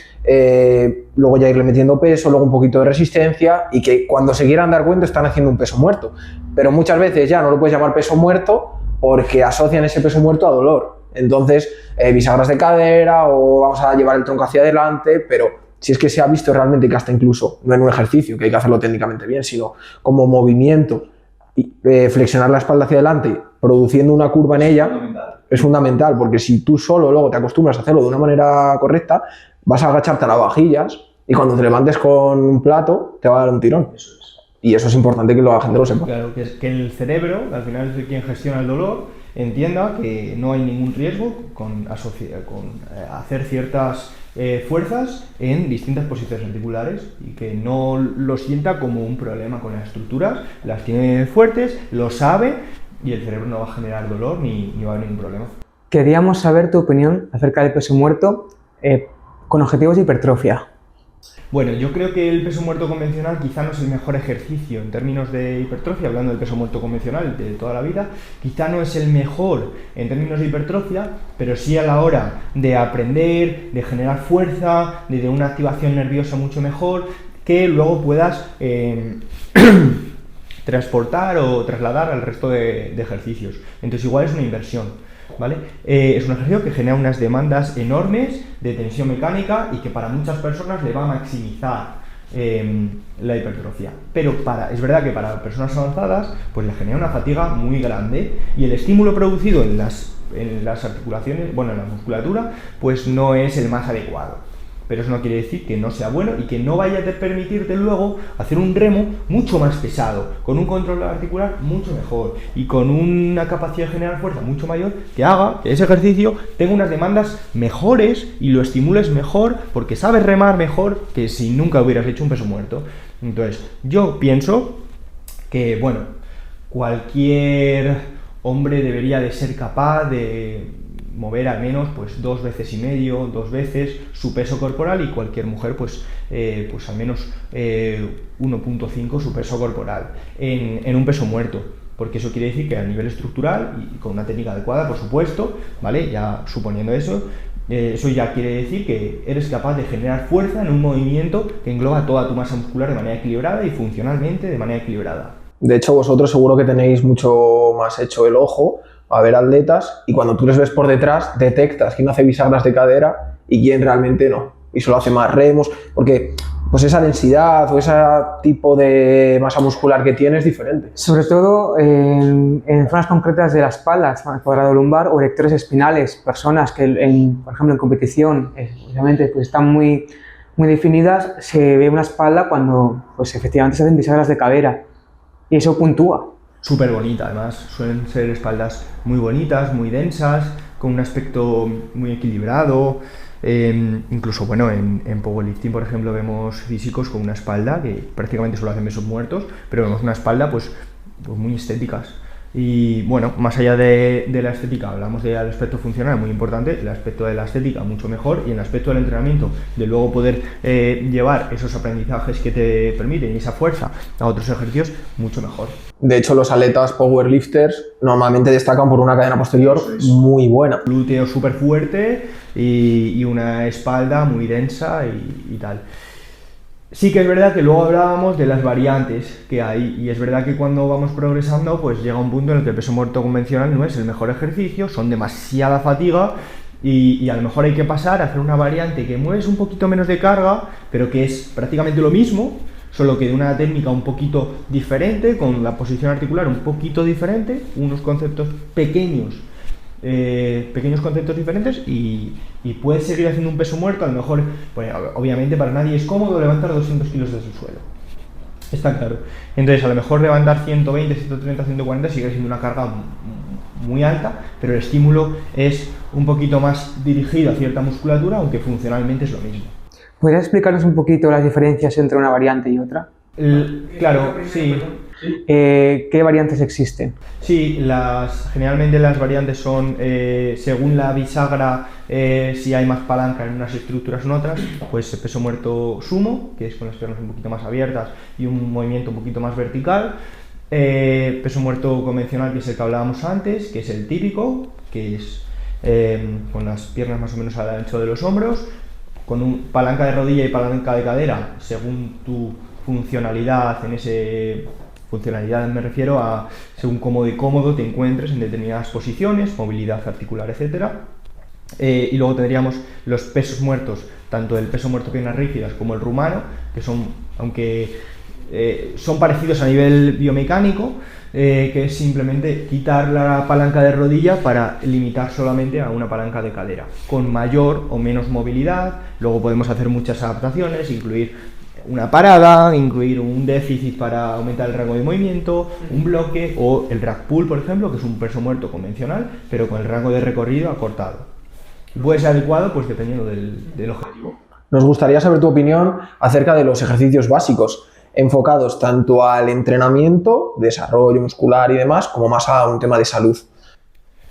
Luego ya irle metiendo peso, luego un poquito de resistencia y que cuando se quieran dar cuenta están haciendo un peso muerto. Pero muchas veces ya no lo puedes llamar peso muerto porque asocian ese peso muerto a dolor. Entonces, bisagras de cadera o vamos a llevar el tronco hacia adelante, pero si es que se ha visto realmente que hasta incluso, no en un ejercicio, que hay que hacerlo técnicamente bien, sino como movimiento, flexionar la espalda hacia adelante, produciendo una curva en ella, es fundamental, porque si tú solo luego te acostumbras a hacerlo de una manera correcta, vas a agacharte a las vajillas y cuando te levantes con un plato te va a dar un tirón. Eso es. Y eso es importante que la gente lo sepa. Claro, que el cerebro, al final es quien gestiona el dolor, entienda que no hay ningún riesgo con hacer ciertas fuerzas en distintas posiciones articulares y que no lo sienta como un problema con las estructuras, las tiene fuertes, lo sabe y el cerebro no va a generar dolor ni va a haber ningún problema. Queríamos saber tu opinión acerca del peso muerto con objetivos de hipertrofia. Bueno, yo creo que el peso muerto convencional quizá no es el mejor ejercicio en términos de hipertrofia, hablando del peso muerto convencional de toda la vida, quizá no es el mejor en términos de hipertrofia, pero sí a la hora de aprender, de generar fuerza, de una activación nerviosa mucho mejor, que luego puedas transportar o trasladar al resto de ejercicios. Entonces igual es una inversión. ¿Vale? Es un ejercicio que genera unas demandas enormes de tensión mecánica y que para muchas personas le va a maximizar la hipertrofia. Pero es verdad que para personas avanzadas pues le genera una fatiga muy grande y el estímulo producido en las articulaciones, bueno, en la musculatura, pues no es el más adecuado. Pero eso no quiere decir que no sea bueno y que no vaya a permitirte luego hacer un remo mucho más pesado, con un control articular mucho mejor y con una capacidad de generar fuerza mucho mayor que haga que ese ejercicio tenga unas demandas mejores y lo estimules mejor porque sabes remar mejor que si nunca hubieras hecho un peso muerto. Entonces, yo pienso que, bueno, cualquier hombre debería de ser capaz de mover al menos pues 2,5 veces, 2 veces su peso corporal y cualquier mujer pues al menos 1,5 su peso corporal en un peso muerto, porque eso quiere decir que a nivel estructural y con una técnica adecuada, por supuesto, ¿vale? Ya suponiendo eso ya quiere decir que eres capaz de generar fuerza en un movimiento que engloba toda tu masa muscular de manera equilibrada y funcionalmente de manera equilibrada. De hecho, vosotros seguro que tenéis mucho más hecho el ojo a ver atletas y cuando tú les ves por detrás detectas quién hace bisagras de cadera y quién realmente no y solo hace más remos porque pues esa densidad o ese tipo de masa muscular que tiene es diferente. Sobre todo en zonas concretas de la espalda, cuadrado lumbar o erectores espinales, personas que por ejemplo en competición obviamente pues están muy definidas, se ve una espalda cuando pues efectivamente se hacen bisagras de cadera y eso puntúa. Súper bonita, además, suelen ser espaldas muy bonitas, muy densas, con un aspecto muy equilibrado. Incluso, bueno, en powerlifting, por ejemplo, vemos físicos con una espalda que prácticamente solo hacen pesos muertos, pero vemos una espalda pues muy estéticas. Y bueno, más allá de la estética, hablamos del aspecto funcional, muy importante, el aspecto de la estética mucho mejor y el aspecto del entrenamiento, de luego poder llevar esos aprendizajes que te permiten y esa fuerza a otros ejercicios, mucho mejor. De hecho, los atletas powerlifters normalmente destacan por una cadena posterior muy buena. Glúteo súper fuerte y una espalda muy densa y tal. Sí que es verdad que luego hablábamos de las variantes que hay y es verdad que cuando vamos progresando pues llega un punto en el que el peso muerto convencional no es el mejor ejercicio, son demasiada fatiga y a lo mejor hay que pasar a hacer una variante que mueves un poquito menos de carga pero que es prácticamente lo mismo, solo que de una técnica un poquito diferente, con la posición articular un poquito diferente, unos conceptos pequeños pequeños conceptos diferentes y puedes seguir haciendo un peso muerto. A lo mejor, pues, obviamente para nadie es cómodo levantar 200 kilos desde el suelo, está claro. Entonces a lo mejor levantar 120, 130, 140 sigue siendo una carga muy alta, pero el estímulo es un poquito más dirigido a cierta musculatura, aunque funcionalmente es lo mismo. ¿Podrías explicarnos un poquito las diferencias entre una variante y otra? Claro, sí. ¿Qué variantes existen? Sí, generalmente las variantes son, según la bisagra, si hay más palanca en unas estructuras o en otras, pues peso muerto sumo, que es con las piernas un poquito más abiertas y un movimiento un poquito más vertical. Peso muerto convencional, que es el que hablábamos antes, que es el típico, que es con las piernas más o menos al ancho de los hombros, con palanca de rodilla y palanca de cadera, según tu funcionalidad funcionalidad me refiero a según cómo de cómodo te encuentres en determinadas posiciones, movilidad articular, etc. Y luego tendríamos los pesos muertos, tanto el peso muerto piernas rígidas como el rumano, que son, aunque son parecidos a nivel biomecánico, que es simplemente quitar la palanca de rodilla para limitar solamente a una palanca de cadera, con mayor o menos movilidad. Luego podemos hacer muchas adaptaciones, incluir una parada, incluir un déficit para aumentar el rango de movimiento, un bloque, o el rack pull, por ejemplo, que es un peso muerto convencional, pero con el rango de recorrido acortado. Puede ser adecuado pues dependiendo del objetivo. Nos gustaría saber tu opinión acerca de los ejercicios básicos, enfocados tanto al entrenamiento, desarrollo muscular y demás, como más a un tema de salud.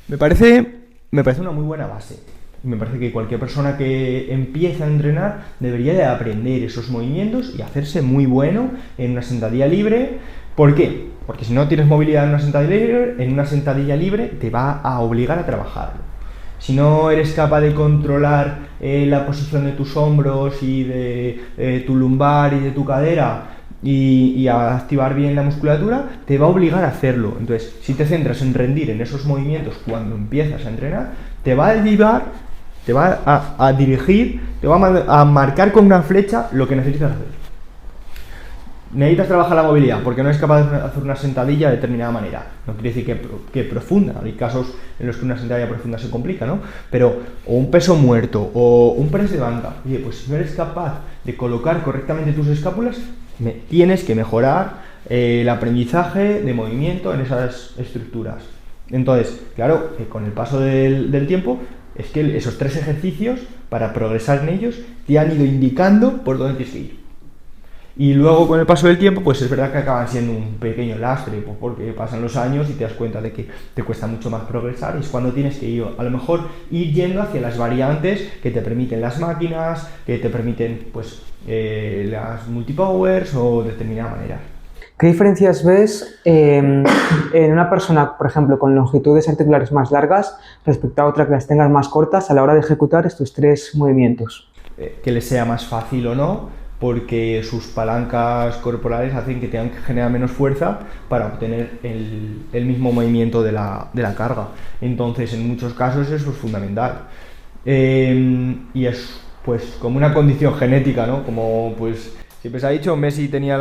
Me parece una muy buena base. Me parece que cualquier persona que empieza a entrenar debería de aprender esos movimientos y hacerse muy bueno en una sentadilla libre. ¿Por qué? Porque si no tienes movilidad en una sentadilla libre te va a obligar a trabajarlo. Si no eres capaz de controlar la posición de tus hombros y de tu lumbar y de tu cadera y a activar bien la musculatura, te va a obligar a hacerlo. Entonces, si te centras en rendir en esos movimientos cuando empiezas a entrenar, te va a dirigir, te va a marcar con una flecha lo que necesitas hacer. Necesitas trabajar la movilidad porque no eres capaz de hacer una sentadilla de determinada manera. No quiere decir que profunda. Hay casos en los que una sentadilla profunda se complica, ¿no? Pero, o un peso muerto, o un press de banca. Oye, pues si no eres capaz de colocar correctamente tus escápulas, tienes que mejorar el aprendizaje de movimiento en esas estructuras. Entonces, claro, con el paso del tiempo, es que esos 3 ejercicios, para progresar en ellos, te han ido indicando por dónde tienes que ir. Y luego, con el paso del tiempo, pues es verdad que acaban siendo un pequeño lastre, pues porque pasan los años y te das cuenta de que te cuesta mucho más progresar, y es cuando tienes que ir, a lo mejor, ir yendo hacia las variantes que te permiten las máquinas, que te permiten pues las multipowers o de determinada manera. ¿Qué diferencias ves en una persona, por ejemplo, con longitudes articulares más largas respecto a otra que las tengas más cortas a la hora de ejecutar estos 3 movimientos? Que les sea más fácil o no, porque sus palancas corporales hacen que tengan que generar menos fuerza para obtener el mismo movimiento de la carga. Entonces, en muchos casos eso es fundamental. Y es pues como una condición genética, ¿no? Como pues siempre se ha dicho, Messi tenía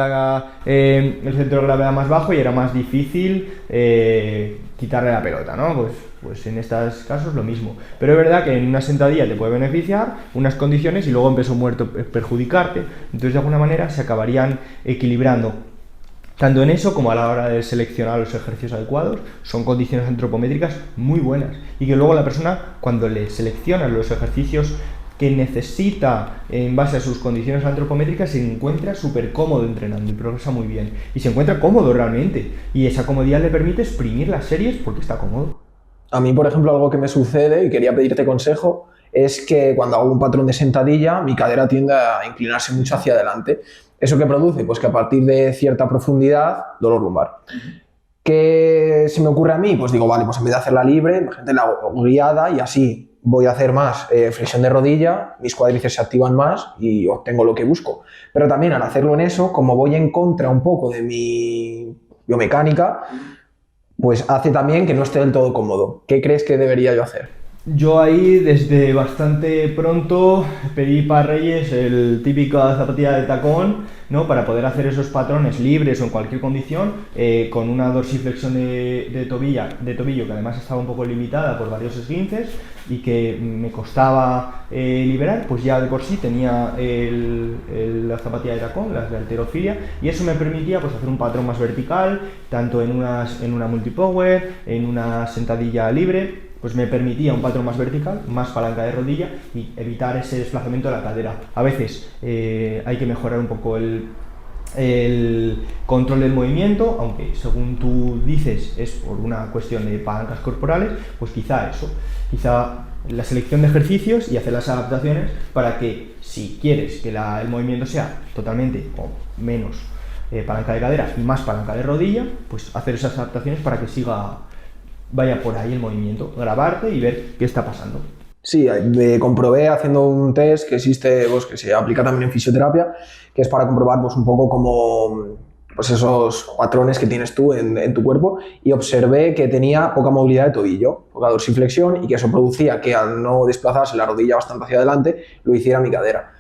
el centro de gravedad más bajo y era más difícil quitarle la pelota, ¿no? Pues en estos casos lo mismo. Pero es verdad que en una sentadilla te puede beneficiar unas condiciones y luego en peso muerto perjudicarte. Entonces, de alguna manera se acabarían equilibrando. Tanto en eso como a la hora de seleccionar los ejercicios adecuados, son condiciones antropométricas muy buenas. Y que luego la persona, cuando le selecciona los ejercicios que necesita en base a sus condiciones antropométricas, se encuentra súper cómodo entrenando y progresa muy bien. Y se encuentra cómodo realmente. Y esa comodidad le permite exprimir las series porque está cómodo. A mí, por ejemplo, algo que me sucede, y quería pedirte consejo, es que cuando hago un patrón de sentadilla, mi cadera tiende a inclinarse mucho hacia adelante. ¿Eso qué produce? Pues que a partir de cierta profundidad, dolor lumbar. ¿Qué se me ocurre a mí? Pues digo, vale, pues en vez de hacerla libre, imagínate la hago guiada y así voy a hacer más flexión de rodilla, mis cuádriceps se activan más y obtengo lo que busco. Pero también al hacerlo en eso, como voy en contra un poco de mi biomecánica, pues hace también que no esté del todo cómodo. ¿Qué crees que debería yo hacer? Yo ahí desde bastante pronto pedí para Reyes el típica zapatilla de tacón, ¿no? Para poder hacer esos patrones libres o en cualquier condición, con una dorsiflexión de tobillo que además estaba un poco limitada por varios esguinces y que me costaba liberar, pues ya de por sí tenía la zapatilla de tacón, las de halterofilia, y eso me permitía pues hacer un patrón más vertical, tanto en una multipower, en una sentadilla libre. Pues me permitía un patrón más vertical, más palanca de rodilla y evitar ese desplazamiento de la cadera. A veces hay que mejorar un poco el control del movimiento, aunque según tú dices es por una cuestión de palancas corporales, pues quizá la selección de ejercicios y hacer las adaptaciones para que si quieres que el movimiento sea totalmente o menos palanca de cadera y más palanca de rodilla, pues hacer esas adaptaciones para que vaya por ahí el movimiento, grabarte y ver qué está pasando. Sí, comprobé haciendo un test que existe, pues, que se aplica también en fisioterapia, que es para comprobar pues, un poco como pues, esos patrones que tienes tú en tu cuerpo, y observé que tenía poca movilidad de tobillo, poca dorsiflexión, y que eso producía que al no desplazarse la rodilla bastante hacia adelante, lo hiciera mi cadera.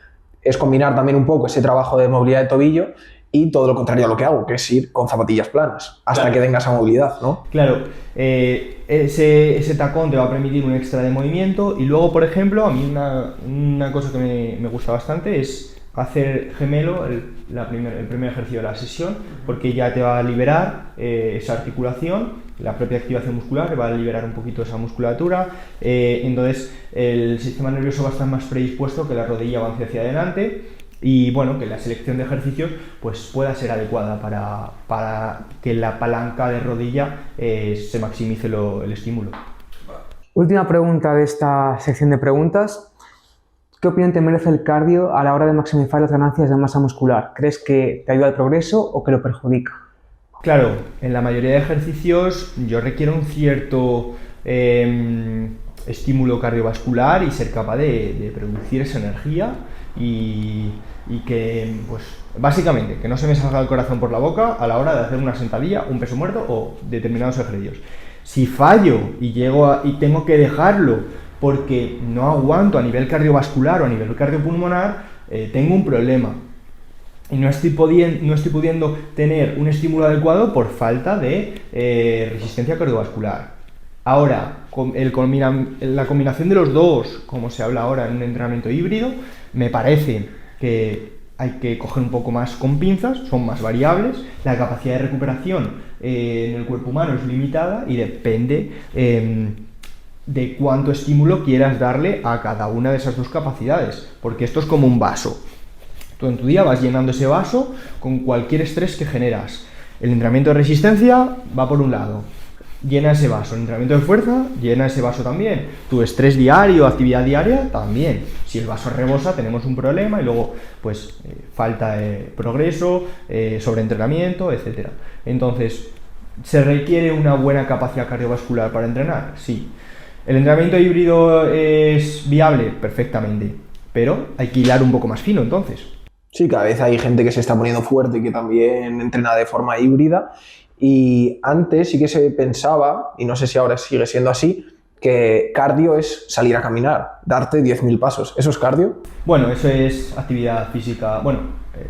Es combinar también un poco ese trabajo de movilidad de tobillo y todo lo contrario a lo que hago, que es ir con zapatillas planas, hasta que tenga esa movilidad, ¿no? Claro, ese tacón te va a permitir un extra de movimiento y luego, por ejemplo, a mí una cosa que me gusta bastante es hacer gemelo el primer ejercicio de la sesión, porque ya te va a liberar esa articulación, la propia activación muscular, te va a liberar un poquito esa musculatura, entonces el sistema nervioso va a estar más predispuesto que la rodilla avance hacia adelante. Y bueno, que la selección de ejercicios pues pueda ser adecuada para que la palanca de rodilla se maximice el estímulo. Última pregunta de esta sección de preguntas. ¿Qué opinión te merece el cardio a la hora de maximizar las ganancias de masa muscular? ¿Crees que te ayuda al progreso o que lo perjudica? Claro, en la mayoría de ejercicios yo requiero un cierto estímulo cardiovascular y ser capaz de producir esa energía y que, pues, básicamente, que no se me salga el corazón por la boca a la hora de hacer una sentadilla, un peso muerto o determinados ejercicios. Si fallo y tengo que dejarlo porque no aguanto a nivel cardiovascular o a nivel cardiopulmonar, tengo un problema. Y no estoy pudiendo tener un estímulo adecuado por falta de resistencia cardiovascular. Ahora, la combinación de los dos, como se habla ahora en un entrenamiento híbrido, me parece que hay que coger un poco más con pinzas, son más variables, la capacidad de recuperación en el cuerpo humano es limitada y depende de cuánto estímulo quieras darle a cada una de esas dos capacidades, porque esto es como un vaso. Tú en tu día vas llenando ese vaso con cualquier estrés que generas. El entrenamiento de resistencia va por un lado, llena ese vaso. El entrenamiento de fuerza llena ese vaso también. Tu estrés diario, actividad diaria también. Si el vaso rebosa tenemos un problema y luego pues falta de progreso, sobreentrenamiento, etc. Entonces, ¿se requiere una buena capacidad cardiovascular para entrenar? Sí. ¿El entrenamiento híbrido es viable? Perfectamente. Pero hay que hilar un poco más fino entonces. Sí, cada vez hay gente que se está poniendo fuerte y que también entrena de forma híbrida. Y antes sí que se pensaba, y no sé si ahora sigue siendo así, que cardio es salir a caminar, darte 10.000 pasos. ¿Eso es cardio? Bueno, eso es actividad física,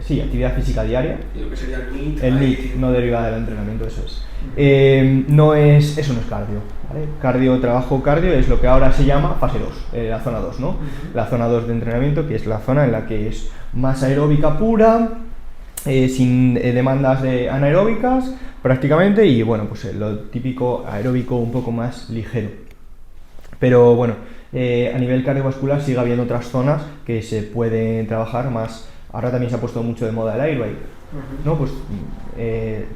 sí, actividad física diaria. ¿Y lo que sería el NEAT? El NEAT, no derivada del entrenamiento, eso es. Eso no es cardio, ¿vale? Trabajo cardio es lo que ahora se llama fase 2, la zona 2, ¿no? La zona 2 de entrenamiento, que es la zona en la que es más aeróbica pura, sin demandas anaeróbicas prácticamente, y bueno, pues lo típico aeróbico un poco más ligero. Pero bueno, a nivel cardiovascular sigue habiendo otras zonas que se pueden trabajar más. Ahora también se ha puesto mucho de moda el airbike, ¿no? Pues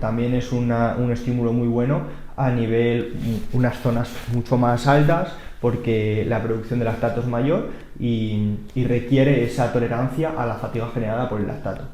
también es un estímulo muy bueno a nivel unas zonas mucho más altas, porque la producción de lactato es mayor y requiere esa tolerancia a la fatiga generada por el lactato.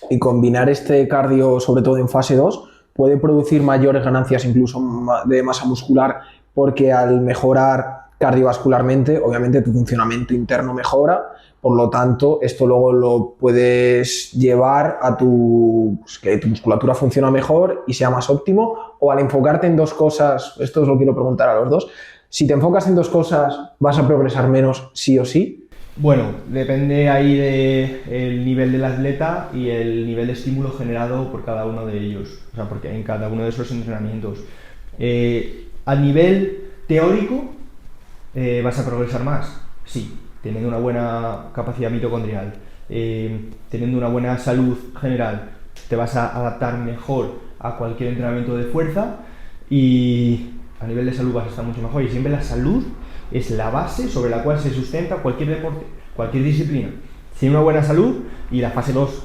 Y combinar este cardio, sobre todo en fase 2, puede producir mayores ganancias incluso de masa muscular, porque al mejorar cardiovascularmente, obviamente tu funcionamiento interno mejora, por lo tanto, esto luego lo puedes llevar a que tu musculatura funcione mejor y sea más óptimo, o al enfocarte en dos cosas, esto os lo quiero preguntar a los dos, Si te enfocas en dos cosas, vas a progresar menos sí o sí. Bueno, depende ahí del nivel del atleta y el nivel de estímulo generado por cada uno de ellos, o sea, porque en cada uno de esos entrenamientos. A nivel teórico, ¿vas a progresar más? Sí, teniendo una buena capacidad mitocondrial, teniendo una buena salud general, te vas a adaptar mejor a cualquier entrenamiento de fuerza y a nivel de salud vas a estar mucho mejor. Y siempre la salud es la base sobre la cual se sustenta cualquier deporte, cualquier disciplina. Si hay una buena salud, y la fase 2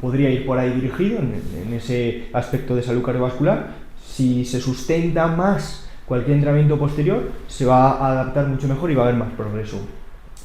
podría ir por ahí dirigido en ese aspecto de salud cardiovascular, si se sustenta más cualquier entrenamiento posterior, se va a adaptar mucho mejor y va a haber más progreso.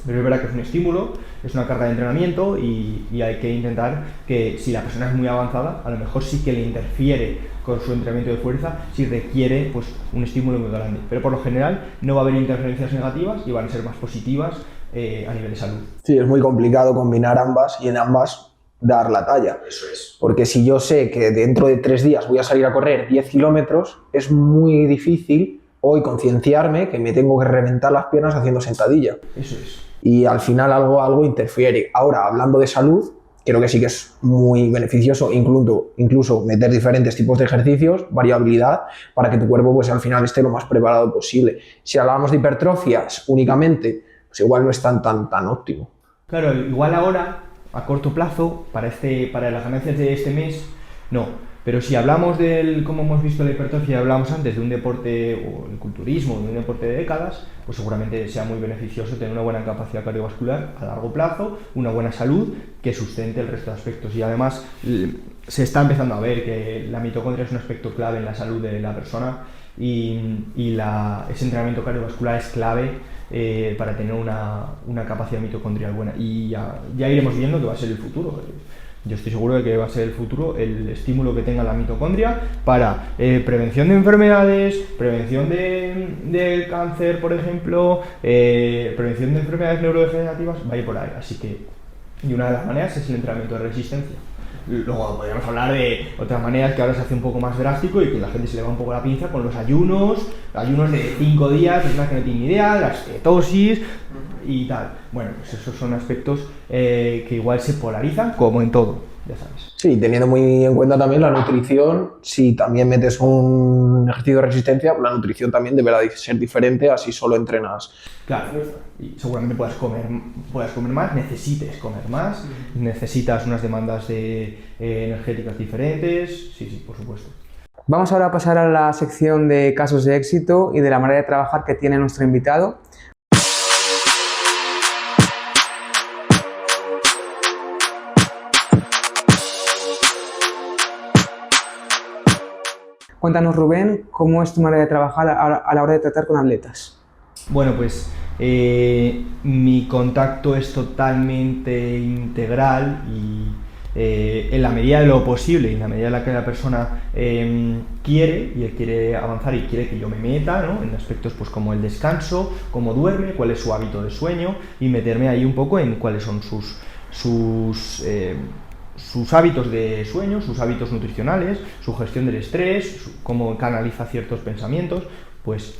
Pero es verdad que es un estímulo, es una carga de entrenamiento y hay que intentar que si la persona es muy avanzada, a lo mejor sí que le interfiere con su entrenamiento de fuerza, si requiere pues, un estímulo muy grande. Pero por lo general no va a haber interferencias negativas y van a ser más positivas a nivel de salud. Sí, es muy complicado combinar ambas y en ambas dar la talla. Eso es. Porque si yo sé que dentro de 3 días voy a salir a correr 10 kilómetros, es muy difícil hoy concienciarme que me tengo que reventar las piernas haciendo sentadilla. Eso es. Y al final algo interfiere. Ahora, hablando de salud, creo que sí que es muy beneficioso incluso meter diferentes tipos de ejercicios, variabilidad, para que tu cuerpo pues, al final esté lo más preparado posible. Si hablamos de hipertrofias únicamente, pues igual no es tan óptimo. Claro, igual ahora, a corto plazo, para las ganancias de este mes, no. Pero si hablamos como hemos visto la hipertrofia, hablábamos antes de un deporte, o el culturismo, de un deporte de décadas, pues seguramente sea muy beneficioso tener una buena capacidad cardiovascular a largo plazo, una buena salud que sustente el resto de aspectos. Y además se está empezando a ver que la mitocondria es un aspecto clave en la salud de la persona y ese entrenamiento cardiovascular es clave para tener una capacidad mitocondrial buena. Y ya iremos viendo que va a ser el futuro. Yo estoy seguro de que va a ser el futuro el estímulo que tenga la mitocondria para prevención de enfermedades, prevención del cáncer, por ejemplo, prevención de enfermedades neurodegenerativas, va a ir por ahí. Así que, y una de las maneras es el entrenamiento de resistencia. Luego podríamos hablar de otras maneras que ahora se hace un poco más drástico y que la gente se le va un poco la pinza con los ayunos de 5 días, personas que no tienen ni idea, las ketosis y tal. Bueno, pues esos son aspectos que igual se polarizan como en todo, ya sabes. Sí, teniendo muy en cuenta también la nutrición, si también metes un ejercicio de resistencia, la nutrición también deberá ser diferente a si solo entrenas. Claro, y seguramente puedas comer más, necesites comer más, necesitas unas demandas energéticas diferentes, sí, por supuesto. Vamos ahora a pasar a la sección de casos de éxito y de la manera de trabajar que tiene nuestro invitado. Cuéntanos, Rubén, ¿cómo es tu manera de trabajar a la hora de tratar con atletas? Bueno, pues mi contacto es totalmente integral y en la medida de lo posible y en la medida en la que la persona quiere avanzar y quiere que yo me meta, ¿no? En aspectos pues, como el descanso, cómo duerme, cuál es su hábito de sueño y meterme ahí un poco en cuáles son sus hábitos de sueño, sus hábitos nutricionales, su gestión del estrés, cómo canaliza ciertos pensamientos, pues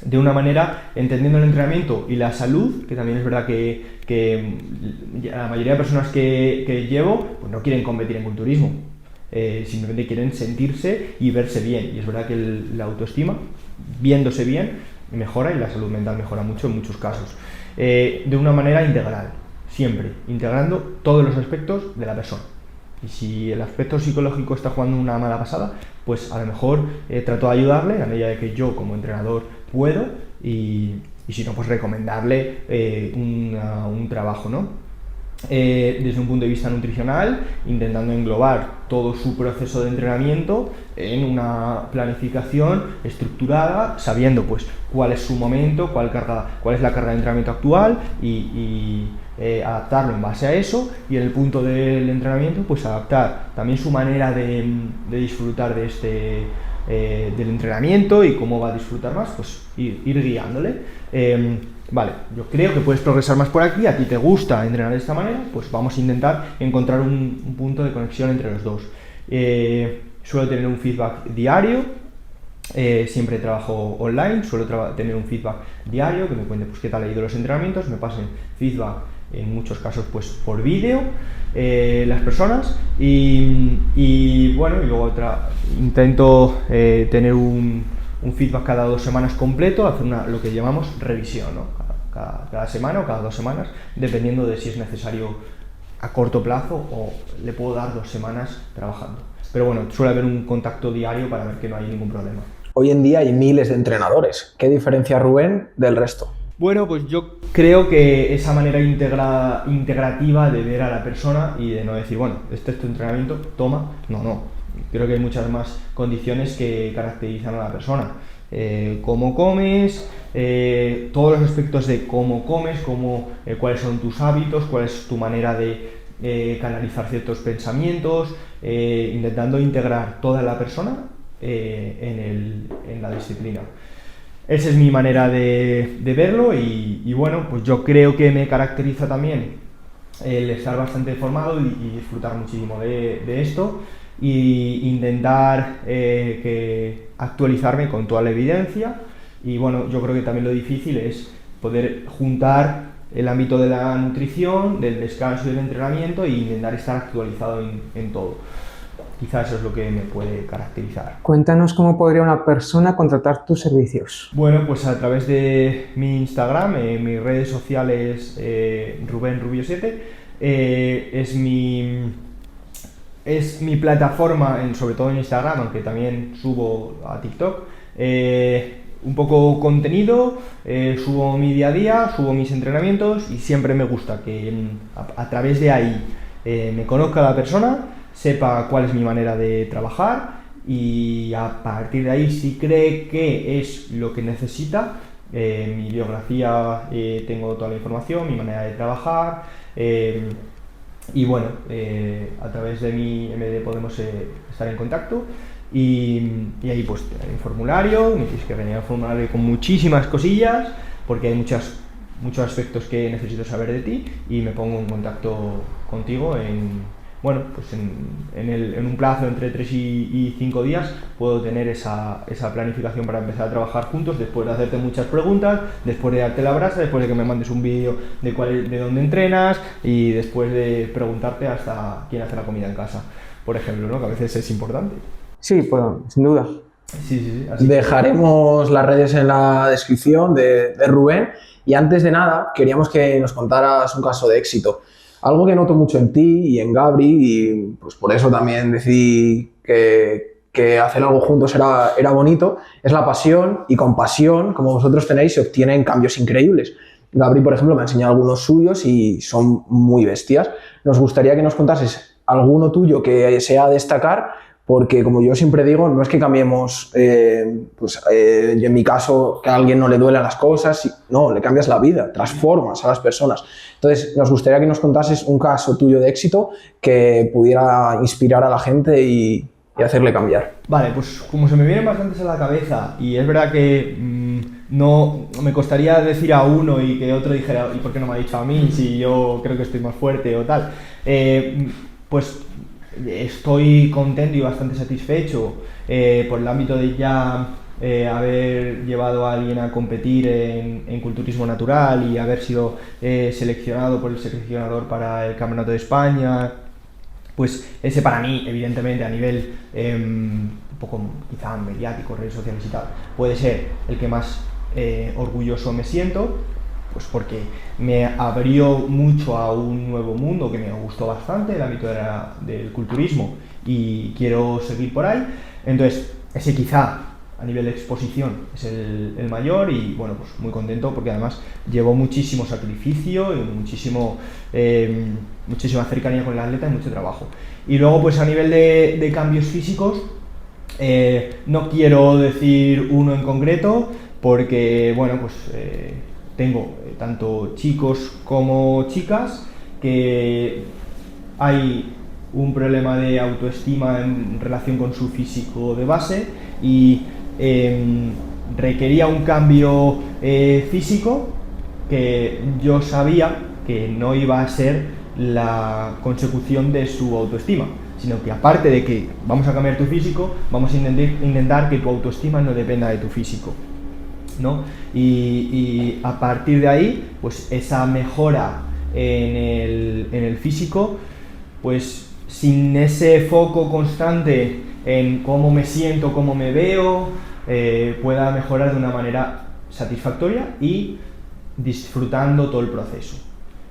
de una manera entendiendo el entrenamiento y la salud, que también es verdad que la mayoría de personas que llevo pues no quieren competir en culturismo, simplemente quieren sentirse y verse bien, y es verdad que la autoestima, viéndose bien, mejora y la salud mental mejora mucho en muchos casos, de una manera integral. Siempre integrando todos los aspectos de la persona. Y si el aspecto psicológico está jugando una mala pasada, pues a lo mejor trato de ayudarle a medida de que yo como entrenador puedo y si no, pues recomendarle un trabajo, ¿no? Desde un punto de vista nutricional, intentando englobar todo su proceso de entrenamiento en una planificación estructurada, sabiendo pues cuál es su momento, cuál es la carga de entrenamiento actual y adaptarlo en base a eso, y en el punto del entrenamiento pues adaptar también su manera de disfrutar de del entrenamiento y cómo va a disfrutar más, pues ir guiándole. Vale, yo creo que puedes progresar más por aquí, a ti te gusta entrenar de esta manera, pues vamos a intentar encontrar un punto de conexión entre los dos. Suelo tener un feedback diario siempre trabajo online, suelo tener un feedback diario, que me cuente pues qué tal ha ido los entrenamientos, me pasen feedback en muchos casos pues por vídeo las personas y bueno, y luego intento tener un feedback cada 2 semanas completo, hacer lo que llamamos revisión, ¿no? Cada semana o cada 2 semanas, dependiendo de si es necesario a corto plazo o le puedo dar 2 semanas trabajando. Pero bueno, suele haber un contacto diario para ver que no hay ningún problema. Hoy en día hay miles de entrenadores. ¿Qué diferencia Rubén del resto? Bueno, pues yo creo que esa manera integrativa de ver a la persona y de no decir, bueno, este es tu entrenamiento, toma, no. Creo que hay muchas más condiciones que caracterizan a la persona. Cómo comes, todos los aspectos de cómo comes, cuáles son tus hábitos, cuál es tu manera de canalizar ciertos pensamientos, intentando integrar toda la persona en la disciplina. Esa es mi manera de verlo y bueno, pues yo creo que me caracteriza también el estar bastante formado y disfrutar muchísimo de esto y intentar actualizarme con toda la evidencia y bueno, yo creo que también lo difícil es poder juntar el ámbito de la nutrición, del descanso y del entrenamiento e intentar estar actualizado en todo. Quizás eso es lo que me puede caracterizar. Cuéntanos cómo podría una persona contratar tus servicios. Bueno, pues a través de mi Instagram, mis redes sociales, Rubén Rubio 7, es mi plataforma, sobre todo en Instagram, aunque también subo a TikTok, un poco contenido, subo mi día a día, subo mis entrenamientos y siempre me gusta que a través de ahí me conozca la persona, sepa cuál es mi manera de trabajar y a partir de ahí, si cree que es lo que necesita, mi biografía, tengo toda la información, mi manera de trabajar y bueno, a través de mi MD podemos estar en contacto y ahí pues hay un formulario, me tienes que rellenar un formulario con muchísimas cosillas porque hay muchos aspectos que necesito saber de ti y me pongo en contacto contigo en un plazo entre 3 y 5 días puedo tener esa planificación para empezar a trabajar juntos, después de hacerte muchas preguntas, después de darte la brasa, después de que me mandes un vídeo de dónde entrenas y después de preguntarte hasta quién hace la comida en casa, por ejemplo, ¿no? Que a veces es importante. Sí, pues, sin duda. Sí. Dejaremos las redes en la descripción de Rubén y antes de nada queríamos que nos contaras un caso de éxito. Algo que noto mucho en ti y en Gabri y pues por eso también decidí que hacer algo juntos era bonito, es la pasión y con pasión, como vosotros tenéis, se obtienen cambios increíbles. Gabri, por ejemplo, me ha enseñado algunos suyos y son muy bestias. Nos gustaría que nos contases alguno tuyo que sea a destacar, porque como yo siempre digo, no es que cambiemos, yo en mi caso, que a alguien no le duelan las cosas, no, le cambias la vida, transformas a las personas. Entonces, nos gustaría que nos contases un caso tuyo de éxito que pudiera inspirar a la gente y hacerle cambiar. Vale, pues como se me vienen bastantes a la cabeza y es verdad que no me costaría decir a uno y que otro dijera ¿y por qué no me ha dicho a mí si yo creo que estoy más fuerte o tal? Pues estoy contento y bastante satisfecho por el ámbito de ya haber llevado a alguien a competir en culturismo natural y haber sido seleccionado por el seleccionador para el Campeonato de España. Pues ese para mí, evidentemente, a nivel un poco quizá mediático, redes sociales y tal, puede ser el que más orgulloso me siento, pues porque me abrió mucho a un nuevo mundo que me gustó bastante, el ámbito del culturismo, y quiero seguir por ahí. Entonces, ese quizá a nivel de exposición es el mayor y bueno, pues muy contento porque además llevó muchísimo sacrificio y muchísima cercanía con el atleta y mucho trabajo. Y luego pues a nivel de cambios físicos, no quiero decir uno en concreto porque bueno, pues tengo tanto chicos como chicas que hay un problema de autoestima en relación con su físico de base y requería un cambio físico que yo sabía que no iba a ser la consecución de su autoestima, sino que aparte de que vamos a cambiar tu físico, vamos a intentar que tu autoestima no dependa de tu físico, ¿no? Y a partir de ahí, pues esa mejora en el físico, pues sin ese foco constante en cómo me siento, cómo me veo, pueda mejorar de una manera satisfactoria y disfrutando todo el proceso.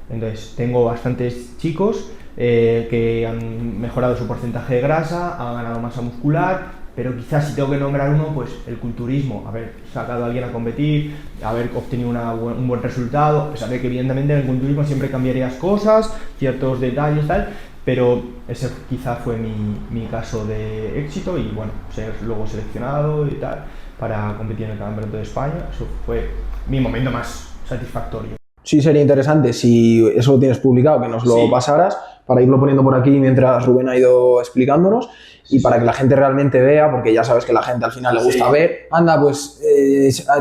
Entonces, tengo bastantes chicos que han mejorado su porcentaje de grasa, han ganado masa muscular, pero quizás si tengo que nombrar uno, pues el culturismo, haber sacado a alguien a competir, haber obtenido un buen resultado, a pesar de que evidentemente en el culturismo siempre cambiarías cosas, ciertos detalles, tal, pero ese quizá fue mi caso de éxito y bueno, ser luego seleccionado y tal para competir en el Campeonato de España, eso fue mi momento más satisfactorio. Sí, sería interesante si eso lo tienes publicado, que nos lo pasaras para irlo poniendo por aquí mientras Rubén ha ido explicándonos y para que la gente realmente vea, porque ya sabes que la gente al final le gusta ver, anda, pues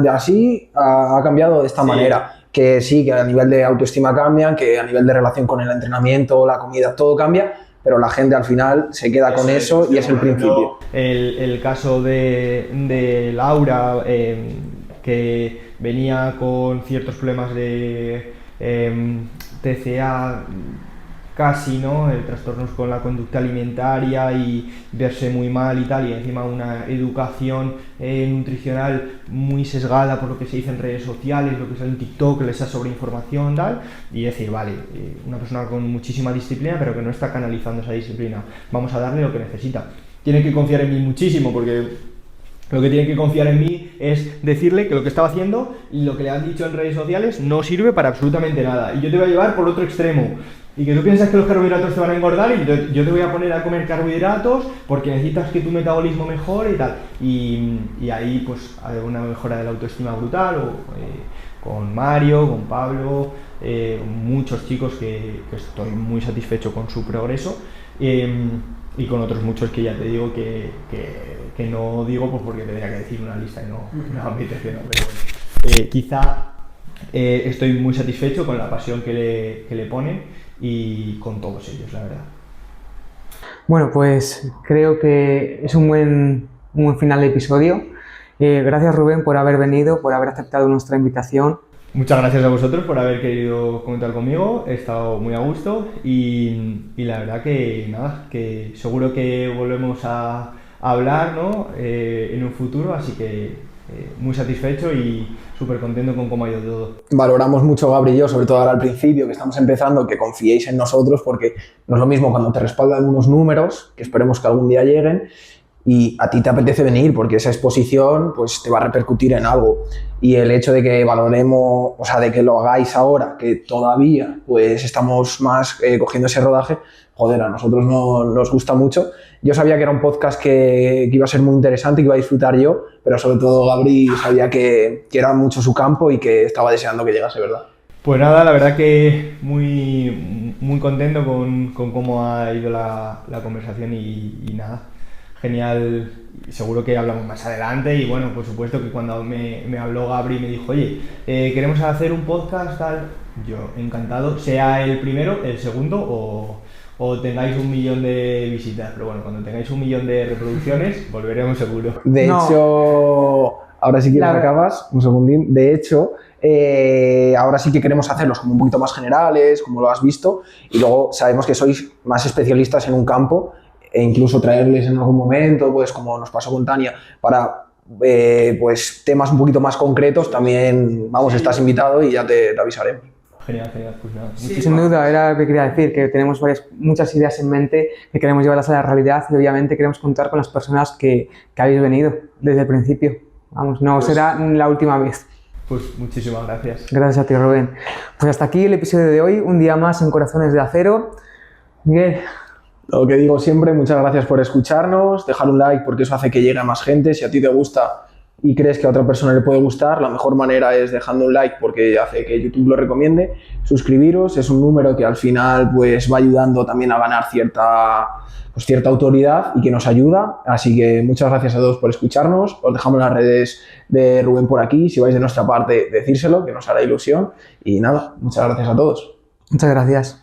así ha cambiado de esta manera. Que sí, que a nivel de autoestima cambian, que a nivel de relación con el entrenamiento, la comida, todo cambia, pero la gente al final se queda con eso y es el principio. El caso de Laura, que venía con ciertos problemas de TCA casi, ¿no? Trastornos con la conducta alimentaria y verse muy mal y tal, y encima una educación nutricional muy sesgada por lo que se dice en redes sociales, lo que sale en TikTok, esa sobreinformación, tal, y decir, vale, una persona con muchísima disciplina pero que no está canalizando esa disciplina, vamos a darle lo que necesita. Tiene que confiar en mí muchísimo, porque lo que tiene que confiar en mí es decirle que lo que estaba haciendo y lo que le han dicho en redes sociales no sirve para absolutamente nada. Y yo te voy a llevar por otro extremo. Y que tú piensas que los carbohidratos te van a engordar y yo te voy a poner a comer carbohidratos porque necesitas que tu metabolismo mejore y tal. Y ahí pues hay una mejora de la autoestima brutal, con Mario, con Pablo, muchos chicos que estoy muy satisfecho con su progreso. Y con otros muchos que ya te digo que no digo pues porque tendría que decir una lista y no me apetece, ¿no? Pero bueno, quizá estoy muy satisfecho con la pasión que le ponen y con todos ellos, la verdad. Bueno, pues creo que es un buen final de episodio. Gracias, Rubén, por haber venido, por haber aceptado nuestra invitación. Muchas gracias a vosotros por haber querido comentar conmigo, he estado muy a gusto y la verdad que nada, que seguro que volvemos a hablar, ¿no? En un futuro, así que muy satisfecho y súper contento con cómo ha ido todo. Valoramos mucho, Gabri y yo, sobre todo ahora al principio, que estamos empezando, que confiéis en nosotros, porque no es lo mismo cuando te respaldan unos números, que esperemos que algún día lleguen, y a ti te apetece venir porque esa exposición pues te va a repercutir en algo, y el hecho de que valoremos, o sea, de que lo hagáis ahora, que todavía pues estamos más cogiendo ese rodaje, joder, a nosotros nos gusta mucho. Yo sabía que era un podcast que iba a ser muy interesante y que iba a disfrutar yo, pero sobre todo Gabri sabía que era mucho su campo y que estaba deseando que llegase, ¿verdad? Pues nada, la verdad que muy, muy contento con cómo ha ido la conversación y nada, genial, seguro que hablamos más adelante y bueno, por supuesto que cuando me habló Gabri y me dijo, oye, queremos hacer un podcast, tal, yo encantado, sea el primero, el segundo o tengáis 1 millón de visitas, pero bueno, cuando tengáis 1 millón de reproducciones volveremos seguro. De hecho, ahora sí que acabas, un segundín, de hecho, ahora sí que queremos hacerlos como un poquito más generales, como lo has visto, y luego sabemos que sois más especialistas en un campo, e incluso traerles en algún momento, pues como nos pasó con Tania, para pues temas un poquito más concretos, también, vamos, estás invitado y ya te avisaremos. Genial, pues nada. Sí, sin duda, era lo que quería decir, que tenemos muchas ideas en mente, que queremos llevarlas a la realidad y obviamente queremos contar con las personas que habéis venido desde el principio. Vamos, no será la última vez. Pues muchísimas gracias. Gracias a ti, Rubén. Pues hasta aquí el episodio de hoy, un día más en Corazones de Acero. Miguel. Lo que digo siempre, muchas gracias por escucharnos, dejar un like porque eso hace que llegue a más gente. Si a ti te gusta y crees que a otra persona le puede gustar, la mejor manera es dejando un like porque hace que YouTube lo recomiende. Suscribiros, es un número que al final pues va ayudando también a ganar cierta autoridad y que nos ayuda. Así que muchas gracias a todos por escucharnos. Os dejamos las redes de Rubén por aquí. Si vais de nuestra parte, decírselo, que nos hará ilusión. Y nada, muchas gracias a todos. Muchas gracias.